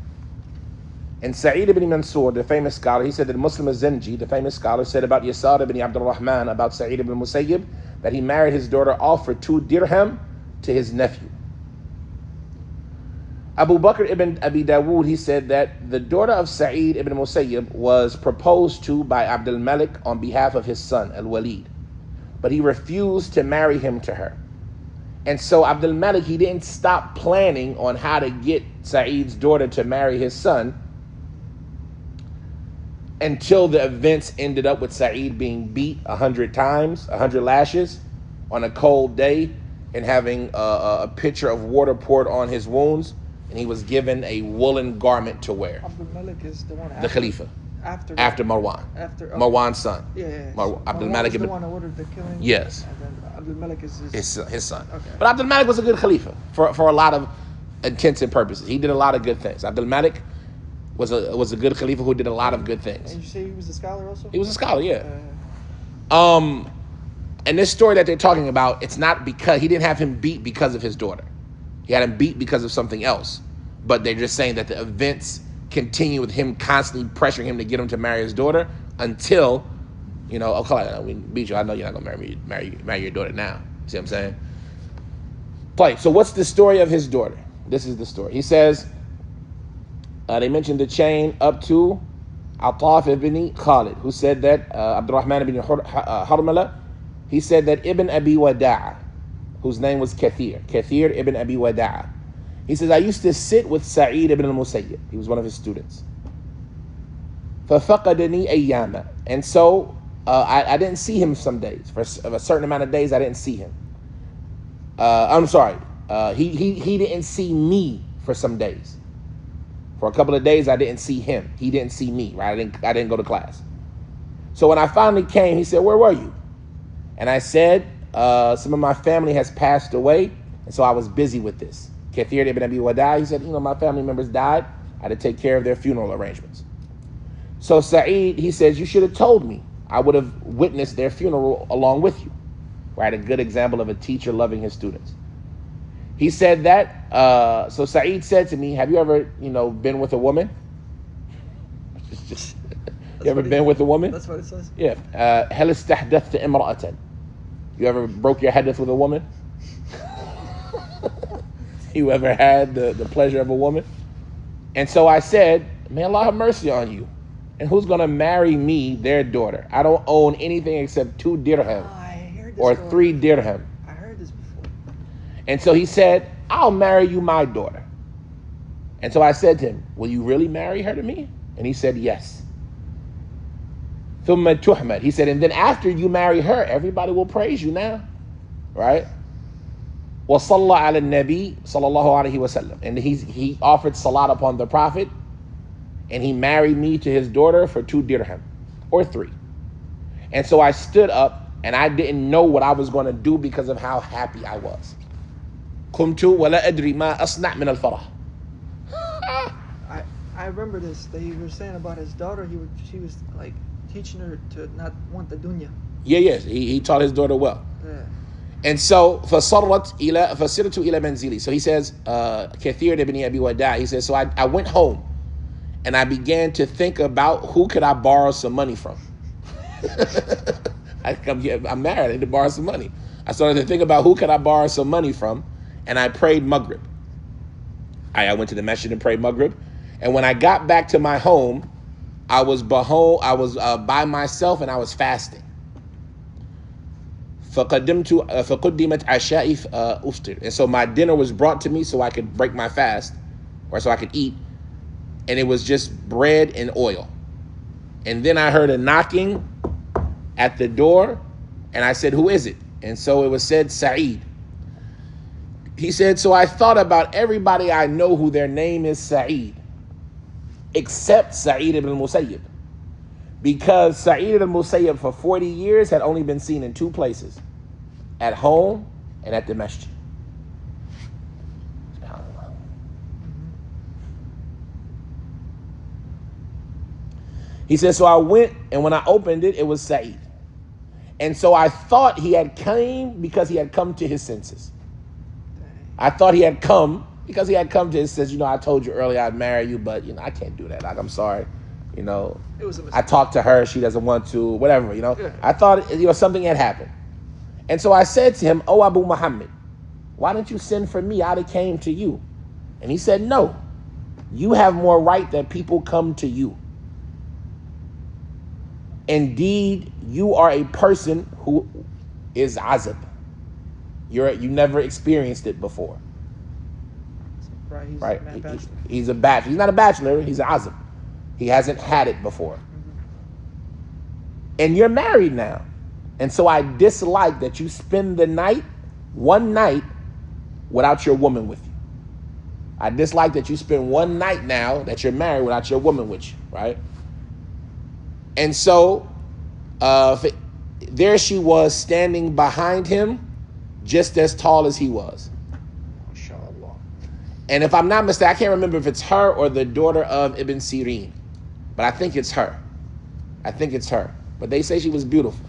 And Sa'id ibn Mansur, the famous scholar, he said that Muslim al-Zanji, the famous scholar, said about Yasar ibn Abdul Rahman, about Sa'id ibn Musayyib, that he married his daughter off for 2 dirham to his nephew. Abu Bakr ibn Abi Dawood, he said that the daughter of Sa'id ibn Musayyib was proposed to by Abdul Malik on behalf of his son, al-Walid. But he refused to marry him to her. And so Abdul Malik, he didn't stop planning on how to get Sa'id's daughter to marry his son until the events ended up with Sa'id being beat 100 times, 100 lashes on a cold day, and having a pitcher of water poured on his wounds, and he was given a woolen garment to wear. Abdul Malik is the one The Khalifa. after Marwan. After Marwan's son. Yeah. Abdul Marwan Malik is the ibn... one who ordered the killing. Yes. And then Abdul Malik is his son. Okay. But Abdul Malik was a good Khalifa for a lot of intents and purposes. He did a lot of good things. Abdul Malik was a good Khalifa who did a lot of good things. And you say he was a scholar also? He was a scholar, yeah. And this story that they're talking about, it's not because he didn't have him beat because of his daughter. He had him beat because of something else. But they're just saying that the events continue with him constantly pressuring him to get him to marry his daughter until, okay, we beat you. I know you're not gonna marry your daughter now. See what I'm saying? So what's the story of his daughter? This is the story. He says, they mentioned the chain up to Ataf ibn Khalid, who said that Abdurrahman ibn Harmala, he said that Ibn Abi Wada'a, whose name was Kathir ibn Abi Wada'a, he says, I used to sit with Sa'id ibn al-Musayyib. He was one of his students. فَفَقَدَنِي أَيَّامًا. And so I didn't see him some days. For a certain amount of days, I didn't see him. I'm sorry. He didn't see me for some days. For a couple of days, I didn't see him. He didn't see me, right? I didn't go to class. So when I finally came, he said, where were you? And I said, some of my family has passed away, and so I was busy with this. Kathir ibn Abi Wada, he said, my family members died. I had to take care of their funeral arrangements. So Sa'id, he says, you should have told me. I would have witnessed their funeral along with you. Right? A good example of a teacher loving his students. He said that, so Sa'id said to me, have you ever, been with a woman? You ever been with a woman? That's what it says? Yeah. هل استحدثت امرأة? You ever broke your hadith with a woman? You ever had the pleasure of a woman? And so I said, may Allah have mercy on you. And who's going to marry me, their daughter? I don't own anything except 2 dirham or 3 dirham. I heard this before. And so he said, I'll marry you my daughter. And so I said to him, will you really marry her to me? And he said, yes. ثُمَّ تُحْمَدْ. He said, and then after you marry her, everybody will praise you now. Right? وَصَلَّى عَلَى النَّبِي صَلَى اللَّهُ عَلَيْهِ وَسَلَّمْ. And he offered salat upon the Prophet, and he married me to his daughter for 2 dirham, or 3. And so I stood up, and I didn't know what I was going to do because of how happy I was. قُمْتُ وَلَا أَدْرِي مَا أَصْنَعْ مِنَ الْفَرَحِ. I remember this. They were saying about his daughter, she was like teaching her to not want the dunya. Yes. He taught his daughter well. Yeah. And so, فَصِرْتُ إِلَى مَنْزِلِي. So he says, Kathir ibn Abi Wada', he says, so I went home, and I began to think about who could I borrow some money from. I'm married, I need to borrow some money. I started to think about who could I borrow some money from, and I prayed Maghrib. I went to the masjid and prayed Maghrib. And when I got back to my home, I was by myself and I was fasting. فَقَدِّمَتْ عَشَائِي أُفْطِرْ. And so my dinner was brought to me so I could break my fast, or so I could eat. And it was just bread and oil. And then I heard a knocking at the door, and I said, who is it? And so it was said, Sa'id. He said, so I thought about everybody I know who their name is Sa'id, except Sa'id ibn al-Musayyib. Because Sa'id ibn al-Musayyib for 40 years had only been seen in 2 places, at home and at the masjid. He said, so I went, and when I opened it, it was Sa'id. And so I thought he had came because he had come to his senses. I thought he had come because he had come to his senses. I told you earlier I'd marry you, but, I can't do that. Like, I'm sorry. It was a mistake. I talked to her. She doesn't want to, whatever, Yeah. I thought, something had happened. And so I said to him, oh, Abu Muhammad, why didn't you send for me? I'd have came to you. And he said, no, you have more right that people come to you. Indeed, you are a person who is azab. You never experienced it before. Right, he's Right? a bachelor. He's a bachelor. He's not a bachelor. He's an azim. He hasn't had it before. And you're married now. And so I dislike that you spend the night, one night, without your woman with you. I dislike that you spend one night now that you're married without your woman with you, right? And so there she was standing behind him, just as tall as he was. MashaAllah. And if I'm not mistaken, I can't remember if it's her or the daughter of Ibn Sirin, but I think it's her. But they say she was beautiful.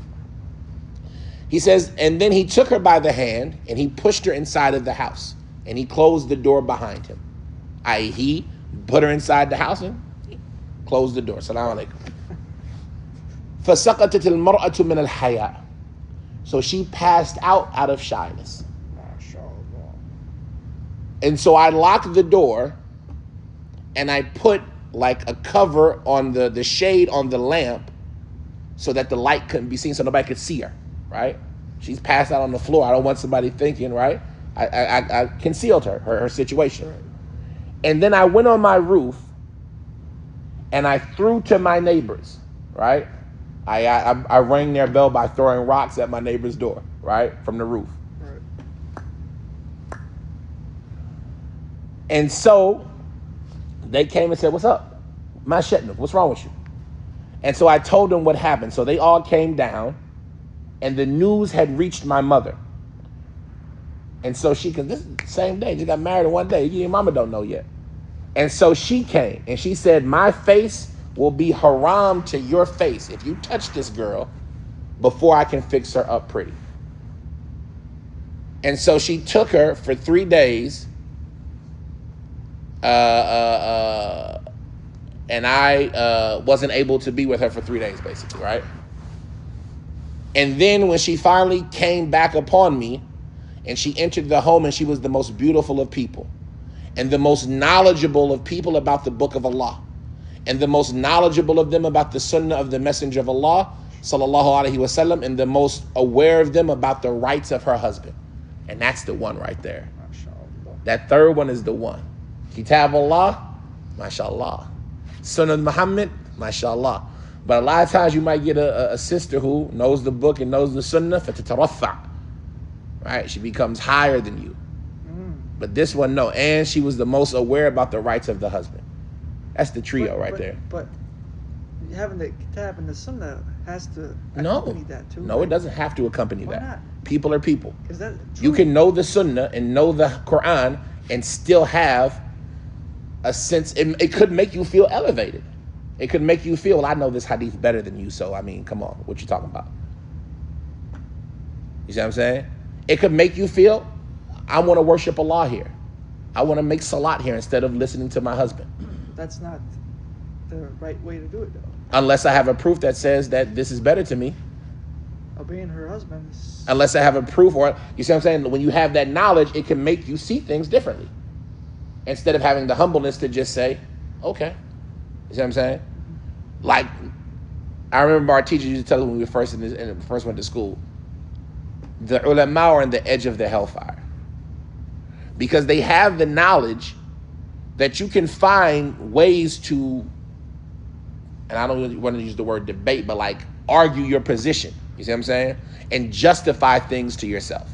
He says, and then he took her by the hand and he pushed her inside of the house and he closed the door behind him. I.e., he put her inside the house and closed the door. Salaam alaikum. فَسَقَطَتِ الْمَرْأَةُ مِنَ الْحَيَاءِ. So she passed out of shyness. And so I locked the door and I put like a cover on the shade on the lamp so that the light couldn't be seen, so nobody could see her, right? She's passed out on the floor. I don't want somebody thinking, right? I concealed her situation. Right. And then I went on my roof and I threw to my neighbors, right? I rang their bell by throwing rocks at my neighbor's door, right? From the roof. Right. And so they came and said, what's up? What's wrong with you? And so I told them what happened. So they all came down and the news had reached my mother. And so this is the same day, just got married in one day. Your mama don't know yet. And so she came and she said, my face will be haram to your face if you touch this girl before I can fix her up pretty. And so she took her for 3 days. And I wasn't able to be with her for 3 days, basically, right? And then when she finally came back upon me, and she entered the home, and she was the most beautiful of people, and the most knowledgeable of people about the book of Allah, and the most knowledgeable of them about the sunnah of the messenger of Allah, sallallahu alaihi wasallam, and the most aware of them about the rights of her husband. And that's the one right there. That third one is the one. Kitab Allah, mashallah. Sunnah Muhammad, mashallah. But a lot of times you might get a sister who knows the book and knows the sunnah, fatatarafa. Right? She becomes higher than you. But this one, no. And she was the most aware about the rights of the husband. That's the trio right there. But having the kitab and the sunnah has to accompany that too. No, it doesn't have to accompany Why that. not? People are people. That you can know the sunnah and know the Quran and still have a sense. It could make you feel elevated. It could make you feel, well, I know this hadith better than you, so I mean, come on, what you talking about? You see what I'm saying? It could make you feel, I want to worship Allah here. I want to make salat here instead of listening to my husband. That's not the right way to do it, though. Unless I have a proof that says that this is better to me. Obeying her husband. Unless I have a proof, or you see what I'm saying? When you have that knowledge, it can make you see things differently. Instead of having the humbleness to just say, okay. You see what I'm saying? Like, I remember our teacher used to tell us when we first went to school, the ulama are on the edge of the hellfire. Because they have the knowledge that you can find ways to, and I don't really want to use the word debate, but like argue your position. You see what I'm saying? And justify things to yourself.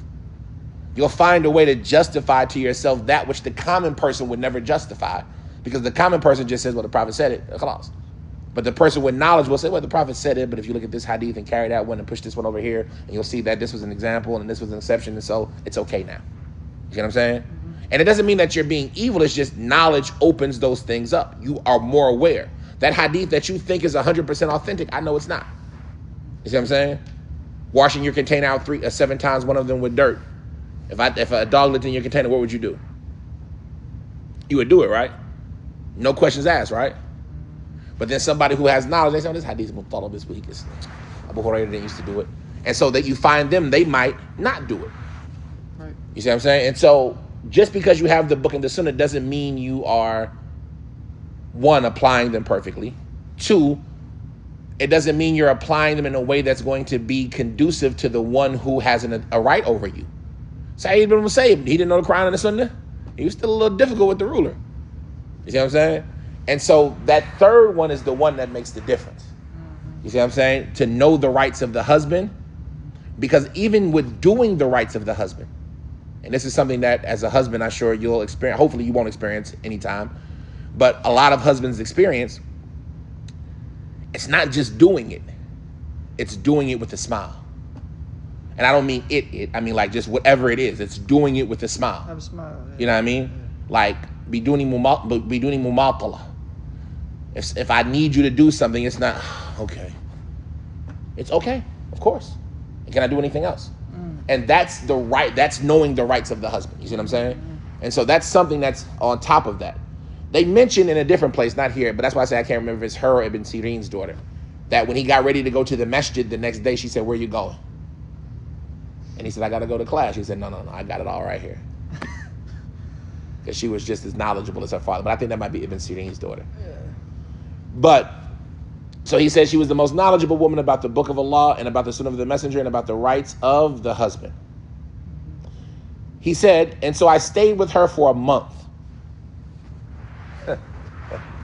You'll find a way to justify to yourself that which the common person would never justify. Because the common person just says, well, the Prophet said it. Khalas. But the person with knowledge will say, well, the Prophet said it, but if you look at this hadith and carry that one and push this one over here, and you'll see that this was an example and this was an exception, and so it's okay now. You see what I'm saying? And it doesn't mean that you're being evil. It's just knowledge opens those things up. You are more aware. That hadith that you think is 100% authentic, I know it's not. You see what I'm saying? Washing your container out 7 times, one of them with dirt. If a dog lived in your container, what would you do? You would do it, right? No questions asked, right? But then somebody who has knowledge, they say, oh, this hadith is muttalab this week. Abu Hurairah didn't used to do it. And so that you find them, they might not do it. Right. You see what I'm saying? And so just because you have the book and the sunnah doesn't mean you are, 1, applying them perfectly. 2, it doesn't mean you're applying them in a way that's going to be conducive to the one who has a right over you. Sa'id ibn al-Musayyib, he didn't know the Quran and the Sunnah. He was still a little difficult with the ruler. You see what I'm saying? And so that third one is the one that makes the difference. You see what I'm saying? To know the rights of the husband, because even with doing the rights of the husband, and this is something that as a husband, I'm sure you'll experience, hopefully you won't experience anytime, but a lot of husbands experience, it's not just doing it, it's doing it with a smile. And I don't mean I mean like just whatever it is, it's doing it with a smile. Have a smile. Yeah. You know what I mean? Yeah. Like, biduni mumatala. If I need you to do something, it's not, okay. It's okay, of course. And can I do anything else? And that's that's knowing the rights of the husband. You see what I'm saying? And so that's something that's on top of that. They mention in a different place, not here, but that's why I say I can't remember if it's her or Ibn Sirin's daughter, that when he got ready to go to the masjid the next day, she said, where you going? And he said, I got to go to class. She said, no, I got it all right here. Because she was just as knowledgeable as her father. But I think that might be Ibn Sirin's daughter. Yeah. But, so he said she was the most knowledgeable woman about the book of Allah and about the sunnah of the messenger and about the rights of the husband. He said, and so I stayed with her for a month.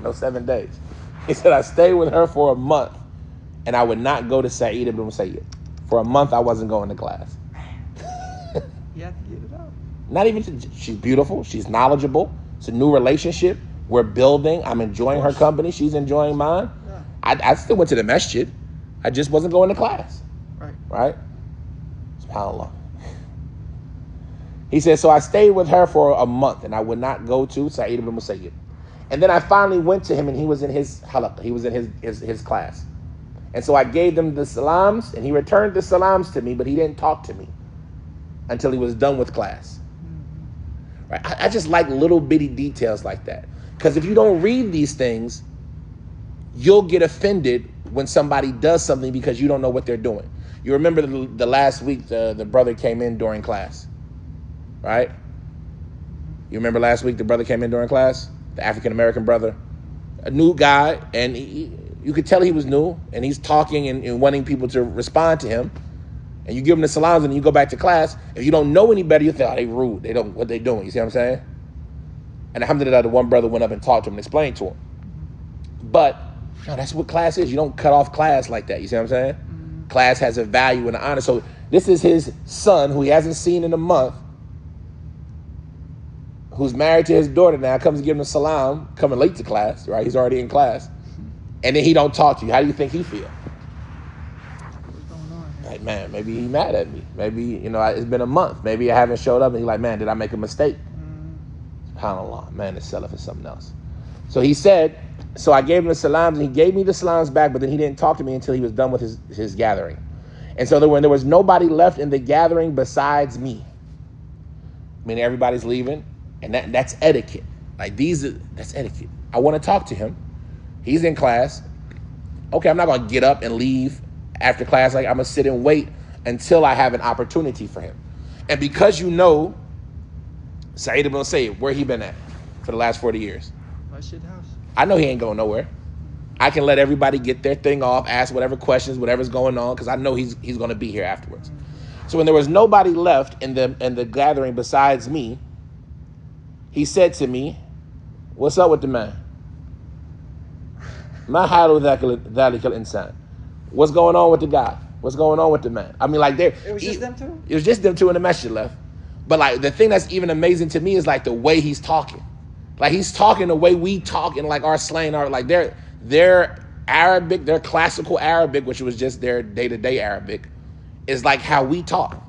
No 7 days. He said, I stayed with her for a month and I would not go to Sa'id ibn Musayyib. For a month, I wasn't going to class. You have to get it out. Not even, she's beautiful. She's knowledgeable. It's a new relationship. We're building. I'm enjoying her company. She's enjoying mine. Yeah. I still went to the masjid. I just wasn't going to class. Right? SubhanAllah. He said, so I stayed with her for a month and I would not go to Sa'id ibn Musayyib. And then I finally went to him and he was in his halaqah. He was in his class. And so I gave them the salams and he returned the salams to me, but he didn't talk to me until he was done with class. Right? I just like little bitty details like that. Because if you don't read these things, you'll get offended when somebody does something because you don't know what they're doing. You remember the last week, the brother came in during class, right? You remember last week the brother came in during class? The African-American brother, a new guy, and you could tell he was new, and he's talking and wanting people to respond to him. And you give them the salams and you go back to class. If you don't know any better, you think, oh, they rude. They don't what they doing. You see what I'm saying? And alhamdulillah, the one brother went up and talked to him and explained to him. But that's what class is. You don't cut off class like that. You see what I'm saying? Mm-hmm. Class has a value and an honor. So this is his son who he hasn't seen in a month, who's married to his daughter now, comes to give him a salam, coming late to class, right? He's already in class. And then he don't talk to you. How do you think he feel? Like, man, maybe he mad at me. Maybe, it's been a month. Maybe I haven't showed up and he's like, man, did I make a mistake? SubhanAllah, man, this salaf is something else. So he said, so I gave him the salams and he gave me the salams back, but then he didn't talk to me until he was done with his gathering. And so when there was nobody left in the gathering besides me, meaning everybody's leaving, and that's etiquette. Like that's etiquette. I want to talk to him. He's in class. Okay, I'm not going to get up and leave after class. Like, I'm going to sit and wait until I have an opportunity for him. And because you know Sa'id ibn Musayyib, where he been at for the last 40 years? My shit house. I know he ain't going nowhere. I can let everybody get their thing off, ask whatever questions, whatever's going on, because I know he's going to be here afterwards. So when there was nobody left in the gathering besides me, he said to me, what's up with the man? Ma halu dhalika al-insan. What's going on with the guy? What's going on with the man? I mean, like, it was just them two? It was just them two in the masjid left. But like, the thing that's even amazing to me is like the way he's talking. Like, he's talking the way we talk in like our slang, like their Arabic, their classical Arabic, which was just their day-to-day Arabic, is like how we talk.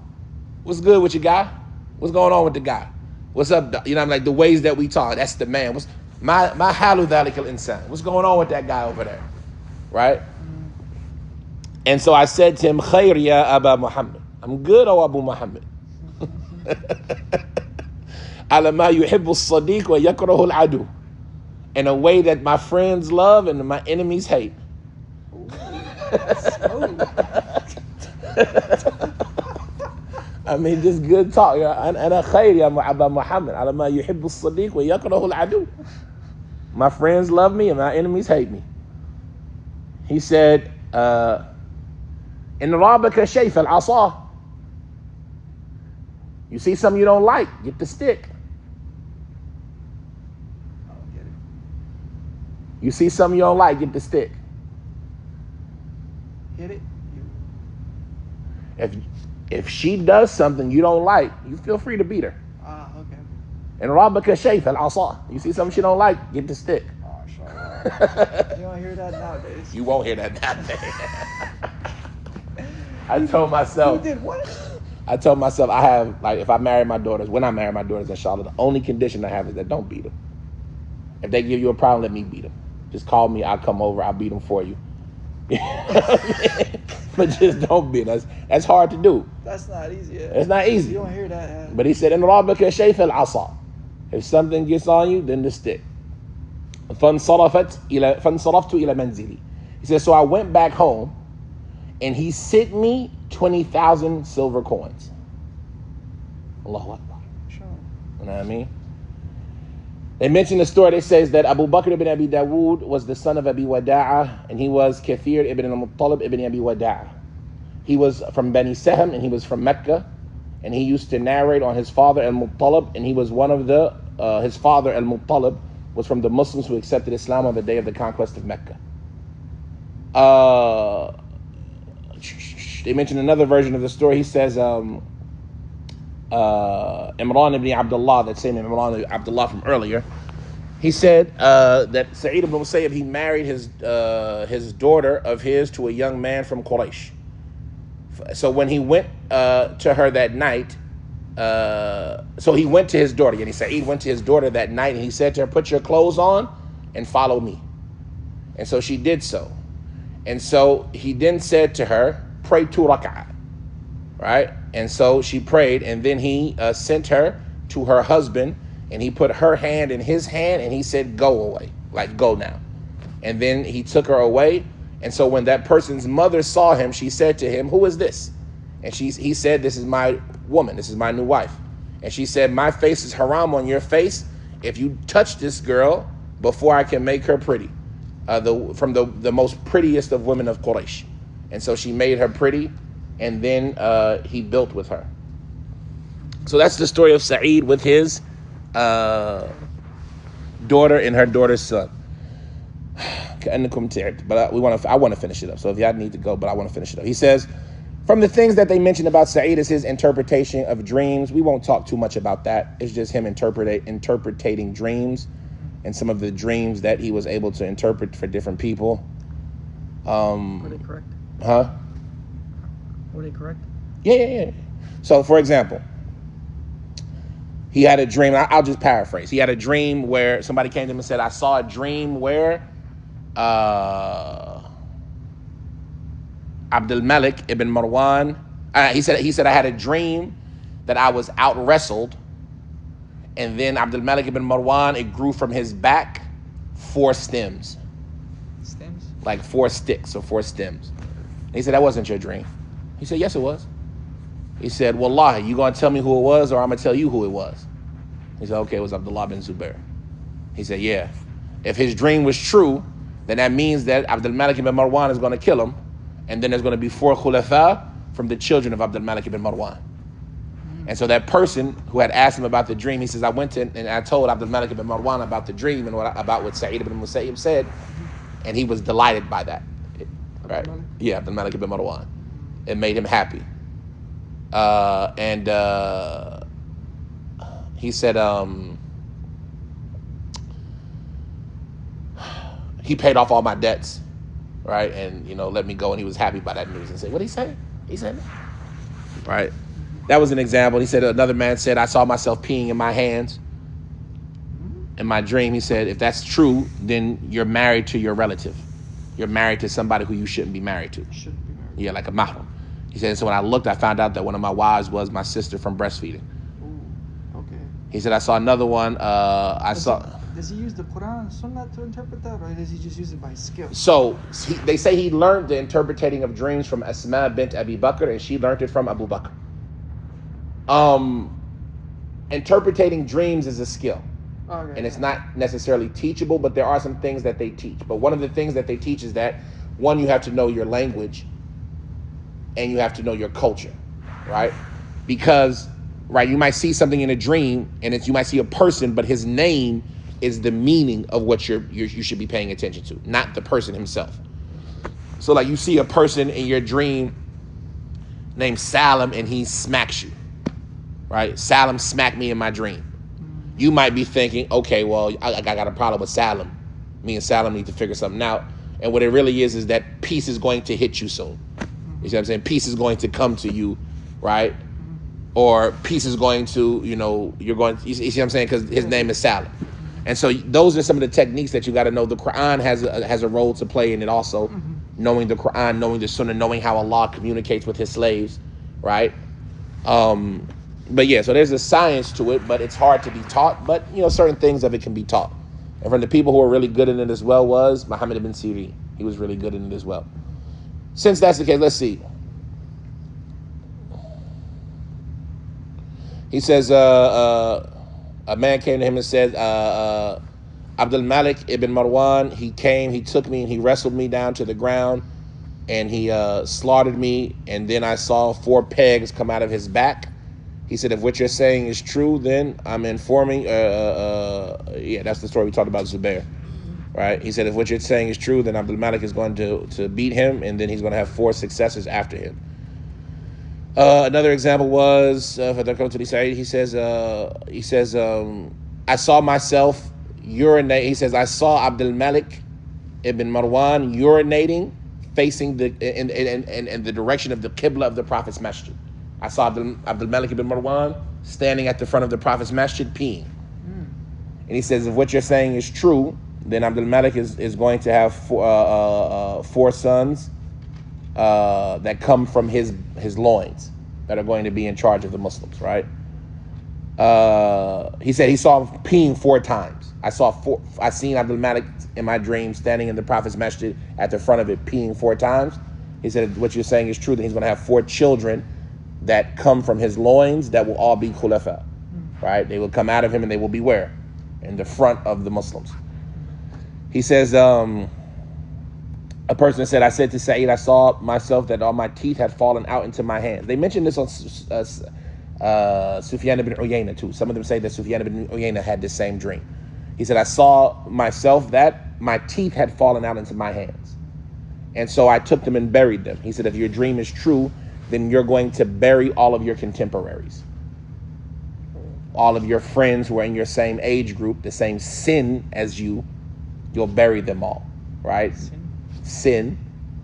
What's good with you, guy? What's going on with the guy? What's up? You know, like the ways that we talk. That's the man. What's my halu dhalika al-insan? What's going on with that guy over there? Right? And so I said to him, Khair ya Aba Muhammad. I'm good, O Abu Muhammad. Ala ma yuhibbu as-sadiq wa yakrahu al-adu. In a way that my friends love and my enemies hate. I mean, just good talk. Ana khair ya Aba Muhammad. Ala ma yuhibbu as-sadiq wa yakrahu al-adu. My friends love me and my enemies hate me. He said, in rabaka shayf al-asa. You see something you don't like, get the stick. I don't get it. You see something you don't like, get the stick. Hit it. If she does something you don't like, you feel free to beat her. Okay. And Rabbaka Shayf al-Asa. You see something she don't like, get the stick. Oh, sure. You don't hear that nowadays. You won't hear that nowadays. I told myself. You did what? I told myself I have, like, if I marry my daughters, when I marry my daughters, inshallah, the only condition I have is that don't beat them. If they give you a problem, let me beat them. Just call me, I'll come over, I'll beat them for you. But just don't beat us. That's hard to do. That's not easy. It's not easy. You don't hear that. But he said, "In Rabbika Shayf al-Asa." If something gets on you, then the stick. فَانْصَرَفْتُ إِلَى مَنْزِلِي. He said, so I went back home, and he sent me 20,000 silver coins. Allahu Akbar. Sure. You know what I mean? They mention the story that says that Abu Bakr ibn Abi Dawood was the son of Abi Wada'a, and he was Kathir ibn al-Muttalib ibn Abi Wada'a. He was from Bani Sahm, and he was from Mecca, and he used to narrate on his father al-Muttalib, and he was one of the, his father al-Muttalib was from the Muslims who accepted Islam on the day of the conquest of Mecca. They mention another version of the story. He says, Imran ibn Abdullah, that same Imran ibn Abdullah from earlier, he said that Sa'id ibn Musayyib, he married his daughter of his to a young man from Quraysh. So when he went to her that night, so he went to his daughter, and Sa'id went to his daughter that night, and he said to her, put your clothes on and follow me. And so she did so. And so he then said to her, pray 2 rak'ah. Right? And so she prayed, and then he sent her to her husband, and he put her hand in his hand, and he said, go away, like go now. And then he took her away. And so when that person's mother saw him, she said to him, who is this? And he said, this is my woman, this is my new wife. And she said, my face is haram on your face if you touch this girl before I can make her pretty, from the most prettiest of women of Quraysh. And so she made her pretty, and then he built with her. So that's the story of Sa'id with his daughter and her daughter's son. But I want to finish it up. So if y'all need to go, but I want to finish it up. He says, from the things that they mentioned about Sa'id is his interpretation of dreams. We won't talk too much about that. It's just him interpreting dreams and some of the dreams that he was able to interpret for different people. Were they correct? Huh? Were they correct? Yeah. So, for example, he had a dream. I'll just paraphrase. He had a dream where somebody came to him and said, I saw a dream where Abdul Malik ibn Marwan, he said I had a dream that I was out wrestled, and then Abdul Malik ibn Marwan, it grew from his back 4 stems. Stems? Like 4 sticks or 4 stems. And he said, that wasn't your dream. He said, yes, it was. He said, Wallahi, you going to tell me who it was, or I'm going to tell you who it was? He said, okay, it was Abdullah bin Zubair. He said, yeah. If his dream was true, then that means that Abdul Malik ibn Marwan is going to kill him, and then there's going to be 4 khulafa from the children of Abdul Malik ibn Marwan. And so that person who had asked him about the dream, he says, I went to and I told Abdul Malik ibn Marwan about the dream and about what Sa'id ibn Musayyib said, and he was delighted by that. Right? Yeah, Abdul Malik ibn Marwan. It made him happy. And he said he paid off all my debts, right? And, let me go, and he was happy by that news. And said, what did he say? He said, right? That was an example. He said, another man said, I saw myself peeing in my hands in my dream. He said, if that's true, then you're married to your relative. You're married to somebody who you shouldn't be married to. Shouldn't be married. Yeah, like a mahram. He said, so when I looked, I found out that one of my wives was my sister from breastfeeding. Ooh, okay. He said, I saw another one. Does he use the Quran and Sunnah to interpret that, or does he just use it by skill? So they say he learned the interpreting of dreams from Asma bint Abi Bakr, and she learned it from Abu Bakr. Interpreting dreams is a skill. Okay. And it's not necessarily teachable, but there are some things that they teach. But one of the things that they teach is that, one, you have to know your language, and you have to know your culture, right? Because right? You might see something in a dream, and you might see a person, but his name is the meaning of what you should be paying attention to, not the person himself. So like you see a person in your dream named Salim, and he smacks you, right? Salim smacked me in my dream. You might be thinking, okay, well, I got a problem with Salim. Me and Salim need to figure something out. And what it really is that peace is going to hit you soon. You see what I'm saying? Peace is going to come to you, right? Or peace is going to, you see what I'm saying? Because his name is Salim. And so those are some of the techniques that you got to know. The Quran has a role to play in it also. Knowing the Quran, knowing the Sunnah, knowing how Allah communicates with his slaves, right? But yeah, so there's a science to it, but it's hard to be taught. But, certain things of it can be taught. And from the people who were really good in it as well was Muhammad ibn Sirin. He was really good in it as well. Since that's the case, let's see. He says, a man came to him and said, Abdul Malik ibn Marwan, he came, he took me, and he wrestled me down to the ground, and he slaughtered me, and then I saw 4 pegs come out of his back. He said, if what you're saying is true, then I'm informing, yeah, that's the story we talked about Zubair, right? He said, if what you're saying is true, then Abdul Malik is going to beat him, and then he's going to have 4 successors after him. Another example was, he says, I saw myself urinate. He says, I saw Abdul Malik ibn Marwan urinating, facing in the direction of the Qibla of the Prophet's masjid. I saw Abdul Malik ibn Marwan standing at the front of the Prophet's masjid peeing. And he says, if what you're saying is true, then Abdul Malik is going to have 4 sons that come from his loins that are going to be in charge of the Muslims, right? He said he saw him peeing 4 times. I seen Abdul Malik in my dream standing in the Prophet's masjid at the front of it peeing 4 times. He said, what you're saying is true, that he's going to have 4 children that come from his loins that will all be khulafa, right? They will come out of him and they will be where? In the front of the Muslims. He says, a person said, I said to Sa'id, I saw myself that all my teeth had fallen out into my hands. They mentioned this on Sufyan ibn Uyayna too. Some of them say that Sufyan ibn Uyayna had the same dream. He said, I saw myself that my teeth had fallen out into my hands. And so I took them and buried them. He said, if your dream is true, then you're going to bury all of your contemporaries. All of your friends who are in your same age group, the same sin as you, you'll bury them all, right? Sin,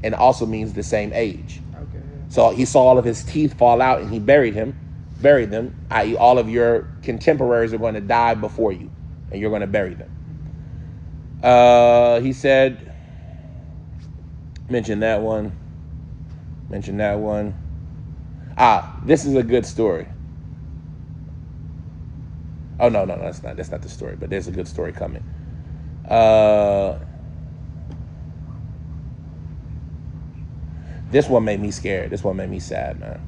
and also means the same age. Okay. So he saw all of his teeth fall out and he buried them, i.e. all of your contemporaries are going to die before you and you're going to bury them. He said, mention that one. This is a good story. Oh, no, that's not the story, but there's a good story coming. This one made me scared. This one made me sad, man.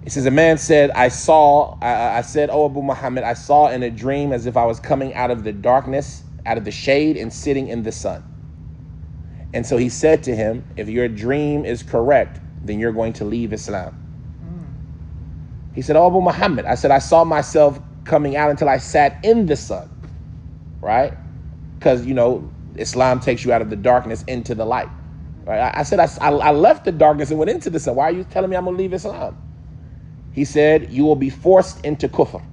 It says, a man said, I said, oh, Abu Muhammad, I saw in a dream as if I was coming out of the darkness, out of the shade, and sitting in the sun. And so he said to him, if your dream is correct, then you're going to leave Islam. He said, oh, Abu Muhammad, I said, I saw myself coming out until I sat in the sun, right? Because, Islam takes you out of the darkness into the light. Right? I said, I left the darkness and went into the sun. Why are you telling me I'm going to leave Islam? He said, you will be forced into kufr.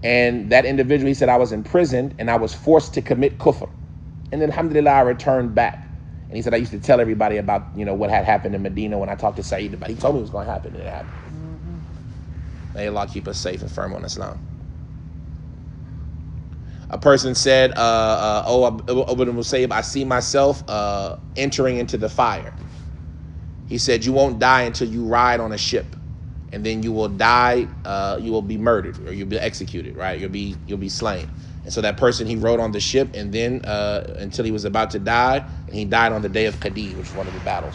And that individual, he said, I was imprisoned and I was forced to commit kufr. And then, alhamdulillah, I returned back. And he said, I used to tell everybody about, what had happened in Medina when I talked to Sa'id about it. He told me it was going to happen, and it happened. May Allah keep us safe and firm on Islam. A person said, al-Musayyib, I see myself entering into the fire. He said, you won't die until you ride on a ship. And then you will die, you will be murdered, or you'll be executed, right? You'll be slain. And so that person, he rode on the ship, and then until he was about to die, and he died on the day of Qadid, which was one of the battles.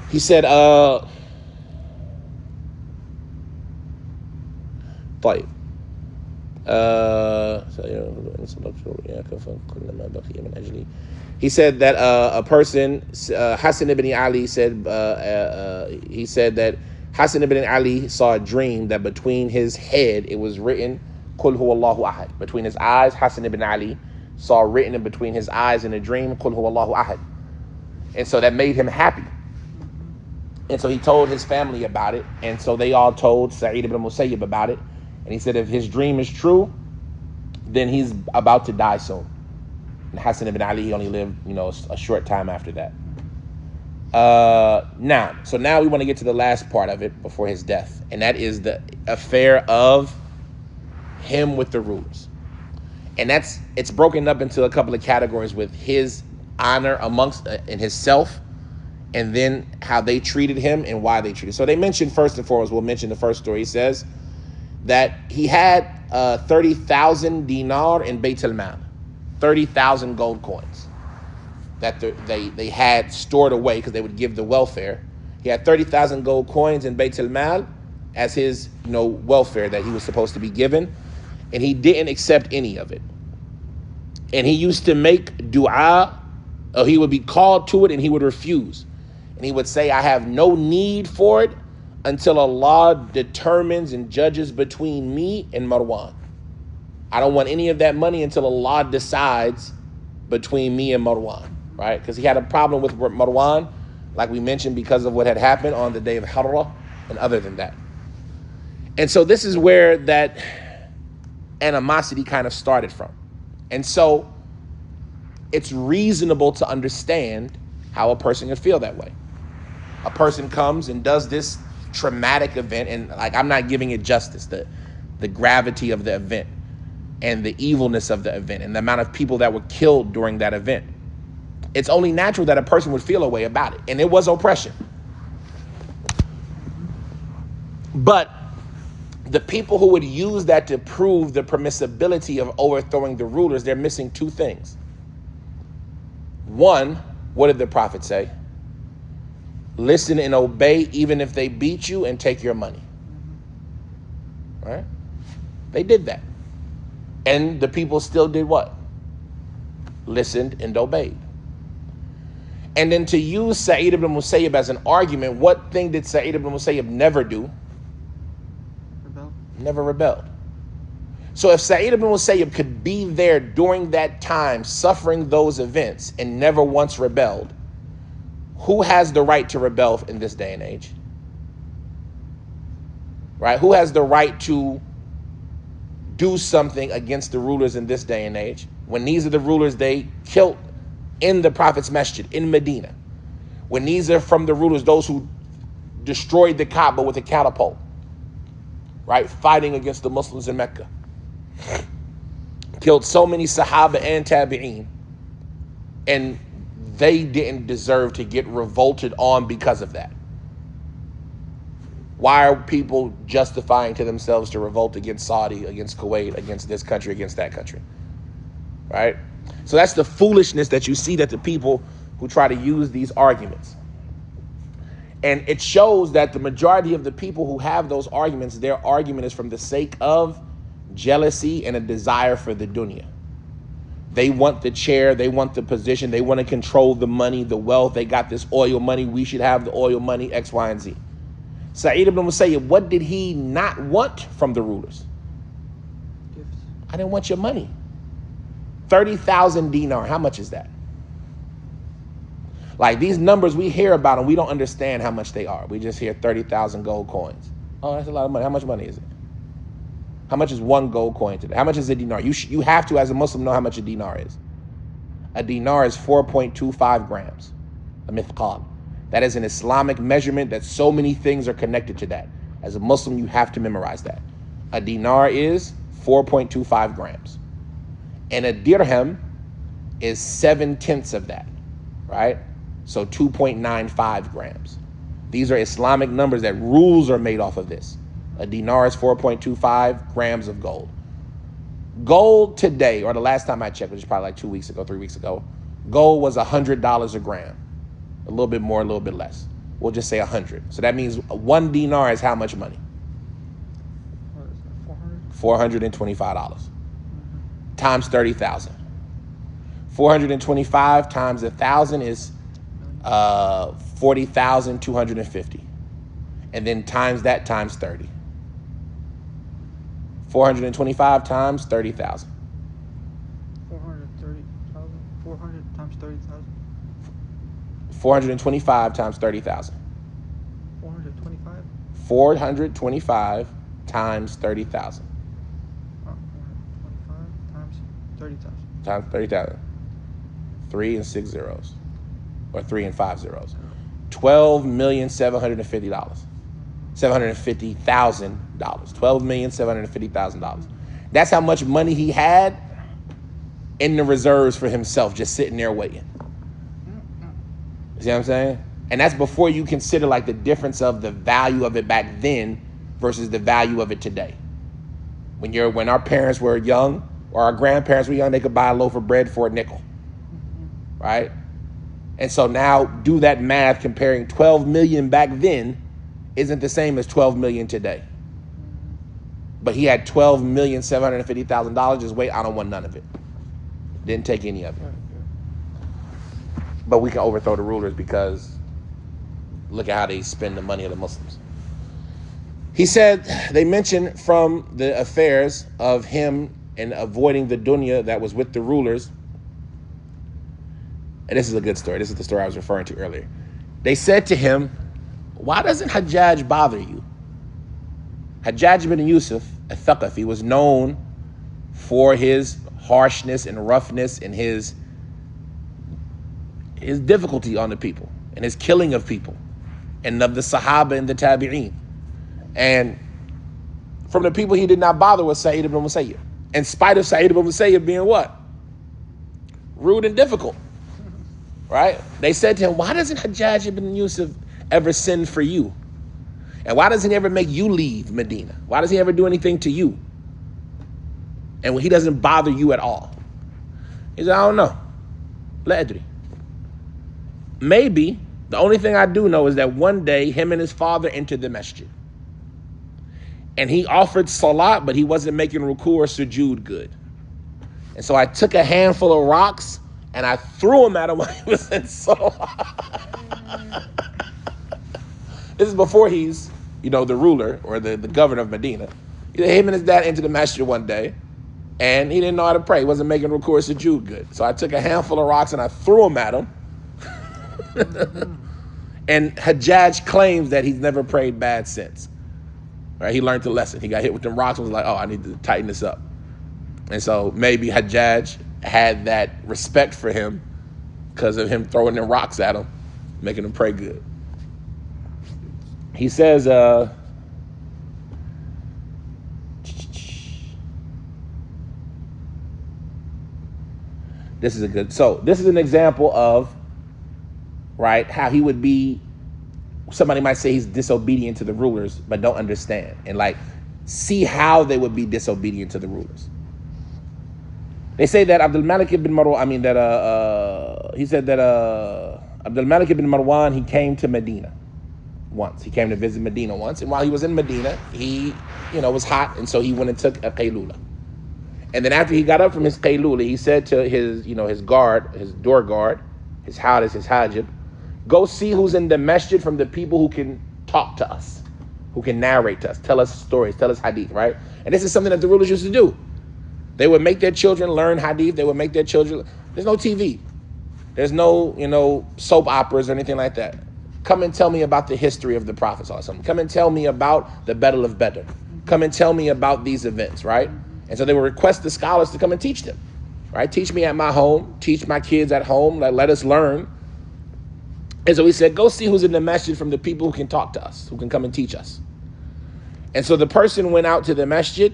He said, طيب. He said that a person, Hassan ibn Ali said, he said that Hassan ibn Ali saw a dream that between his head, it was written, Qul huwallahu ahad. Between his eyes, Hassan ibn Ali saw written in between his eyes in a dream, Qul huwallahu ahad. And so that made him happy. And so he told his family about it. And so they all told Sa'id ibn Musayyib about it. And he said, if his dream is true, then he's about to die soon. And Hassan ibn Ali, he only lived, a short time after that. Now we want to get to the last part of it before his death. And that is the affair of him with the rulers. And it's broken up into a couple of categories with his honor amongst in himself, and then how they treated him and why they treated him. So they mentioned, first and foremost, we'll mention the first story. He says that he had 30,000 dinar in Bayt al-Mal, 30,000 gold coins that they had stored away because they would give the welfare. He had 30,000 gold coins in Bayt al-Mal as his welfare that he was supposed to be given, and he didn't accept any of it. And he used to make dua, or he would be called to it and he would refuse. And he would say, I have no need for it until Allah determines and judges between me and Marwan. I don't want any of that money until Allah decides between me and Marwan, right? Because he had a problem with Marwan, like we mentioned, because of what had happened on the day of Harra and other than that. And so this is where that animosity kind of started from. And so it's reasonable to understand how a person can feel that way. A person comes and does this traumatic event, and I'm not giving it justice, the gravity of the event and the evilness of the event and the amount of people that were killed during that event. It's only natural that a person would feel a way about it, and it was oppression. But the people who would use that to prove the permissibility of overthrowing the rulers, they're missing two things. One, what did the Prophet say? Listen and obey even if they beat you and take your money. Right? They did that. And the people still did what? Listened and obeyed. And then to use Sa'id ibn Musayyib as an argument, what thing did Sa'id ibn Musayyib never do? Rebel. Never rebelled. So if Sa'id ibn Musayyib could be there during that time, suffering those events, and never once rebelled, who has the right to rebel in this day and age? Right? Who has the right to do something against the rulers in this day and age? When these are the rulers they killed in the Prophet's masjid in Medina. When these are from the rulers, those who destroyed the Kaaba with a catapult. Right? Fighting against the Muslims in Mecca. Killed so many Sahaba and Taabi'een. And they didn't deserve to get revolted on because of that. Why are people justifying to themselves to revolt against Saudi, against Kuwait, against this country, against that country? Right? So that's the foolishness that you see that the people who try to use these arguments. And it shows that the majority of the people who have those arguments, their argument is from the sake of jealousy and a desire for the dunya. They want the chair, they want the position, they want to control the money, the wealth. They got this oil money, we should have the oil money, X, Y, and Z. Sa'id ibn Musayyib, what did he not want from the rulers? Gifts. I didn't want your money. 30,000 dinar, how much is that? Like these numbers we hear about them, we don't understand how much they are. We just hear 30,000 gold coins. Oh, that's a lot of money. How much money is it? How much is one gold coin today? How much is a dinar? You have to, as a Muslim, know how much a dinar is. A dinar is 4.25 grams, a mithqal. That is an Islamic measurement that so many things are connected to that. As a Muslim, you have to memorize that. A dinar is 4.25 grams. And a dirham is 7/10 of that, right? So 2.95 grams. These are Islamic numbers that rules are made off of this. A dinar is 4.25 grams of gold. Gold today, or the last time I checked, which is probably like 2 weeks ago, 3 weeks ago, gold was $100 a gram. A little bit more, a little bit less. We'll just say 100. So that means 1 dinar is how much money? What is that, $425 times 30,000. 425 times 1,000 is 40,250. and then times that times 30. 425 times 30,000. 430,000. 400 times 30,000. 425 times 30,000. 425. 425 times 30,000. 425 times 30,000. Times 30,000. 3 and 6 zeros, or 3 and 5 zeros. $12,750,000. $750,000. $12,750,000. That's how much money he had in the reserves for himself, just sitting there waiting. You see what I'm saying? And that's before you consider like the difference of the value of it back then versus the value of it today. When our parents were young, or our grandparents were young, they could buy a loaf of bread for a nickel, right? And so now do that math, comparing 12 million back then isn't the same as 12 million today. But he had $12,750,000. Just wait, I don't want none of it. Didn't take any of it. But we can overthrow the rulers because look at how they spend the money of the Muslims. He said they mentioned from the affairs of him and avoiding the dunya that was with the rulers. And this is a good story. This is the story I was referring to earlier. They said to him, why doesn't Hajjaj bother you? Hajjaj ibn Yusuf al-Thaqafi was known for his harshness and roughness and his difficulty on the people and his killing of people and of the Sahaba and the Taabi'een. And from the people he did not bother was Sa'id ibn al-Musayyib, in spite of Sa'id ibn al-Musayyib being what? Rude and difficult, right? They said to him, why doesn't Hajjaj ibn Yusuf ever send for you? And why doesn't he ever make you leave Medina? Why does he ever do anything to you? And he doesn't bother you at all. He said, I don't know. La adri. Maybe, the only thing I do know is that one day him and his father entered the masjid. And he offered salat, but he wasn't making ruku or sujood good. And so I took a handful of rocks and I threw them at him while he was in salat. This is before he's, the ruler or the governor of Medina. Him and his dad entered the masjid one day and he didn't know how to pray. He wasn't making ruku or sujood good. So I took a handful of rocks and I threw them at him. And Hajjaj claims that he's never prayed bad since. Right? He learned the lesson. He got hit with them rocks and was like, oh, I need to tighten this up. And so maybe Hajjaj had that respect for him because of him throwing them rocks at him, making him pray good. He says, this is an example of, right, how he would be, somebody might say he's disobedient to the rulers, but don't understand. And like, see how they would be disobedient to the rulers. They say that Abdul Malik ibn Marwan, he said that Abdul Malik ibn Marwan, he came to Medina once. He came to visit Medina once. And while he was in Medina, he, was hot. And so he went and took a qaylula. And then after he got up from his qaylula, he said to his, his guard, his door guard, his haris, his hajib, go see who's in the masjid from the people who can talk to us, who can narrate to us, tell us stories, tell us hadith, right? And this is something that the rulers used to do. They would make their children learn hadith. They would make their children, there's no TV. There's no, soap operas or anything like that. Come and tell me about the history of the Prophet sallallahu alaihi wasallam. Come and tell me about the Battle of Badr. Come and tell me about these events, right? And so they would request the scholars to come and teach them, right? Teach me at my home, teach my kids at home, let us learn. And so he said, go see who's in the masjid from the people who can talk to us, who can come and teach us. And so the person went out to the masjid,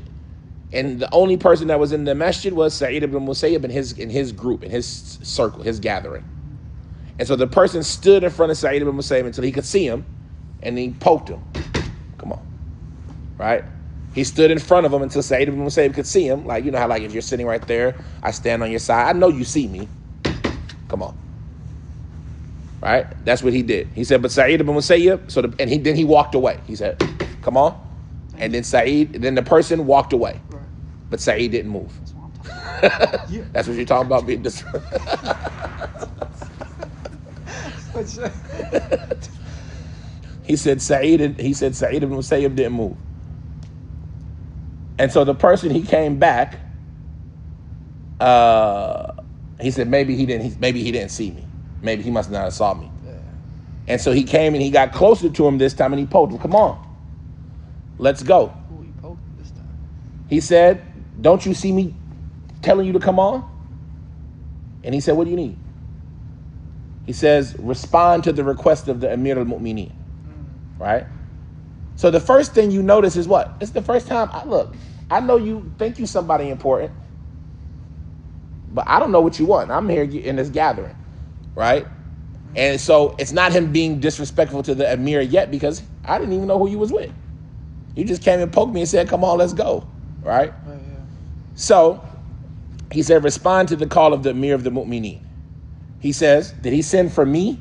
and the only person that was in the masjid was Sa'id ibn Musayyib in his group, in his circle, his gathering. And so the person stood in front of Sa'id ibn Musayyib until he could see him, and he poked him. Come on, right? He stood in front of him until Sa'id ibn Musayyib could see him. Like, how like if you're sitting right there, I stand on your side. I know you see me. Come on. Right? That's what he did. He said, but Sa'id ibn Musayyib, then he walked away. He said, come on. And then then the person walked away. Right. But Sa'id didn't move. Yeah. That's what you're talking about, being dis- He said Sa'id ibn Musayyib didn't move. And so the person, he came back. He said maybe he didn't see me. Maybe he must not have saw me. Yeah. And so he came and he got closer to him this time and he poked him. Come on, let's go. Who he poked this time? He said, don't you see me telling you to come on? And he said, what do you need? He says, respond to the request of the Amir al-Mu'mineen. Right? So the first thing you notice is what? It's the first time, I know you think you're somebody important, but I don't know what you want. I'm here in this gathering, right? And so it's not him being disrespectful to the Amir yet, because I didn't even know who you was with. You just came and poked me and said, come on, let's go, right? Oh, yeah. So he said, respond to the call of the Amir of the Mu'mineen. He says, did he send for me?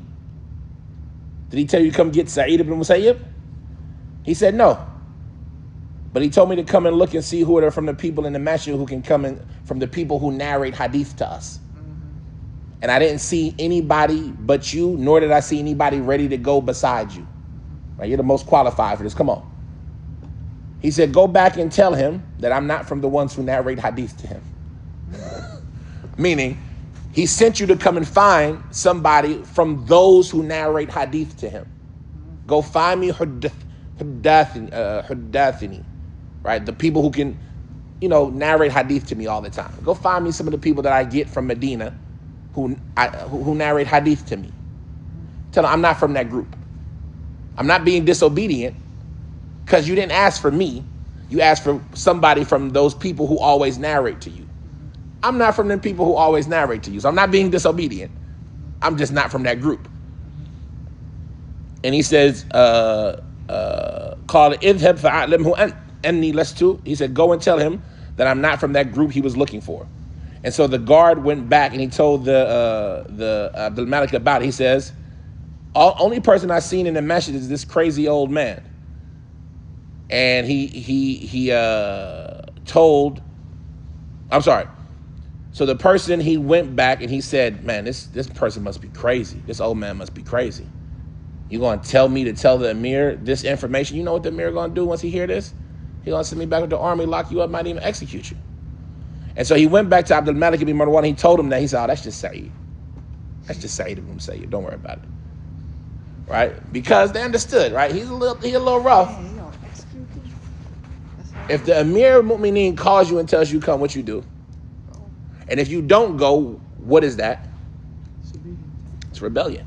Did he tell you to come get Sa'id ibn Musayyib? He said, no. But he told me to come and look and see who are from the people in the masjid who can come in, from the people who narrate hadith to us. And I didn't see anybody but you, nor did I see anybody ready to go beside you. Right? You're the most qualified for this. Come on. He said, go back and tell him that I'm not from the ones who narrate hadith to him. Meaning, he sent you to come and find somebody from those who narrate hadith to him. Go find me huddathini, right? The people who can, narrate hadith to me all the time. Go find me some of the people that I get from Medina who narrate hadith to me. Tell them I'm not from that group. I'm not being disobedient because you didn't ask for me. You asked for somebody from those people who always narrate to you. I'm not from the people who always narrate to you. So I'm not being disobedient. I'm just not from that group. And he says, call idhab fa'alimhu anni lastu. He said, go and tell him that I'm not from that group he was looking for. And so the guard went back and he told the Abdul Malik about it. He says, only person I've seen in the masjid is this crazy old man. And he told, I'm sorry. So the person, he went back and he said, man, this person must be crazy. This old man must be crazy. You going to tell me to tell the Amir this information? You know what the Amir going to do once he hear this? He going to send me back with the army, lock you up, might even execute you. And so he went back to Abdul Malik ibn Marwan. He told him that. He said, oh, that's just Sa'id. That's just Sa'id ibn Musayyib. Don't worry about it. Right? Because they understood, right? He's a little rough. If the Amir Mu'mineen calls you and tells you come, what you do? And if you don't go, what is that? It's rebellion.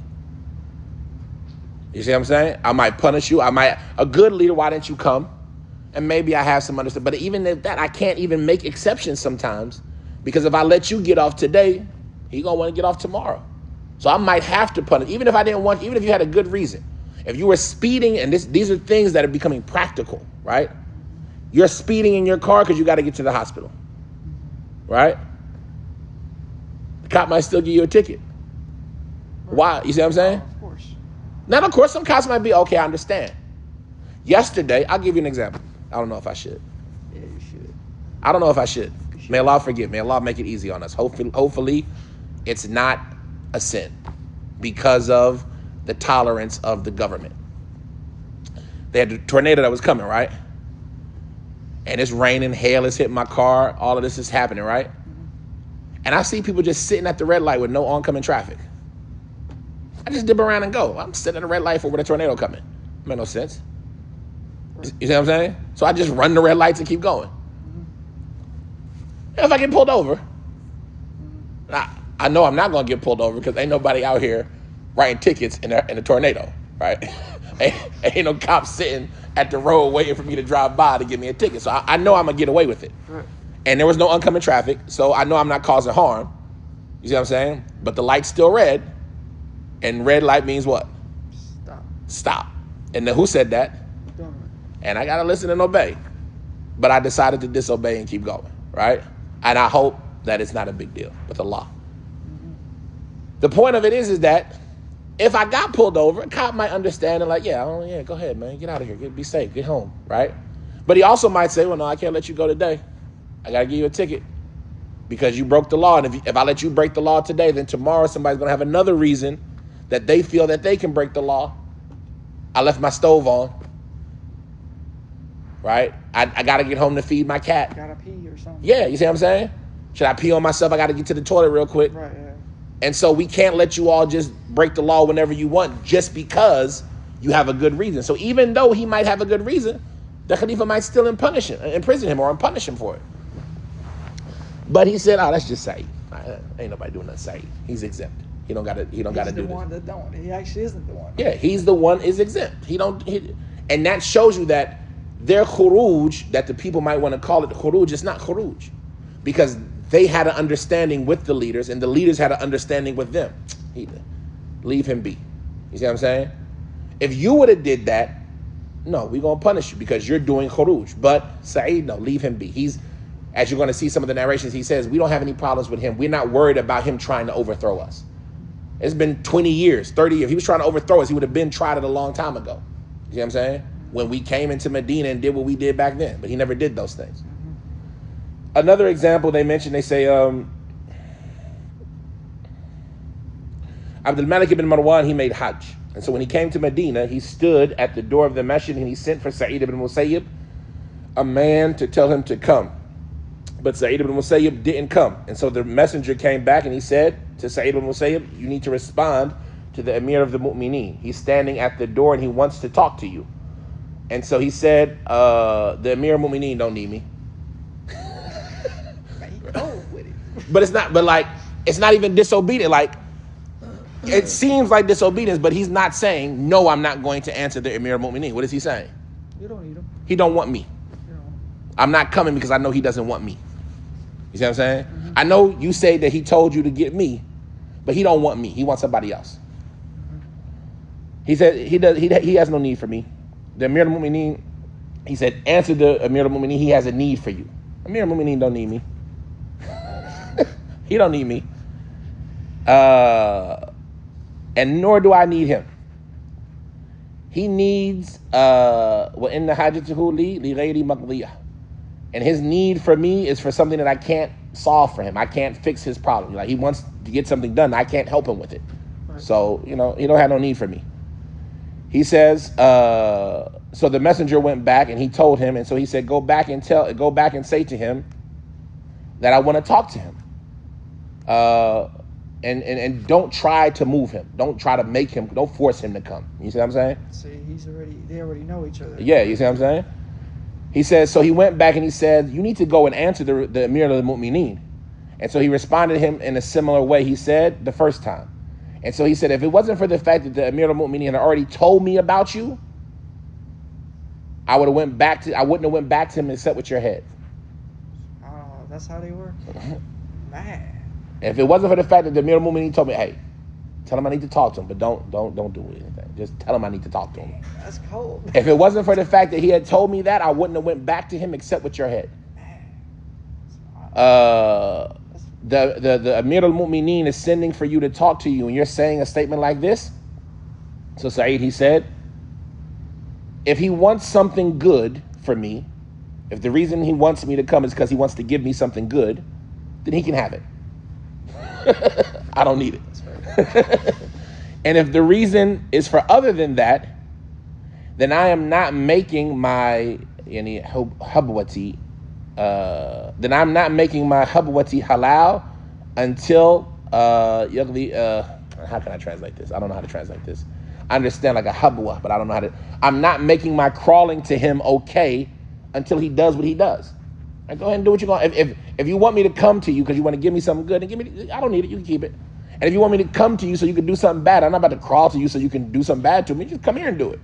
You see what I'm saying? I might punish you. A good leader, why didn't you come? And maybe I have some understanding. But even if that, I can't even make exceptions sometimes, because if I let you get off today, he gonna want to get off tomorrow. So I might have to punish, even if I didn't want, even if you had a good reason. If you were speeding, and these are things that are becoming practical, right? You're speeding in your car because you got to get to the hospital, right? The cop might still give you a ticket. Why? You see what I'm saying? Of course. Now, of course, some cops might be, okay, I understand. Yesterday, I'll give you an example. I don't know if I should. Yeah, you should. I don't know if I should. May Allah forgive. May Allah make it easy on us. Hopefully, it's not a sin because of the tolerance of the government. They had the tornado that was coming, right? And it's raining, hail is hitting my car. All of this is happening, right? And I see people just sitting at the red light with no oncoming traffic. I just dip around and go. I'm sitting at a red light for where the tornado coming. Make no sense. You see what I'm saying? So I just run the red lights and keep going. If I get pulled over, I know I'm not going to get pulled over because ain't nobody out here writing tickets in a tornado, right? ain't no cops sitting at the road waiting for me to drive by to give me a ticket. So I know I'm going to get away with it. Right. And there was no oncoming traffic, so I know I'm not causing harm. You see what I'm saying? But the light's still red, and red light means what? Stop. And then who said that? And I got to listen and obey. But I decided to disobey and keep going, right? And I hope that it's not a big deal with Allah. The point of it is that if I got pulled over, a cop might understand and like, yeah, go ahead, man. Get out of here. Be safe. Get home, right? But he also might say, well, no, I can't let you go today. I got to give you a ticket because you broke the law. And if I let you break the law today, then tomorrow somebody's going to have another reason that they feel that they can break the law. I left my stove on. Right? I got to get home to feed my cat. Gotta pee or something. Yeah, you see what I'm saying? Should I pee on myself? I got to get to the toilet real quick. Right, yeah. And so we can't let you all just break the law whenever you want just because you have a good reason. So even though he might have a good reason, the Khalifa might still imprison him or punish him for it. But he said, "Oh, that's just Saeed. Ain't nobody doing that. Saeed. He's exempt. He don't got to do this." He's the one that don't. He actually isn't the one. Yeah, he's the one is exempt. And that shows you that their khuruj, that the people might want to call it khuruj, it's not khuruj, because they had an understanding with the leaders, and the leaders had an understanding with them. Leave him be. You see what I'm saying? If you would have did that, no, we're going to punish you because you're doing khuruj. But Saeed, no, leave him be. He's, as you're going to see some of the narrations, he says, we don't have any problems with him. We're not worried about him trying to overthrow us. It's been 20 years, 30 years. If he was trying to overthrow us, he would have been tried it a long time ago. You see what I'm saying? When we came into Medina and did what we did back then. But he never did those things. Another example they mention, they say, Abdul Malik ibn Marwan, he made Hajj. And so when he came to Medina, he stood at the door of the masjid and he sent for Sa'id ibn Musayyib, a man to tell him to come. But Sa'id ibn Musayyib didn't come. And so the messenger came back and he said to Sa'id ibn Musayyib, you need to respond to the Emir of the Mu'mineen. He's standing at the door and he wants to talk to you. And so he said, the Emir of Mu'mineen don't need me. But it's not even disobedient. Like, it seems like disobedience, but he's not saying, no, I'm not going to answer the Emir of Mu'mineen. What is he saying? You don't need him. He don't want me. You know. I'm not coming because I know he doesn't want me. You see what I'm saying? Mm-hmm. I know you say that he told you to get me, but he don't want me. He wants somebody else. Mm-hmm. He said he has no need for me. The Emir al-Mu'mineen, he said, answer the Emir al-Mu'mineen. He has a need for you. Emir al-Mu'mineen don't need me. He don't need me. And nor do I need him. He needs وَإِنَّ حَاجَتُهُ لِي لِغَيْرِ مَقْضِيَةٍ. And his need for me is for something that I can't solve for him. I can't fix his problem. Like, he wants to get something done. I can't help him with it. Right. So, he don't have no need for me. He says, so the messenger went back and he told him, and so he said, go back and say to him that I want to talk to him. And don't try to move him. Don't try to make him, don't force him to come. You see what I'm saying? See, they already know each other. Yeah, you see what I'm saying? He says, so he went back and he said, you need to go and answer the Emir of the Mu'mineen. And so he responded to him in a similar way he said the first time. And so he said, if it wasn't for the fact that the Emir of the Mu'mineen had already told me about you, I wouldn't have went back to him except with your head. Oh, that's how they work? Man. If it wasn't for the fact that the Emir of the Mu'mineen told me, hey, tell him I need to talk to him, but don't do anything. Just tell him I need to talk to him. That's cold. If it wasn't for the fact that he had told me that, I wouldn't have went back to him except with your head. The Amir al-Mu'mineen is sending for you to talk to you, and you're saying a statement like this. So Sa'id, he said, if he wants something good for me, if the reason he wants me to come is because he wants to give me something good, then he can have it. I don't need it. And if the reason is for other than that, then I am not making my habwati. Then I'm not making my habwati halal until how can I translate this? I don't know how to translate this. I understand like a habwa, but I don't know how to. I'm not making my crawling to him okay until he does what he does. Right, go ahead and do what you're going. If you want me to come to you because you want to give me something good, then I don't need it. You can keep it. And if you want me to come to you so you can do something bad, I'm not about to crawl to you so you can do something bad to me. Just come here and do it.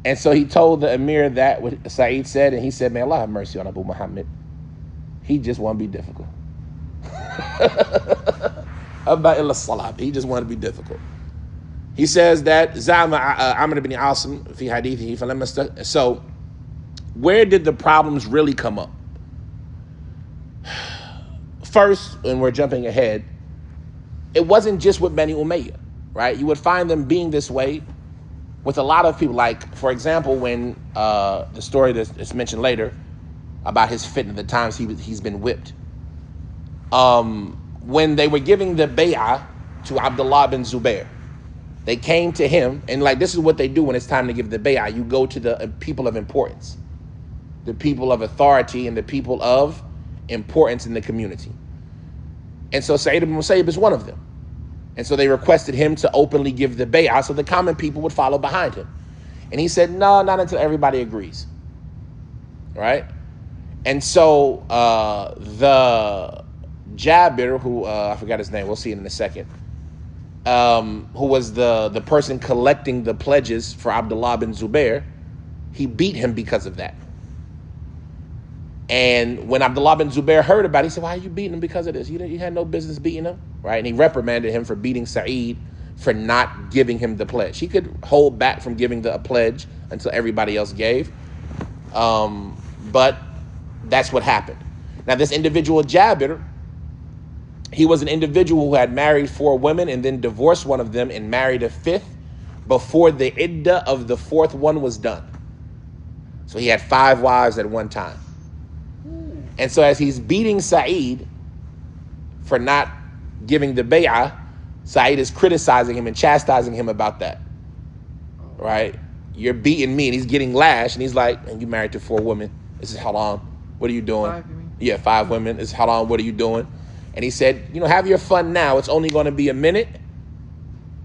And so he told the Emir that what Sa'id said, and he said, may Allah have mercy on Abu Muhammad. He just want to be difficult. He just want to be difficult. He says that Amr ibn Asim fi hadithi. So where did the problems really come up? First, and we're jumping ahead, it wasn't just with Bani Umayyah, right? You would find them being this way with a lot of people. Like, for example, when the story that's mentioned later about his fitna, the times he's been whipped. When they were giving the bay'ah to Abdullah bin Zubair, They came to him, and like this is what they do when it's time to give the bay'ah. You go to the people of importance, the people of authority, and the people of importance in the community. And so Sa'id ibn Musayyib is one of them. And so they requested him to openly give the bay'ah so the common people would follow behind him. And he said, no, not until everybody agrees. Right? And so the Jabir, who I forgot his name, we'll see it in a second, who was the person collecting the pledges for Abdullah bin Zubair, he beat him because of that. And when Abdullah bin Zubair heard about it, he said, why are you beating him because of this? You had no business beating him, right? And he reprimanded him for beating Sa'id for not giving him the pledge. He could hold back from giving a pledge until everybody else gave. But that's what happened. Now, this individual Jabir, he was an individual who had married 4 women and then divorced one of them and married a 5th before the iddah of the 4th one was done. So he had 5 wives at one time. And so as he's beating Sa'id for not giving the bay'ah, Sa'id is criticizing him and chastising him about that. Right? You're beating me, and he's getting lashed, and he's like, and you married to 4 women. This is haram. What are you doing? 5, you mean? Yeah, 5 women. This is haram. What are you doing? And he said, have your fun now. It's only going to be a minute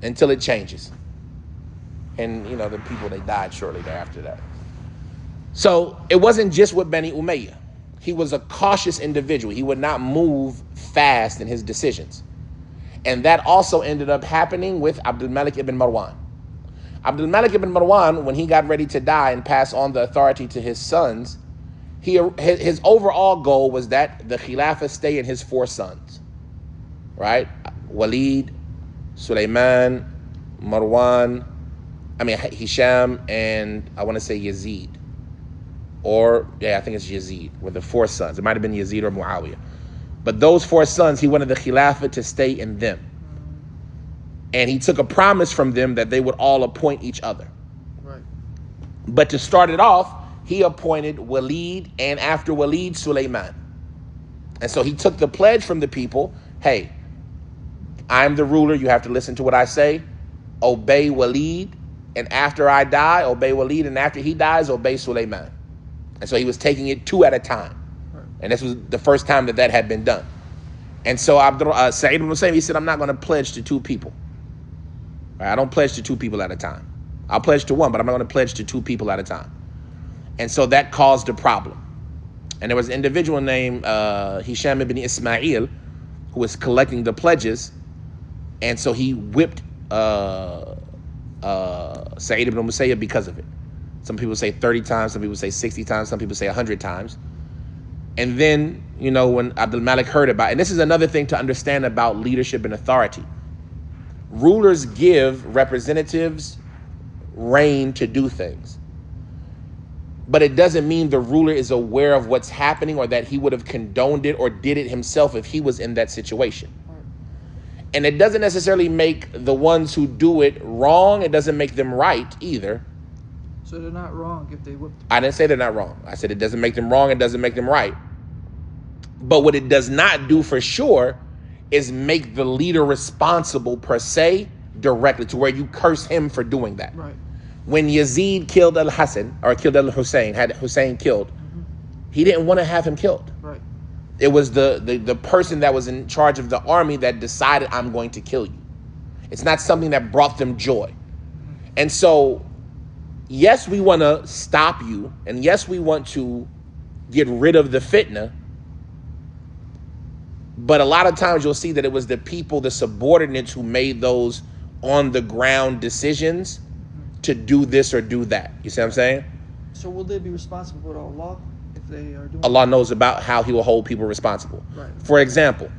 until it changes. And, the people, they died shortly thereafter that. So it wasn't just with Bani Umayyah. He was a cautious individual. He would not move fast in his decisions. And that also ended up happening with Abdul Malik ibn Marwan. Abdul Malik ibn Marwan, when he got ready to die and pass on the authority to his sons, his overall goal was that the Khilafah stay in his 4 sons. Right? Walid, Sulaiman, Hisham, and I want to say Yazid. I think it's Yazid, with the 4 sons. It might have been Yazid or Muawiyah. But those 4 sons, he wanted the Khilafah to stay in them. And he took a promise from them that they would all appoint each other. Right. But to start it off, he appointed Walid, and after Walid, Sulaiman. And so he took the pledge from the people, hey, I'm the ruler, you have to listen to what I say, obey Walid, and after I die, obey Walid, and after he dies, obey Sulaiman. And so he was taking it 2 at a time. Right. And this was the first time that had been done. And so Sa'id ibn Musayyib, he said, I'm not going to pledge to 2 people. Right? I don't pledge to 2 people at a time. I'll pledge to 1, but I'm not going to pledge to 2 people at a time. And so that caused a problem. And there was an individual named Hisham ibn Ismail who was collecting the pledges. And so he whipped Sa'id ibn Musayyib because of it. Some people say 30 times, some people say 60 times, some people say 100 times. And then, when Abdul Malik heard about it, and this is another thing to understand about leadership and authority. Rulers give representatives reign to do things. But it doesn't mean the ruler is aware of what's happening or that he would have condoned it or did it himself if he was in that situation. And it doesn't necessarily make the ones who do it wrong. It doesn't make them right either. So they're not wrong if they whipped. I didn't say they're not wrong. I said it doesn't make them wrong. It doesn't make them right. But what it does not do for sure is make the leader responsible per se directly to where you curse him for doing that. Right. When Yazid killed al-Hassan or killed al-Hussein, had Hussein killed, he didn't want to have him killed. Right. It was the person that was in charge of the army that decided, I'm going to kill you. It's not something that brought them joy. And so, yes, we want to stop you, and yes, we want to get rid of the fitna, but a lot of times you'll see that it was the people, the subordinates, who made those on-the-ground decisions to do this or do that. You see what I'm saying? So will they be responsible for Allah if they are doing Allah knows about how he will hold people responsible. Right. For example,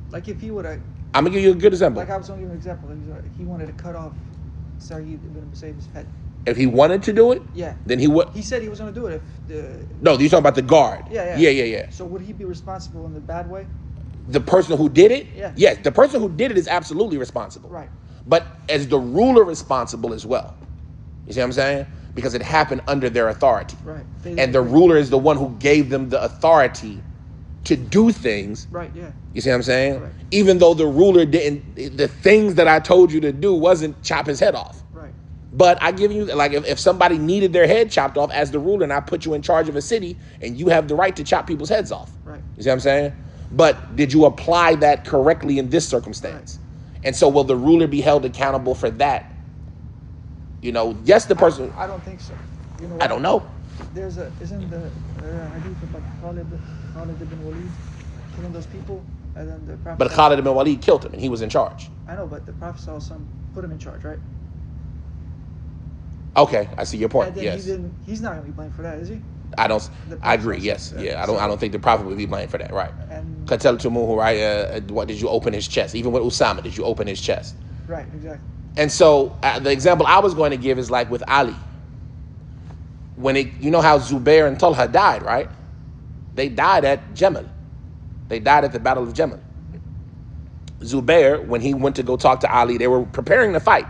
like if he would have... I'm going to give you a good example. Like I was going to give an example. He wanted to cut off Sa'id ibn Musayyib's head. If he wanted to do it, yeah, then he would. He said he was going to do it if the... No, you're talking about the guard. Yeah. So would he be responsible in the bad way? The person who did it? Yeah. Yes, the person who did it is absolutely responsible. Right. But as the ruler responsible as well. You see what I'm saying? Because it happened under their authority. Right. And the ruler is the one who gave them the authority to do things. Right, yeah. You see what I'm saying? Right. Even though the ruler didn't, the things that I told you to do wasn't chop his head off. Right. But I give you, like, if somebody needed their head chopped off as the ruler and I put you in charge of a city and you have the right to chop people's heads off. Right. You see what I'm saying? But did you apply that correctly in this circumstance? Right. And so will the ruler be held accountable for that? You know, yes, the person. I don't think so. You know I don't know. Isn't the hadith about Khalid ibn Walid killing those people? And then the Prophet. But Khalid ibn Walid killed him and he was in charge. I know, but the Prophet put him in charge, right? Okay, I see your point. And then yes. He's not going to be blamed for that, is he? I agree. Yes. Yeah. I don't think the Prophet would be blamed for that. Right. And Qataltumuhu, right? What did you open his chest? Even with Usama, did you open his chest? Right. Exactly. And so the example I was going to give is like with Ali. When you know how Zubair and Talha died, right? They died at Jamal. They died at the Battle of Jamal. Zubair, when he went to go talk to Ali, they were preparing to fight.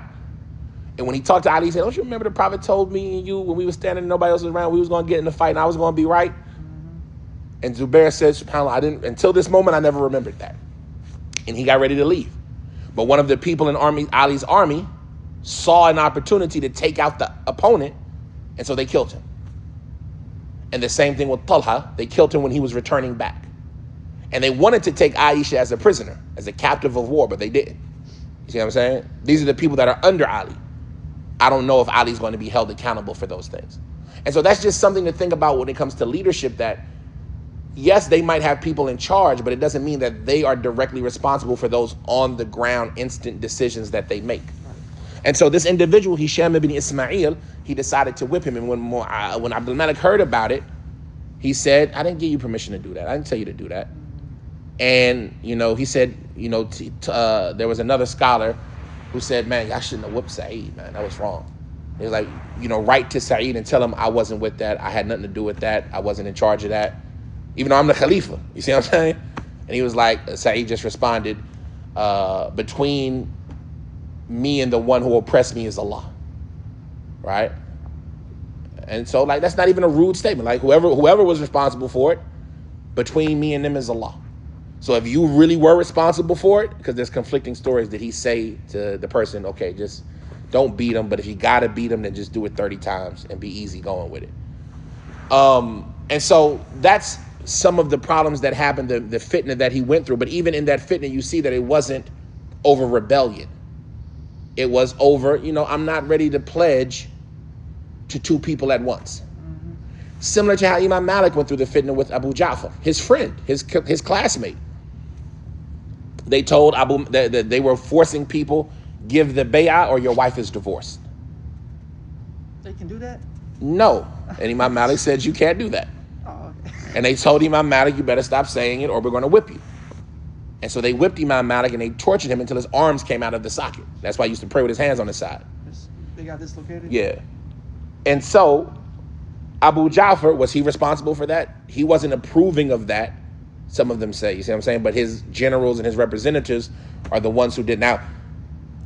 And when he talked to Ali, he said, don't you remember the Prophet told me and you when we were standing and nobody else was around, we was going to get in the fight and I was going to be right? Mm-hmm. And Zubair said, SubhanAllah, until this moment, I never remembered that. And he got ready to leave. But one of the people in Ali's army saw an opportunity to take out the opponent, and so they killed him. And the same thing with Talha. They killed him when he was returning back. And they wanted to take Aisha as a prisoner, as a captive of war, but they didn't. You see what I'm saying? These are the people that are under Ali. I don't know if Ali's going to be held accountable for those things. And so that's just something to think about when it comes to leadership, that yes, they might have people in charge, but it doesn't mean that they are directly responsible for those on the ground instant decisions that they make. And so this individual, Hisham ibn Ismail, he decided to whip him. And when Abdul Malik heard about it, he said, I didn't give you permission to do that. I didn't tell you to do that. And, he said, there was another scholar who said, man, y'all shouldn't have whipped Sa'id, man. That was wrong. He was like, write to Sa'id and tell him I wasn't with that. I had nothing to do with that. I wasn't in charge of that. Even though I'm the Khalifa. You see what I'm saying? And he was like, Sa'id just responded, between me and the one who oppressed me is Allah. Right? And so, that's not even a rude statement. Like, whoever was responsible for it, between me and them is Allah. So if you really were responsible for it, because there's conflicting stories, did he say to the person, okay, just don't beat him, but if you gotta beat him, then just do it 30 times and be easy going with it. And so that's some of the problems that happened, the fitna that he went through. But even in that fitna, you see that it wasn't over rebellion. It was over, I'm not ready to pledge to two people at once. Mm-hmm. Similar to how Imam Malik went through the fitna with Abu Ja'far, his friend, his classmate. They told Abu that they were forcing people, give the bay'ah or your wife is divorced. They can do that? No. And Imam Malik said, you can't do that. Oh, okay. And they told Imam Malik, you better stop saying it or we're going to whip you. And so they whipped Imam Malik and they tortured him until his arms came out of the socket. That's why he used to pray with his hands on his side. They got dislocated? Yeah. And so Abu Ja'far, was he responsible for that? He wasn't approving of that. Some of them say, you see what I'm saying? But his generals and his representatives are the ones who did. Now,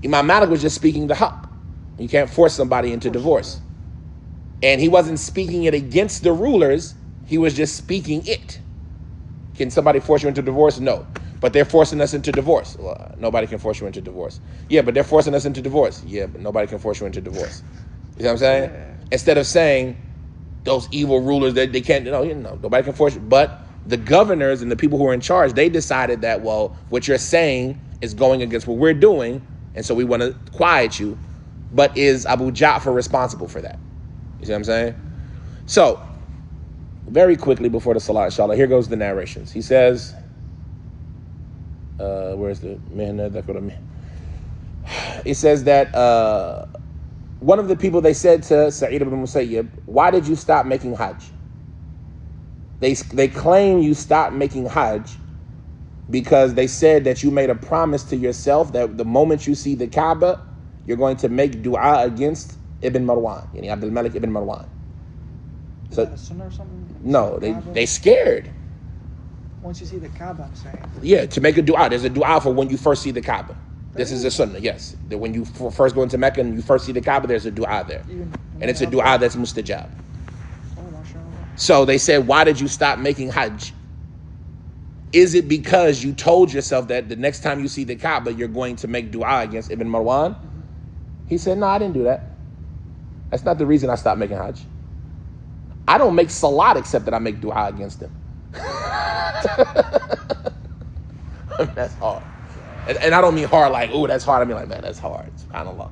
Imam Malik was just speaking the haqq. You can't force somebody into divorce. And he wasn't speaking it against the rulers. He was just speaking it. Can somebody force you into divorce? No. But they're forcing us into divorce. Well, nobody can force you into divorce. Yeah, but they're forcing us into divorce. Yeah, but nobody can force you into divorce. You know what I'm saying? Yeah. Instead of saying those evil rulers, they can't, nobody can force you. But the governors and the people who are in charge, they decided that, well, what you're saying is going against what we're doing, and so we want to quiet you. But is Abu Ja'far responsible for that? You see what I'm saying? So, very quickly before the Salah, inshallah, here goes the narrations. He says, where's the man? It says that one of the people, they said to Sa'id ibn Musayyib, why did you stop making Hajj? They claim you stopped making Hajj because they said that you made a promise to yourself that the moment you see the Kaaba, you're going to make dua against Ibn Marwan, yani Abdul Malik ibn Marwan. So, is that a sunnah or something? No, they scared. Once you see the Kaaba, I'm saying. Yeah, to make a dua. There's a dua for when you first see the Kaaba. This is a sunnah, yes. That when you first go into Mecca and you first see the Kaaba, there's a dua there. And it's a dua that's mustajab. So they said, why did you stop making Hajj? is it because you told yourself that the next time you see the Kaaba, you're going to make dua against Ibn Marwan? He said, no, I didn't do that. That's not the reason I stopped making Hajj. I don't make salat except that I make dua against him. That's hard. And I don't mean hard like, oh, that's hard. I mean like, man, that's hard. SubhanAllah.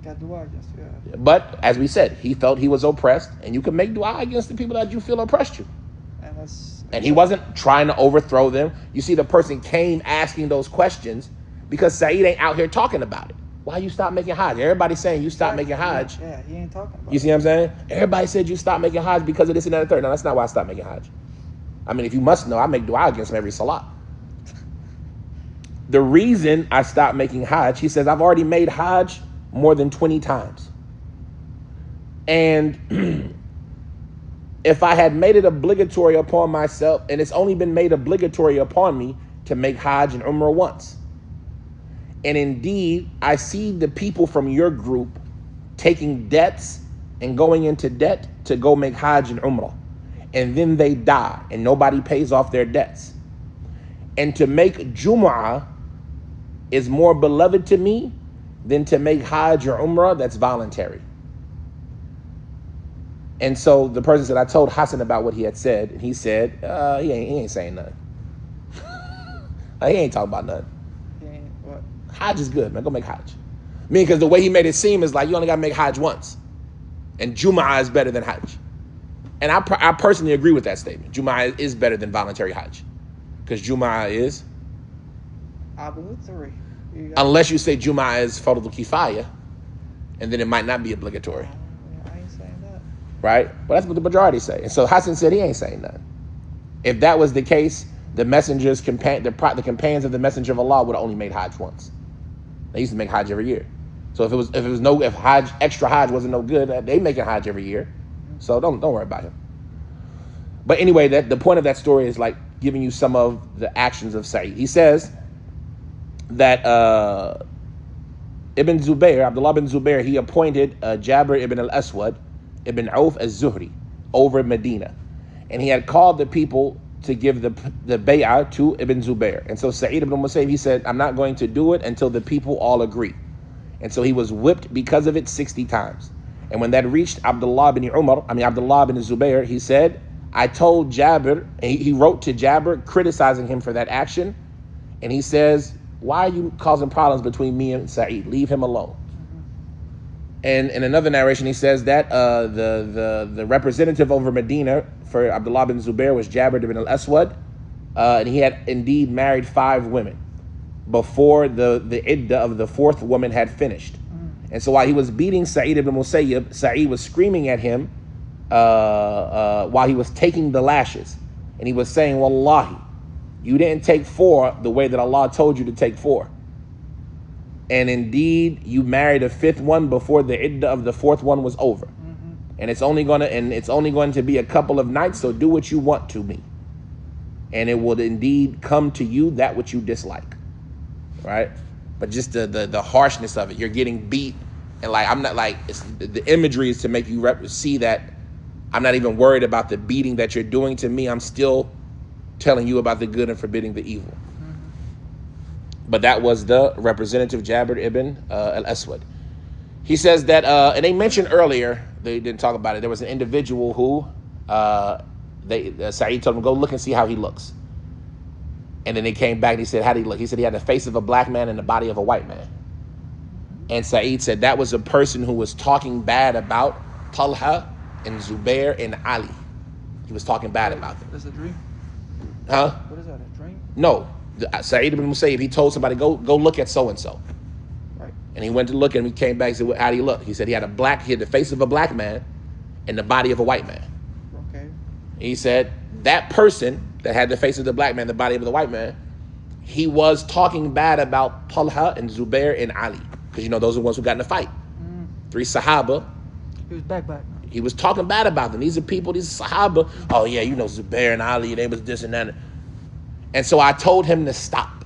Got dua against, yeah. But as we said, he felt he was oppressed, and you can make dua against the people that you feel oppressed you. And he wasn't trying to overthrow them. You see, the person came asking those questions because Sa'id ain't out here talking about it. Why you stop making Hajj? Everybody's saying you stop making Hajj. Yeah, he ain't talking about it. You see what I'm saying? Everybody said you stop making Hajj because of this and that and the third. No, that's not why I stopped making Hajj. I mean, if you must know, I make dua against him every salat. The reason I stopped making Hajj, he says, I've already made Hajj more than 20 times. And if I had made it obligatory upon myself, and it's only been made obligatory upon me to make Hajj and Umrah once. And indeed, I see the people from your group taking debts and going into debt to go make Hajj and Umrah. And then they die and nobody pays off their debts. And to make Jumu'ah is more beloved to me than to make Hajj or Umrah that's voluntary. And so the person said, I told Hassan about what he had said. And he said, he ain't saying nothing. He ain't talking about nothing. What? Hajj is good, man. Go make Hajj. I mean, because the way he made it seem is like you only got to make Hajj once. And Jumu'ah is better than Hajj. And I personally agree with that statement. Jumu'ah is better than voluntary Hajj. Because Jumu'ah is? Obligatory. Unless you say Jumu'ah is Fardhu Kifaya, and then it might not be obligatory. I ain't saying that. Right? But that's what the majority say. And so Hassan said he ain't saying nothing. If that was the case, the companions of the Messenger of Allah would have only made Hajj once. They used to make Hajj every year. So if Hajj, extra Hajj wasn't no good, they making Hajj every year. So don't worry about him. But anyway, the point of that story is like giving you some of the actions of Sa'id. He says that Ibn Zubayr, Abdullah bin Zubayr, he appointed Jabir ibn al-Aswad ibn Auf al-Zuhri over Medina. And he had called the people to give the bay'ah to Ibn Zubayr. And so Sa'id ibn al-Musayyib, he said, I'm not going to do it until the people all agree. And so he was whipped because of it 60 times. And when that reached Abdullah bin Zubayr, he said, I told Jabir, and he wrote to Jabir criticizing him for that action. And he says, why are you causing problems between me and Sa'id? Leave him alone. And in another narration, he says that the representative over Medina for Abdullah bin Zubayr was Jabir ibn al-Aswad. And he had indeed married 5 women before the iddah of the 4th woman had finished. And so while he was beating Sa'id ibn Musayyib, Sa'id was screaming at him while he was taking the lashes. And he was saying, Wallahi, you didn't take 4 the way that Allah told you to take 4. And indeed, you married a 5th one before the iddah of the 4th one was over. And it's only going to be a couple of nights, so do what you want to me. And it will indeed come to you that which you dislike. Right? But just the harshness of it, you're getting beat, and like I'm not like the imagery is to make you see that I'm not even worried about the beating that you're doing to me. I'm still telling you about the good and forbidding the evil. But that was the representative Jabir ibn al-Aswad. He says that, and they mentioned earlier, they didn't talk about it. There was an individual who Sa'id told him go look and see how he looks. And then they came back and he said, how did he look? He said he had the face of a black man and the body of a white man. And Sa'id said that was a person who was talking bad about Talha and Zubair and Ali. He was talking bad about them. That's a dream? Huh? What is that, a dream? No. Sa'id ibn Musayyib, he told somebody, go look at so-and-so. Right. And he went to look and he came back and said, well, how do you look? He said he had the face of a black man and the body of a white man. Okay. He said that person that had the face of the black man, the body of the white man, he was talking bad about Talha and Zubair and Ali. Because, you know, those are the ones who got in the fight. 3 Sahaba. He was back. He was talking bad about them. These are people, these Sahaba. Oh, yeah, you know, Zubair and Ali, they was this and that. And so I told him to stop.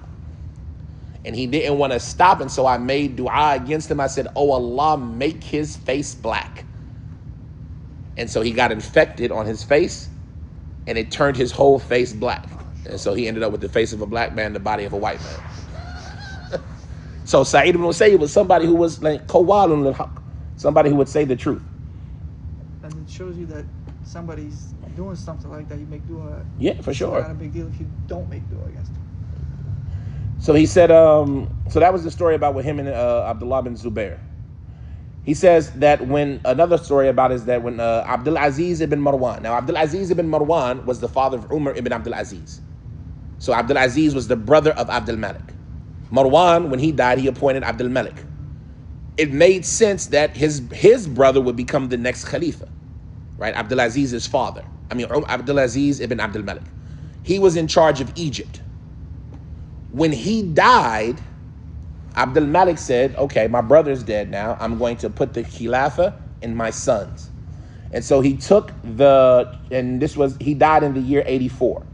And he didn't want to stop. And so I made dua against him. I said, oh, Allah, make his face black. And so he got infected on his face. And it turned his whole face black. And so he ended up with the face of a black man, the body of a white man. So Sa'id ibn Musayyib was somebody who was like qawwalun lil haqq, somebody who would say the truth. And it shows you that somebody's doing something like that. You make dua. Yeah, for sure. It's not a big deal if you don't make dua against him. So he said, so that was the story about with him and Abdullah bin Zubair. He says that when, another story about is that when Abdul Aziz ibn Marwan, now Abdul Aziz ibn Marwan was the father of Umar ibn Abdul Aziz. So Abdul Aziz was the brother of Abdul Malik. Marwan, when he died, he appointed Abdul Malik. It made sense that his brother would become the next Khalifa, right? Abdul Aziz's father. Abdul Aziz ibn Abdul Malik. He was in charge of Egypt. When he died, Abdul Malik said, okay, my brother's dead now. I'm going to put the Khilafah in my sons. And so he took he died in the year 84.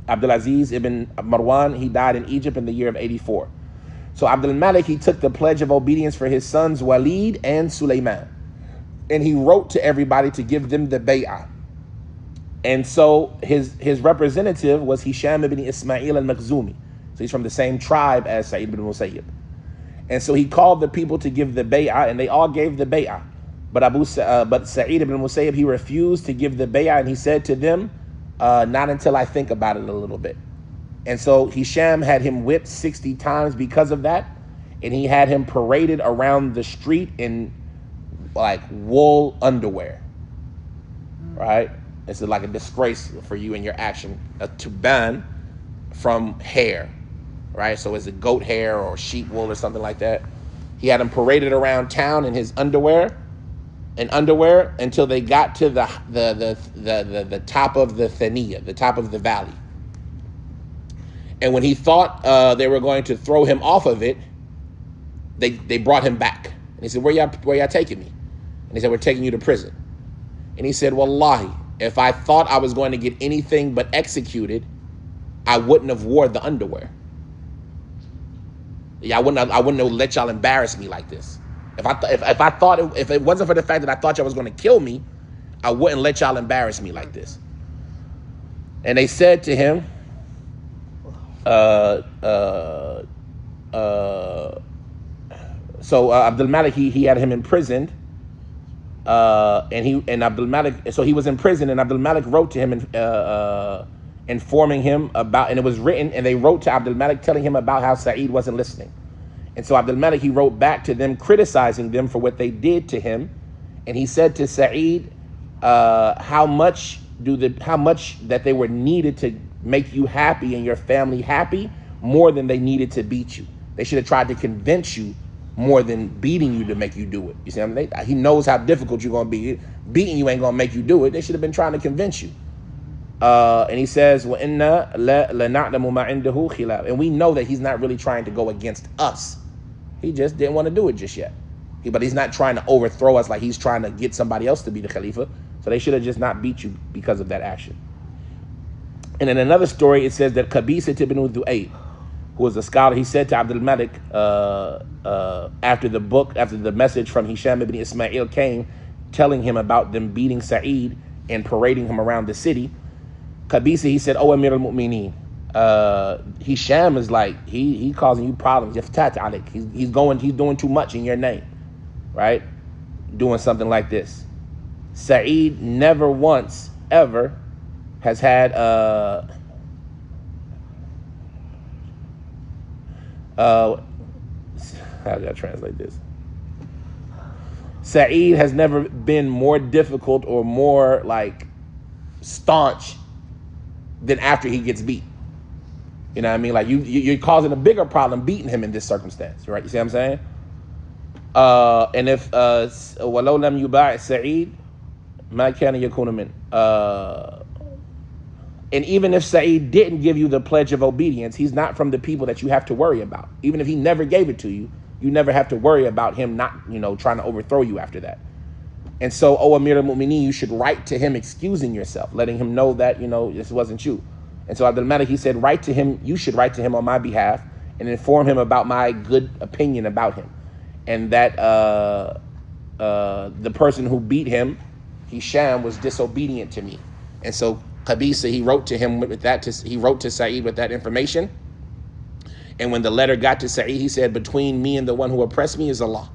Abdul Aziz ibn Marwan, he died in Egypt in the year of 84. So Abdul Malik, he took the pledge of obedience for his sons Walid and Sulaiman. And he wrote to everybody to give them the bay'ah. And so his representative was Hisham ibn Ismail al-Makhzumi. So he's from the same tribe as Sa'id ibn Musayyib. And so he called the people to give the bay'ah, and they all gave the bay'ah. But Sa'id ibn Musayyib, he refused to give the bay'ah, and he said to them, not until I think about it a little bit. And so Hisham had him whipped 60 times because of that, and he had him paraded around the street in like wool underwear, right? It's like a disgrace for you and your action, to ban from hair, right? So is it goat hair or sheep wool or something like that? He had him paraded around town in his underwear until they got to the top of the Thaniya, the top of the valley. And when he thought they were going to throw him off of it, they brought him back. And he said, where y'all taking me? And he said, we're taking you to prison. And he said, Wallahi, if I thought I was going to get anything but executed, I wouldn't have wore the underwear. Yeah, I wouldn't have let y'all embarrass me like this. If it wasn't for the fact that I thought y'all was going to kill me, I wouldn't let y'all embarrass me like this. And they said to him, so Abdul Malik, he had him imprisoned, and Abdul Malik, so he was in prison, and Abdul Malik wrote to him informing him about, and it was written, and they wrote to Abdul Malik telling him about how Sa'id wasn't listening. And so Abdul Malik, he wrote back to them criticizing them for what they did to him, and he said to Sa'id, how much that they were needed to make you happy and your family happy more than they needed to beat you. They should have tried to convince you more than beating you to make you do it. You see what I mean? He knows how difficult you're going to be. Beating you ain't going to make you do it. They should have been trying to convince you. And he says, وَإِنَّا لَنَعْلَمُ مَا عِنْدَهُ خِلَافٌ. And we know that he's not really trying to go against us. He just didn't want to do it just yet. But he's not trying to overthrow us like he's trying to get somebody else to be the Khalifa. So they should have just not beat you because of that action. And in another story, it says that Qabisa ibn Du'ayb, who was a scholar, he said to Abdul Malik, after the message from Hisham ibn Ismail came, telling him about them beating Sa'id and parading him around the city, Qabisa, he said, "Oh, Amir al-Mu'mineen, Hisham is like, he causing you problems. He's doing too much in your name, right? Doing something like this. Sa'id never once, ever, has had how do I translate this? Sa'id has never been more difficult or more like staunch than after he gets beat. You know what I mean? Like you're causing a bigger problem beating him in this circumstance, right? You see what I'm saying? And if وَلَوْ لَمْ يُبَاعِ سَعِيد مَا كَانَ يَكُونَ مِنْ. And even if Sa'id didn't give you the pledge of obedience, he's not from the people that you have to worry about. Even if he never gave it to you, you never have to worry about him not, trying to overthrow you after that. And so, O Amir al-Mu'mineen, you should write to him excusing yourself, letting him know that, this wasn't you. And so Abdul Malik, he said, write to him, you should write to him on my behalf and inform him about my good opinion about him. And that the person who beat him, Hisham, was disobedient to me. And so Qabisa, he wrote to him with that. He wrote to Sa'id with that information. And when the letter got to Sa'id, he said, between me and the one who oppressed me is Allah.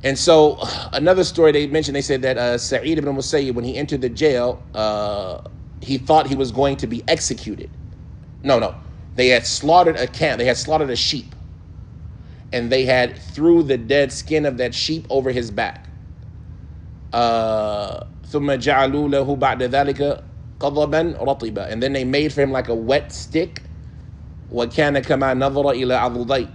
And so another story they mentioned, they said that Sa'id ibn al-Musayyib, when he entered the jail, he thought he was going to be executed. No. They had slaughtered a camp. They had slaughtered a sheep. And they had threw the dead skin of that sheep over his back. ثُمَّ جَعَلُوا لَهُ بَعْدَ ذَلِكَ قَضَبًا رَطِبًا. And then they made for him like a wet stick. وَكَانَ كَمَا نَظَرَ إِلَىٰ عَضُدَيْهِ.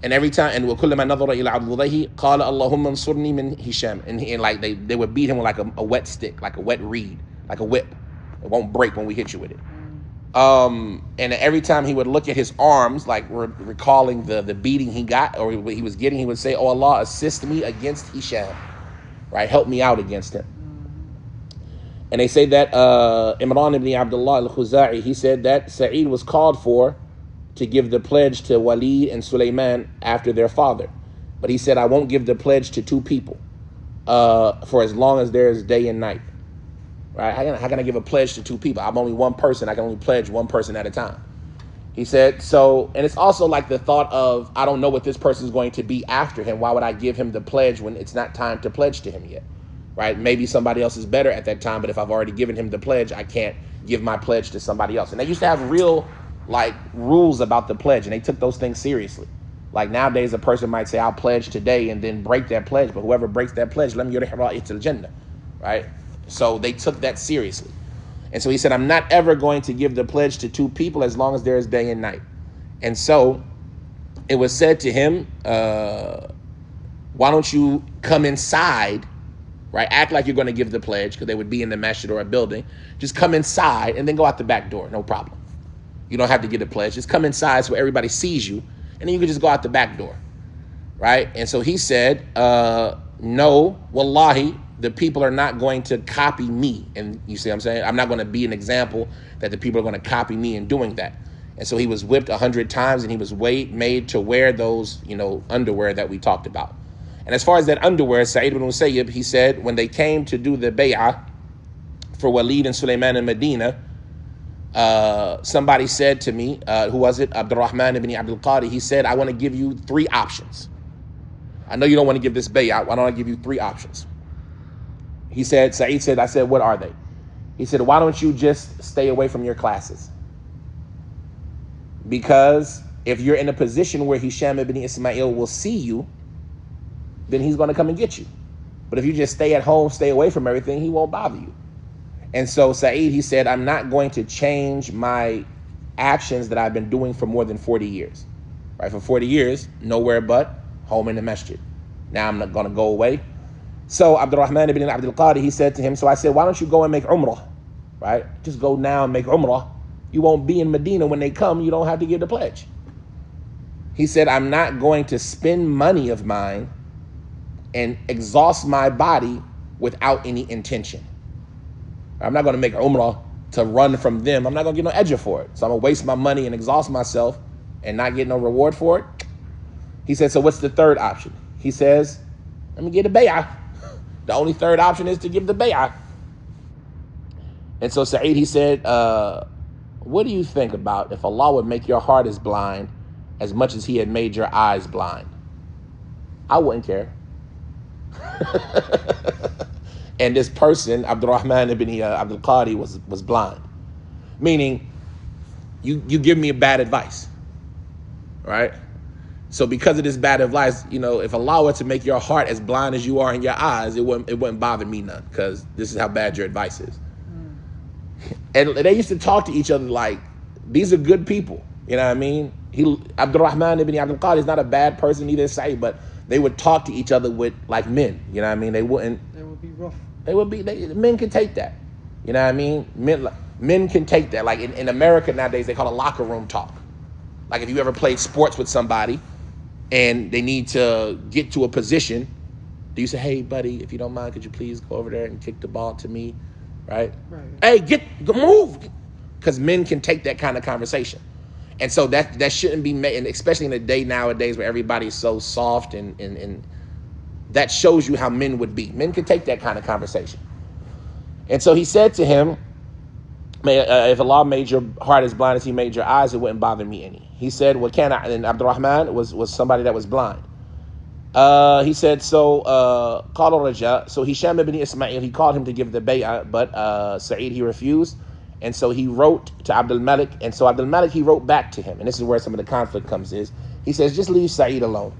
And every time, and وَكُلَّمَا نَظَرَ إِلَىٰ عَضُدَيْهِ قَالَ اللَّهُمَّ انصُرْنِي مِنْ هِشَامٍ. And like they would beat him with like a wet stick, like a wet reed, like a whip. It won't break when we hit you with it. And every time he would look at his arms, like recalling the beating he got or what he was getting, he would say, "Oh Allah, assist me against Hisham, right? Help me out against him." And they say that Imran ibn Abdullah al-Khuzai, he said that Sa'id was called for to give the pledge to Walid and Sulaiman after their father, but he said, "I won't give the pledge to two people for as long as there is day and night." Right? How can I give a pledge to two people? I'm only one person. I can only pledge one person at a time. He said, so, and it's also like the thought of, I don't know what this person is going to be after him. Why would I give him the pledge when it's not time to pledge to him yet? Right? Maybe somebody else is better at that time, but if I've already given him the pledge, I can't give my pledge to somebody else. And they used to have real, like, rules about the pledge, and they took those things seriously. Like nowadays, a person might say, I'll pledge today, and then break that pledge. But whoever breaks that pledge, lam yurih ra'it al-jannah. Right? So they took that seriously. And so he said, I'm not ever going to give the pledge to two people as long as there is day and night. And so it was said to him, why don't you come inside, right? Act like you're going to give the pledge, because they would be in the masjid or a building. Just come inside and then go out the back door. No problem. You don't have to get a pledge. Just come inside so everybody sees you, and then you can just go out the back door, right? And so he said, no, wallahi, the people are not going to copy me. And you see what I'm saying? I'm not going to be an example that the people are going to copy me in doing that. And so he was whipped 100 times, and he was made to wear those, underwear that we talked about. And as far as that underwear, Sa'id ibn Musayyib, he said, when they came to do the bay'ah for Walid and Sulaiman in Medina, somebody said to me, who was it? Abdurrahman ibn Abdul Qadi. He said, I want to give you 3 options. I know you don't want to give this bay'ah. Why don't I give you 3 options? He said, Sa'id said, I said, what are they? He said, why don't you just stay away from your classes? Because if you're in a position where Hisham ibn Ismail will see you, then he's going to come and get you. But if you just stay at home, stay away from everything, he won't bother you. And so Sa'id, he said, I'm not going to change my actions that I've been doing for more than 40 years. Right? For 40 years, nowhere but home in the masjid. Now I'm not going to go away. So Abdurrahman ibn Abdul Qadi, he said to him, so I said, why don't you go and make Umrah? Right? Just go now and make Umrah. You won't be in Medina when they come. You don't have to give the pledge. He said, I'm not going to spend money of mine and exhaust my body without any intention. I'm not going to make Umrah to run from them. I'm not going to get no ejr for it. So I'm going to waste my money and exhaust myself and not get no reward for it. He said, so what's the third option? He says, let me get a bay'ah. The only third option is to give the bay'ah. And so Sa'id, he said, what do you think about if Allah would make your heart as blind as much as he had made your eyes blind? I wouldn't care. And this person, Abdurrahman ibn Abdul Qadi, was blind. Meaning, you give me a bad advice, right? So because of this bad advice, if Allah were to make your heart as blind as you are in your eyes, it wouldn't bother me none, because this is how bad your advice is. And they used to talk to each other like, these are good people. You know what I mean? Abdurrahman ibn Abdul Qadi is not a bad person either, say, but they would talk to each other with like men. You know what I mean? They would be rough. Men can take that. You know what I mean? Men can take that. Like in America nowadays, they call it locker room talk. Like if you ever played sports with somebody and they need to get to a position, do you say, hey, buddy, if you don't mind, could you please go over there and kick the ball to me? Right? Hey, move. Because men can take that kind of conversation. And so that shouldn't be made, and especially in a day nowadays where everybody's so soft, and that shows you how men would be. Men can take that kind of conversation. And so he said to him, if Allah made your heart as blind as he made your eyes, it wouldn't bother me any. He said, "What can I?" And Abdurrahman was somebody that was blind. He said, so Qala Raja. So Hisham ibn Ismail, he called him to give the bay'ah, but Sa'id, he refused. And so he wrote to Abdul Malik. And so Abdul Malik, he wrote back to him. And this is where some of the conflict comes is. He says, just leave Sa'id alone.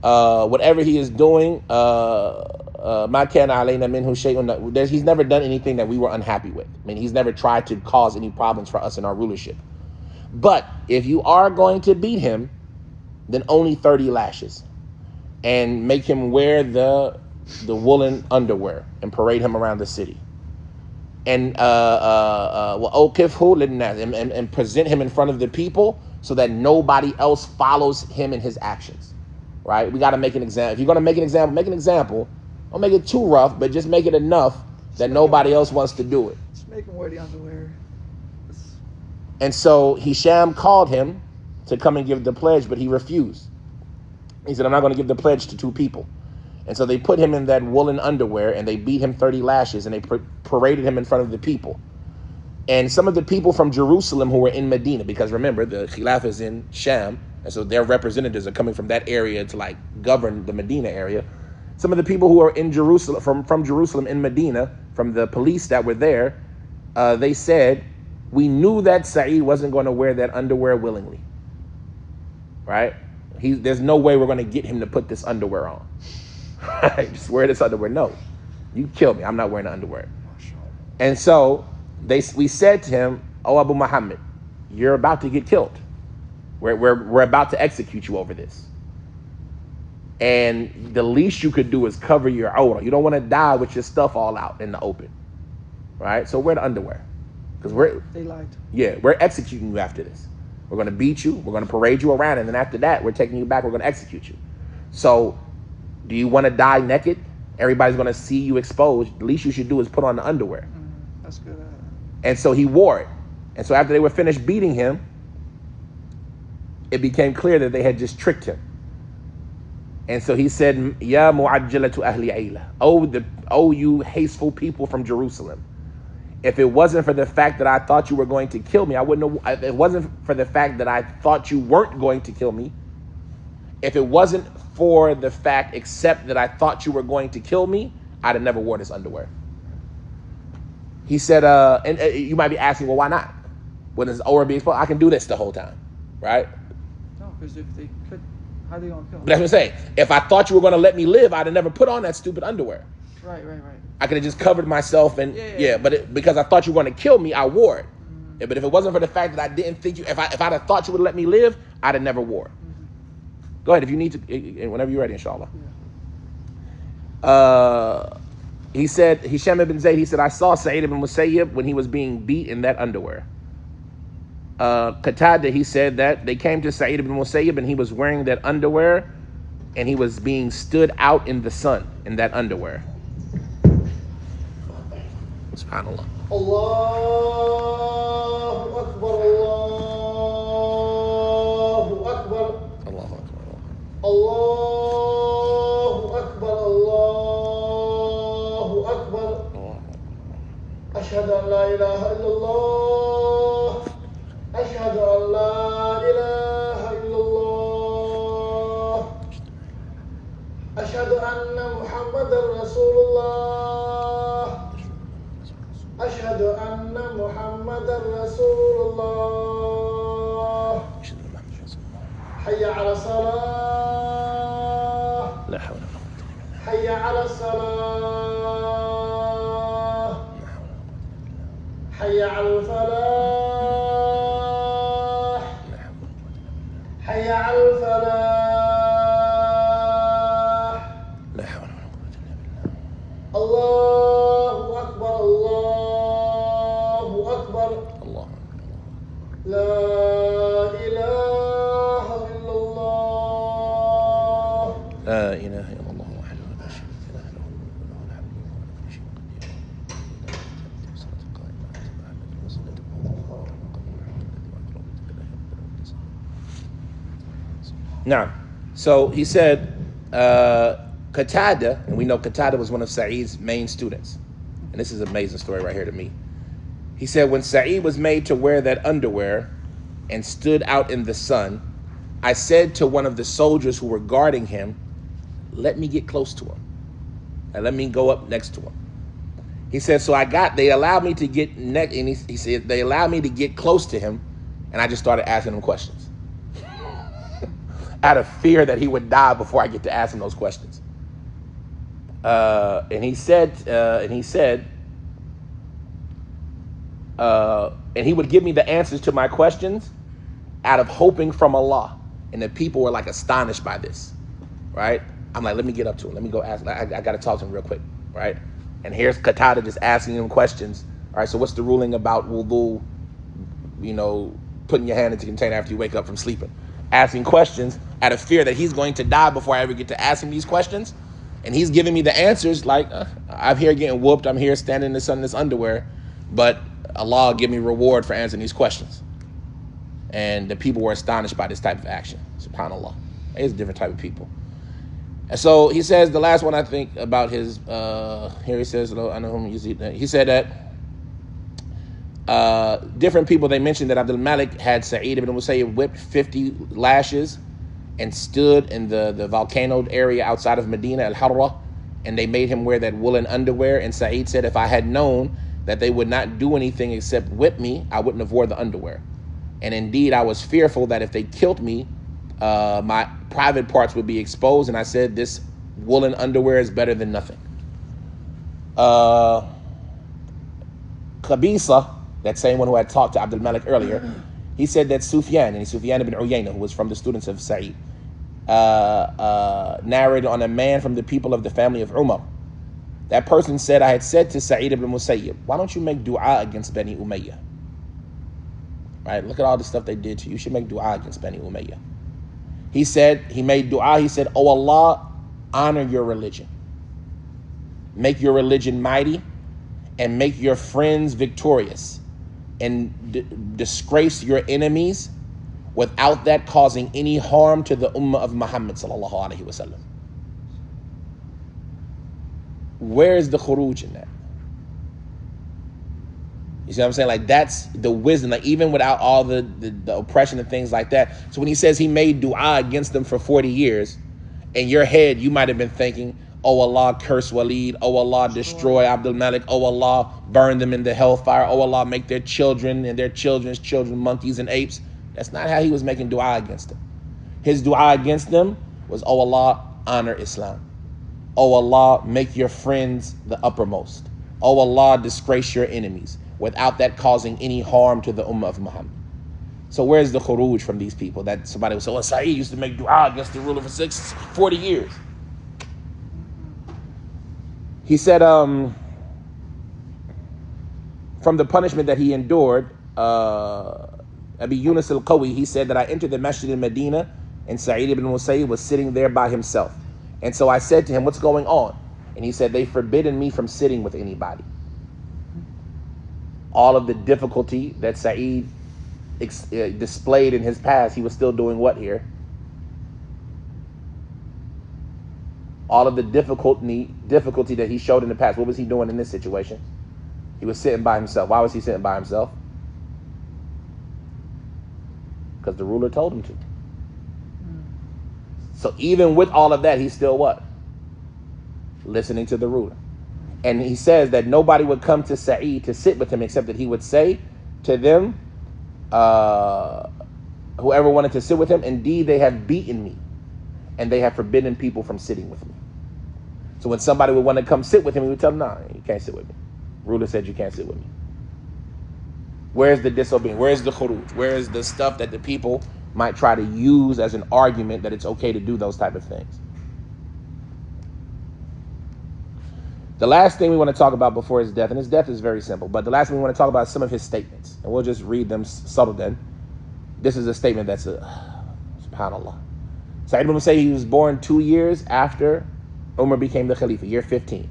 Whatever he is doing, ma kana alayna minhu shay'un. He's never done anything that we were unhappy with. I mean, he's never tried to cause any problems for us in our rulership. But if you are going to beat him, then only 30 lashes. And make him wear the woolen underwear and parade him around the city. And and present him in front of the people so that nobody else follows him in his actions. Right? We got to make an example. If you're going to make an example, make an example. Don't make it too rough, but just make it enough that nobody else wants to do it. Just make him wear the underwear. And so Hisham called him to come and give the pledge, but he refused. He said, I'm not going to give the pledge to two people. And so they put him in that woolen underwear and they beat him 30 lashes and they paraded him in front of the people. And some of the people from Jerusalem who were in Medina, because remember, the Khilafah is in Sham, and so their representatives are coming from that area to like govern the Medina area. Some of the people who are in Jerusalem, from Jerusalem in Medina, from the police that were there, they said, we knew that Sa'id wasn't going to wear that underwear willingly. Right? There's no way we're going to get him to put this underwear on. Right? Just wear this underwear. No, you kill me. I'm not wearing the underwear. And so we said to him, "Oh, Abu Muhammad, you're about to get killed. We're about to execute you over this. And the least you could do is cover your awrah. You don't want to die with your stuff all out in the open, right? So wear the underwear, because they lied. Yeah, we're executing you after this. We're going to beat you. We're going to parade you around. And then after that, we're taking you back. We're going to execute you. So do you want to die naked? Everybody's going to see you exposed. The least you should do is put on the underwear." That's good. And so he wore it. And so after they were finished beating him, it became clear that they had just tricked him. And so he said, "Ya mu'ajjalatu ahli Ayla. Oh, you hasteful people from Jerusalem. If it wasn't for the fact that I thought you were going to kill me, I wouldn't have. If it wasn't for the fact that I thought you weren't going to kill me, if it wasn't for the fact except that I thought you were going to kill me, I'd have never worn this underwear." He said, and you might be asking, well, why not? When is aura being exposed? I can do this the whole time, right? No, because if they could, how are they going to kill him? But that's what I'm saying. If I thought you were going to let me live, I'd have never put on that stupid underwear. Right. I could have just covered myself and but because I thought you were going to kill me, I wore it. Yeah, but if it wasn't for the fact that I didn't think you, if I'd have thought you would let me live, I'd have never wore it. Go ahead if you need to, whenever you're ready, inshallah. He said, Hisham ibn Zayd, he said, I saw Sa'id ibn Musayyib when he was being beat in that underwear. Qatada, he said that they came to Sa'id ibn Musayyib and he was wearing that underwear and he was being stood out in the sun in that underwear. SubhanAllah. Allahu Akbar, Allahu Akbar. Allahu Akbar. Allahu Akbar, Allahu Akbar. Ashhadu an la ilaha illallah. Ashhadu an la ilaha illallah. Ashhadu anna Muhammadan Rasulullah. Ashhadu anna Muhammadan Rasulullah. Hayya ala salah. La hawla wa la quwwata illa billah. Hayya ala salah. Hayya ala falah. Hayya ala falah. La hawla wa la quwwata illa billah. Allahu Akbar, Allahu Akbar. Allahu Akbar. La ilaha illallah. La ilaha illallah wahdahu la sharika lahu lahul mulku wa lahul hamdu wa huwa ala kulli shay'in qadir. Now, so he said, Qatada, and we know Qatada was one of Sa'id's main students. And this is an amazing story right here to me. He said, when Sa'id was made to wear that underwear and stood out in the sun, I said to one of the soldiers who were guarding him, let me get close to him. And let me go up next to him. He said, so they allowed me to get next, and he said, they allowed me to get close to him, and I just started asking him questions. Out of fear that he would die before I get to ask him those questions. And he would give me the answers to my questions out of hoping from Allah. And the people were like astonished by this, right? I'm like, let me get up to him. Let me go ask. I got to talk to him real quick, right? And here's Qatada just asking him questions. All right, so what's the ruling about wudu, putting your hand into the container after you wake up from sleeping? Asking questions out of fear that he's going to die before I ever get to ask him these questions. And he's giving me the answers like, I'm here getting whooped. I'm here standing in the sun in this underwear. But Allah will give me reward for answering these questions. And the people were astonished by this type of action. SubhanAllah. It's a different type of people. And so he says, the last one I think about his, here he says, I know whom he said that different people, they mentioned that Abdul Malik had Sa'id ibn Musayyib whipped 50 lashes and stood in the volcanoed area outside of Medina, al-Harra, and they made him wear that woolen underwear. And Sa'id said, if I had known that they would not do anything except whip me, I wouldn't have wore the underwear. And indeed, I was fearful that if they killed me, my private parts would be exposed. And I said, this woolen underwear is better than nothing. Qabisa, that same one who had talked to Abdul Malik earlier, he said that Sufyan ibn Uyayna, who was from the students of Sa'id, narrated on a man from the people of the family of Umar. That person said, I had said to Sa'id ibn Musayyib, why don't you make dua against Bani Umayyah? Right? Look at all the stuff they did to you. You should make dua against Bani Umayyah. He said, he made dua. He said, oh Allah, honor your religion. Make your religion mighty and make your friends victorious and disgrace your enemies without that causing any harm to the ummah of Muhammad sallallahu alaihi wasallam. Where is the khuruj in that? You see what I'm saying? Like, that's the wisdom, like even without all the oppression and things like that. So when he says he made dua against them for 40 years, in your head, you might have been thinking, oh Allah, curse Walid. Oh Allah, destroy Abdul Malik. Oh Allah, burn them in the hellfire. Oh Allah, make their children and their children's children monkeys and apes. That's not how he was making dua against them. His dua against them was, oh Allah, honor Islam. Oh Allah, make your friends the uppermost. Oh Allah, disgrace your enemies without that causing any harm to the ummah of Muhammad. So where's the khuruj from these people? That somebody would say, well, Sa'id used to make dua against the ruler for 40 years. He said, from the punishment that he endured, Abi Yunus al-Qawi, he said that I entered the masjid in Medina and Sa'id ibn Musayyib was sitting there by himself. And so I said to him, what's going on? And he said, they've forbidden me from sitting with anybody. All of the difficulty that Sa'id displayed in his past, he was still doing what here? All of the difficulty that he showed in the past, what was he doing in this situation? He was sitting by himself. Why was he sitting by himself? Because the ruler told him to. So even with all of that, he's still what? Listening to the ruler. And he says that nobody would come to Sa'id to sit with him except that he would say to them, whoever wanted to sit with him, indeed they have beaten me and they have forbidden people from sitting with me. So when somebody would want to come sit with him, he would tell them, no, you can't sit with me. Ruler said you can't sit with me. Where's the disobedience? Where's the khuruj? Where is the stuff that the people might try to use as an argument that it's okay to do those type of things? The last thing we want to talk about before his death, and his death is very simple, but the last thing we want to talk about is some of his statements. And we'll just read them subtle then. This is a statement that's subhanAllah. Sa'id ibn Musayyib, he was born 2 years after Umar became the Khalifa, year 15.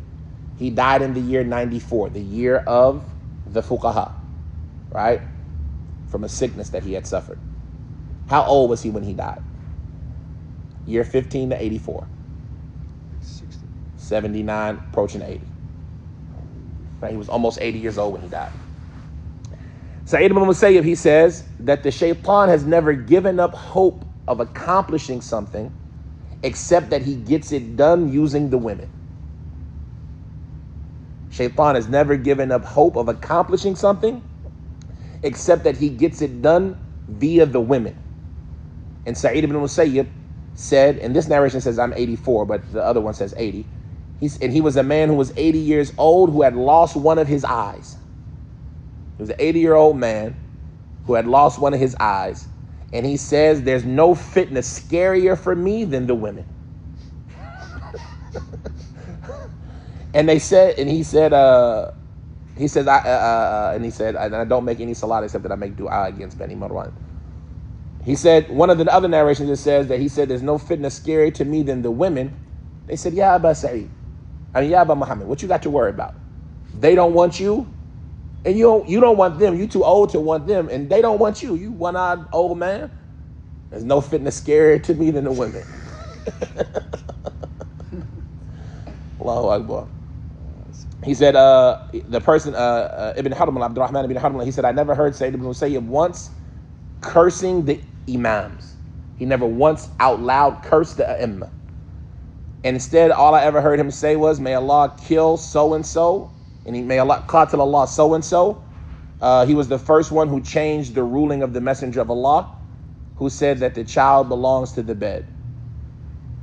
He died in the year 94, the year of the fuqaha, right? From a sickness that he had suffered. How old was he when he died? Year 15 to 84. 60. 79, approaching 80. Right? He was almost 80 years old when he died. Sa'id ibn Musayyib, he says that the shaitan has never given up hope of accomplishing something except that he gets it done using the women. Shaitan has never given up hope of accomplishing something except that he gets it done via the women. And Sa'id ibn Musayyib said, and this narration says I'm 84, but the other one says 80. He was a man who was 80 years old who had lost one of his eyes. He was an 80-year-old man who had lost one of his eyes. And he says, there's no fitness scarier for me than the women. And he said, and I don't make any salat except that I make dua against Bani Marwan. He said, one of the other narrations, it says that he said, there's no fitness scary to me than the women. They said, Ya Aba Sa'id, Ya Aba Muhammad, what you got to worry about? They don't want you, and you don't want them. You too old to want them, and they don't want you. You one-eyed old man. There's no fitness scarier to me than the women. Allahu Akbar. He said, the person, Ibn Harmal, Abdurrahman ibn Harmal, he said, I never heard Sayyid ibn Musayyib once cursing the imams. He never once out loud cursed the A'imma. And instead, all I ever heard him say was, may Allah kill so-and-so, and may Allah qatil Allah so-and-so. He was the first one who changed the ruling of the Messenger of Allah, who said that the child belongs to the bed.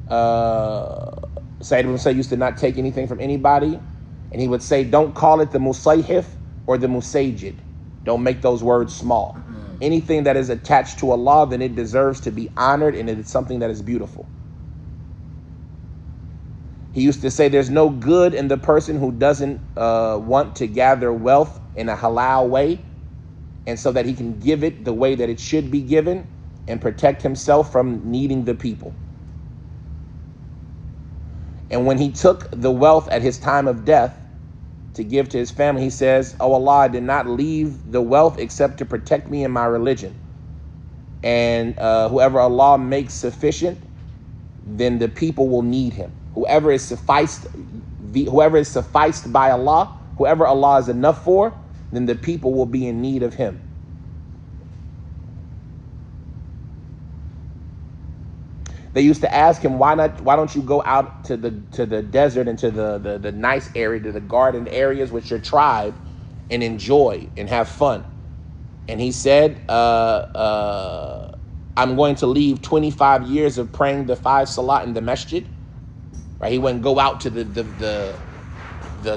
Sayyid ibn Musayyib used to not take anything from anybody, and he would say, don't call it the Musayyib or the Musayyib. Don't make those words small. Anything that is attached to Allah, then it deserves to be honored, and it is something that is beautiful. He used to say there's no good in the person who doesn't want to gather wealth in a halal way, and so that he can give it the way that it should be given and protect himself from needing the people. And when he took the wealth at his time of death to give to his family, he says, oh Allah, I did not leave the wealth except to protect me in my religion. And whoever Allah makes sufficient, then the people will need him. Whoever is sufficed by Allah, whoever Allah is enough for, then the people will be in need of him. They used to ask him, why don't you go out to the desert and to the nice area, to the garden areas with your tribe and enjoy and have fun? And he said, I'm going to leave 25 years of praying the 5 salat in the masjid. Right? He wouldn't go out to the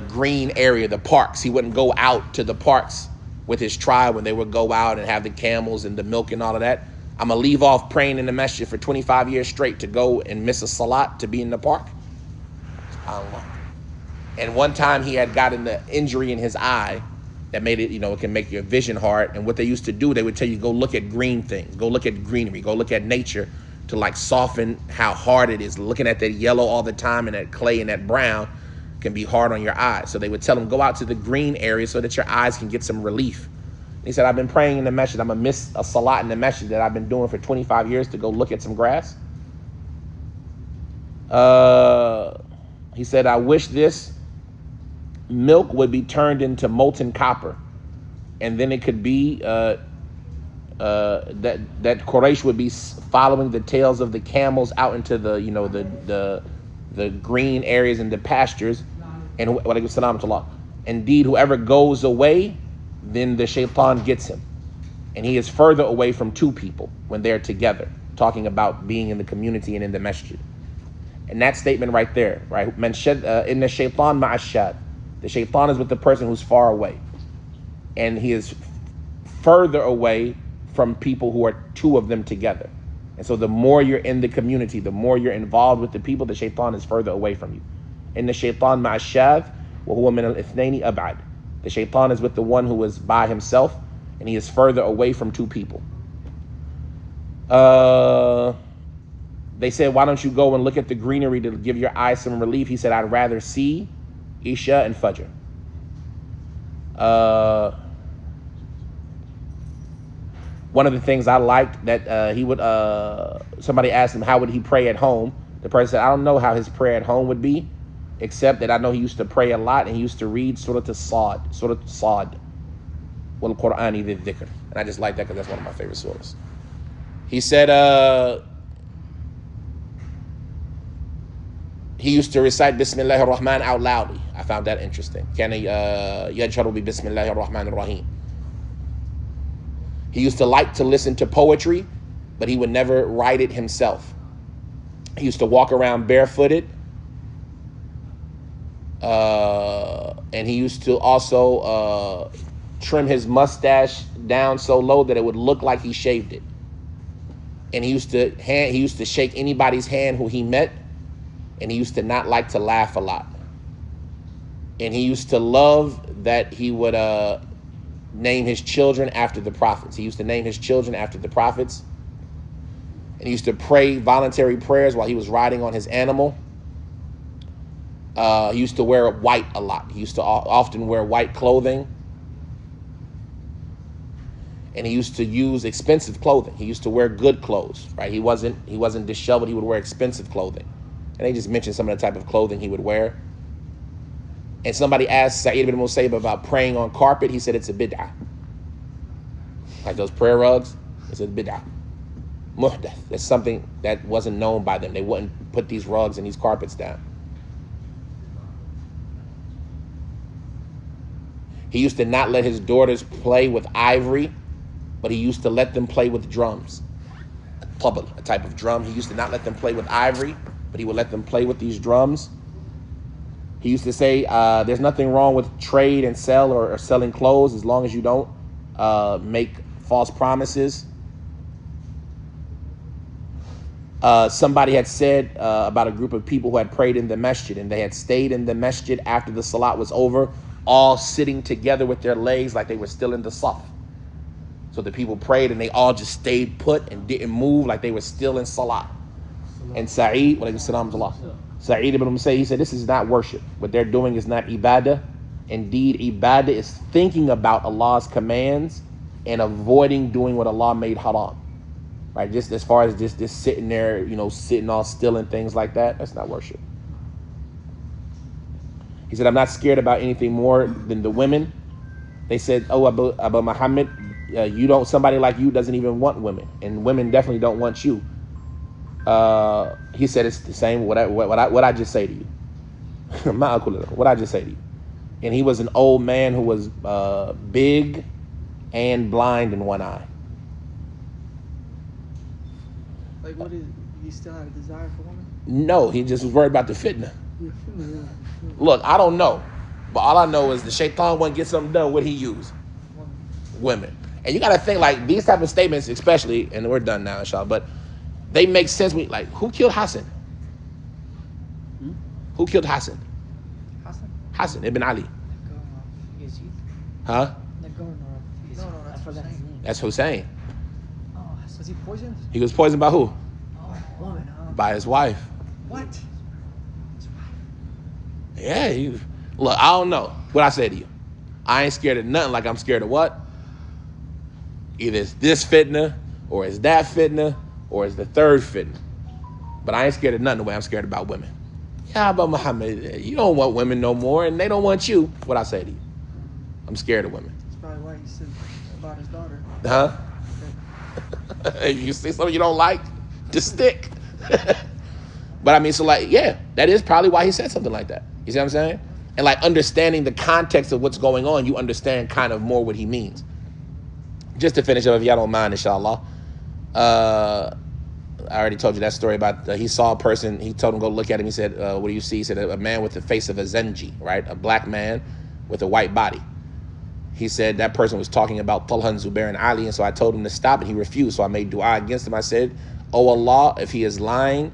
green area, the parks. He wouldn't go out to the parks with his tribe when they would go out and have the camels and the milk and all of that. I'm going to leave off praying in the masjid for 25 years straight to go and miss a salat to be in the park. SubhanAllah. And one time he had gotten the injury in his eye that made it, it can make your vision hard. And what they used to do, they would tell you, go look at green things, go look at greenery, go look at nature to like soften how hard it is. Looking at that yellow all the time and that clay and that brown can be hard on your eyes. So they would tell him, go out to the green area so that your eyes can get some relief. He said, I've been praying in the masjid. I'm going to miss a salat in the masjid that I've been doing for 25 years to go look at some grass. He said, I wish this milk would be turned into molten copper. And then it could be that Quraysh would be following the tails of the camels out into the green areas and the pastures. And indeed, whoever goes away, then the shaitan gets him. And he is further away from two people when they're together, talking about being in the community and in the masjid. And that statement right there, right? In the shaitan ma'ashad. The shaitan is with the person who's far away. And he is further away from people who are two of them together. And so the more you're in the community, the more you're involved with the people, the shaitan is further away from you. In the shaitan ma'ashad, wa huwa min al-ithnaini ab'ad. The shaitan is with the one who is by himself, and he is further away from two people. They said, why don't you go and look at the greenery to give your eyes some relief? He said, I'd rather see Isha and Fajr. One of the things I liked that he would, somebody asked him, how would he pray at home? The person said, I don't know how his prayer at home would be, except that I know he used to pray a lot and he used to read Surah As-Sad, wal Qur'ani dhi dhikr. And I just like that because that's one of my favorite surahs. He said he used to recite Bismillah ar-Rahman out loudly. I found that interesting. Kana yajharu bi Bismillah ar-Rahman ar-Rahim. He used to like to listen to poetry, but he would never write it himself. He used to walk around barefooted. And he used to also trim his mustache down so low that it would look like he shaved it. And he used to shake anybody's hand who he met, and he used to not like to laugh a lot. And he used to love that he would name his children after the prophets. He used to name his children after the prophets. And he used to pray voluntary prayers while he was riding on his animal. He used to wear white a lot. He used to often wear white clothing. And he used to use expensive clothing. He used to wear good clothes, right? He wasn't disheveled. He would wear expensive clothing. And they just mentioned some of the type of clothing he would wear. And somebody asked Sa'id ibn Musayyib about praying on carpet. He said it's a bid'ah. Like those prayer rugs, it's a bid'ah. Muhdath. That's something that wasn't known by them. They wouldn't put these rugs and these carpets down. He used to not let his daughters play with ivory, but he used to let them play with drums. A type of drum. He used to not let them play with ivory, but he would let them play with these drums. He used to say, there's nothing wrong with trade and sell or selling clothes as long as you don't make false promises. Somebody had said about a group of people who had prayed in the masjid, and they had stayed in the masjid after the salat was over, all sitting together with their legs like they were still in the saf. So the people prayed and they all just stayed put and didn't move like they were still in salat. And Sa'id ibn Musayyib, he said, this is not worship. What they're doing is not ibadah. Indeed, ibadah is thinking about Allah's commands and avoiding doing what Allah made haram. Right? Just as far as just sitting there, sitting all still and things like that, that's not worship. He said, I'm not scared about anything more than the women. They said, oh, Abu Muhammad, somebody like you doesn't even want women. And women definitely don't want you. He said, it's the same. What I just say to you. What I just say to you. And he was an old man who was big and blind in one eye. Like, what is, you still have a desire for women? No, he just was worried about the fitna. Look, I don't know. But all I know is the shaitan wouldn't get something done. What he use? Women. And you got to think, like, these type of statements, especially, and we're done now, inshallah, but they make sense. Like, who killed Hassan? Who killed Hassan? Hassan ibn Ali. Huh? That's Hussein. Was he poisoned? He was poisoned by who? Woman, huh? By his wife. What? Yeah. Look, I don't know what I say to you. I ain't scared of nothing like I'm scared of what? Either it's this fitna, or it's that fitna, or it's the third fitna. But I ain't scared of nothing the way I'm scared about women. Yeah, but Muhammad, you don't want women no more, and they don't want you. What I say to you. I'm scared of women. That's probably why he said about his daughter. Huh? You see something you don't like, just stick. But I mean, so like, yeah, that is probably why he said something like that. You see what I'm saying? And like understanding the context of what's going on, you understand kind of more what he means. Just to finish up, if y'all don't mind, inshallah. I already told you that story about he saw a person, he told him go look at him. He said, what do you see? He said, a man with the face of a Zenji, right? A black man with a white body. He said that person was talking about Talha and Zubair and Ali, and so I told him to stop, and he refused. So I made dua against him. I said, oh Allah, if he is lying,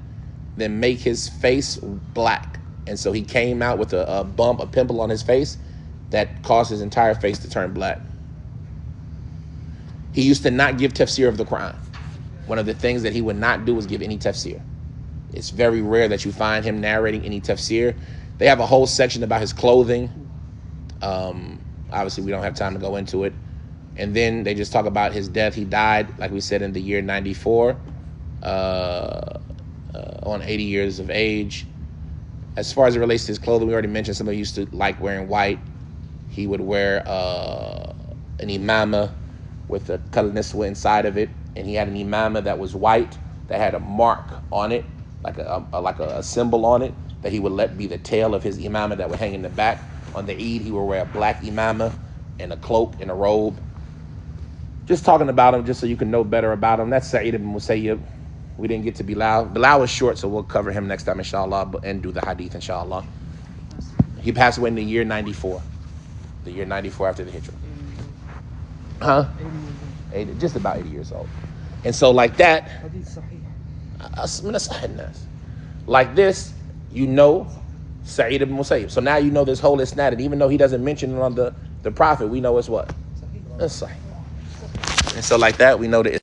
then make his face black. And so he came out with a bump, a pimple on his face that caused his entire face to turn black. He used to not give tafsir of the Quran. One of the things that he would not do was give any tafsir. It's very rare that you find him narrating any tafsir. They have a whole section about his clothing. Obviously, we don't have time to go into it. And then they just talk about his death. He died, like we said, in the year 94, on 80 years of age. As far as it relates to his clothing, we already mentioned somebody used to like wearing white. He would wear an imama with a kalniswa inside of it, and he had an imama that was white that had a mark on it, like a symbol on it, that he would let be the tail of his imama that would hang in the back. On the Eid, he would wear a black imama and a cloak and a robe. Just talking about him, just so you can know better about him. That's Sa'id ibn Musayyib. We didn't get to Bilal. Bilal was short, so we'll cover him next time, inshallah, and do the hadith, inshallah. He passed away in the year 94. The year 94 after the Hijrah. Huh? 80, just about 80 years old. And so like that, like this, you know Sa'id ibn Musayyib. So now you know this whole isnad, and even though he doesn't mention it on the Prophet, we know it's what? It's Sahih. And so like that, we know that it's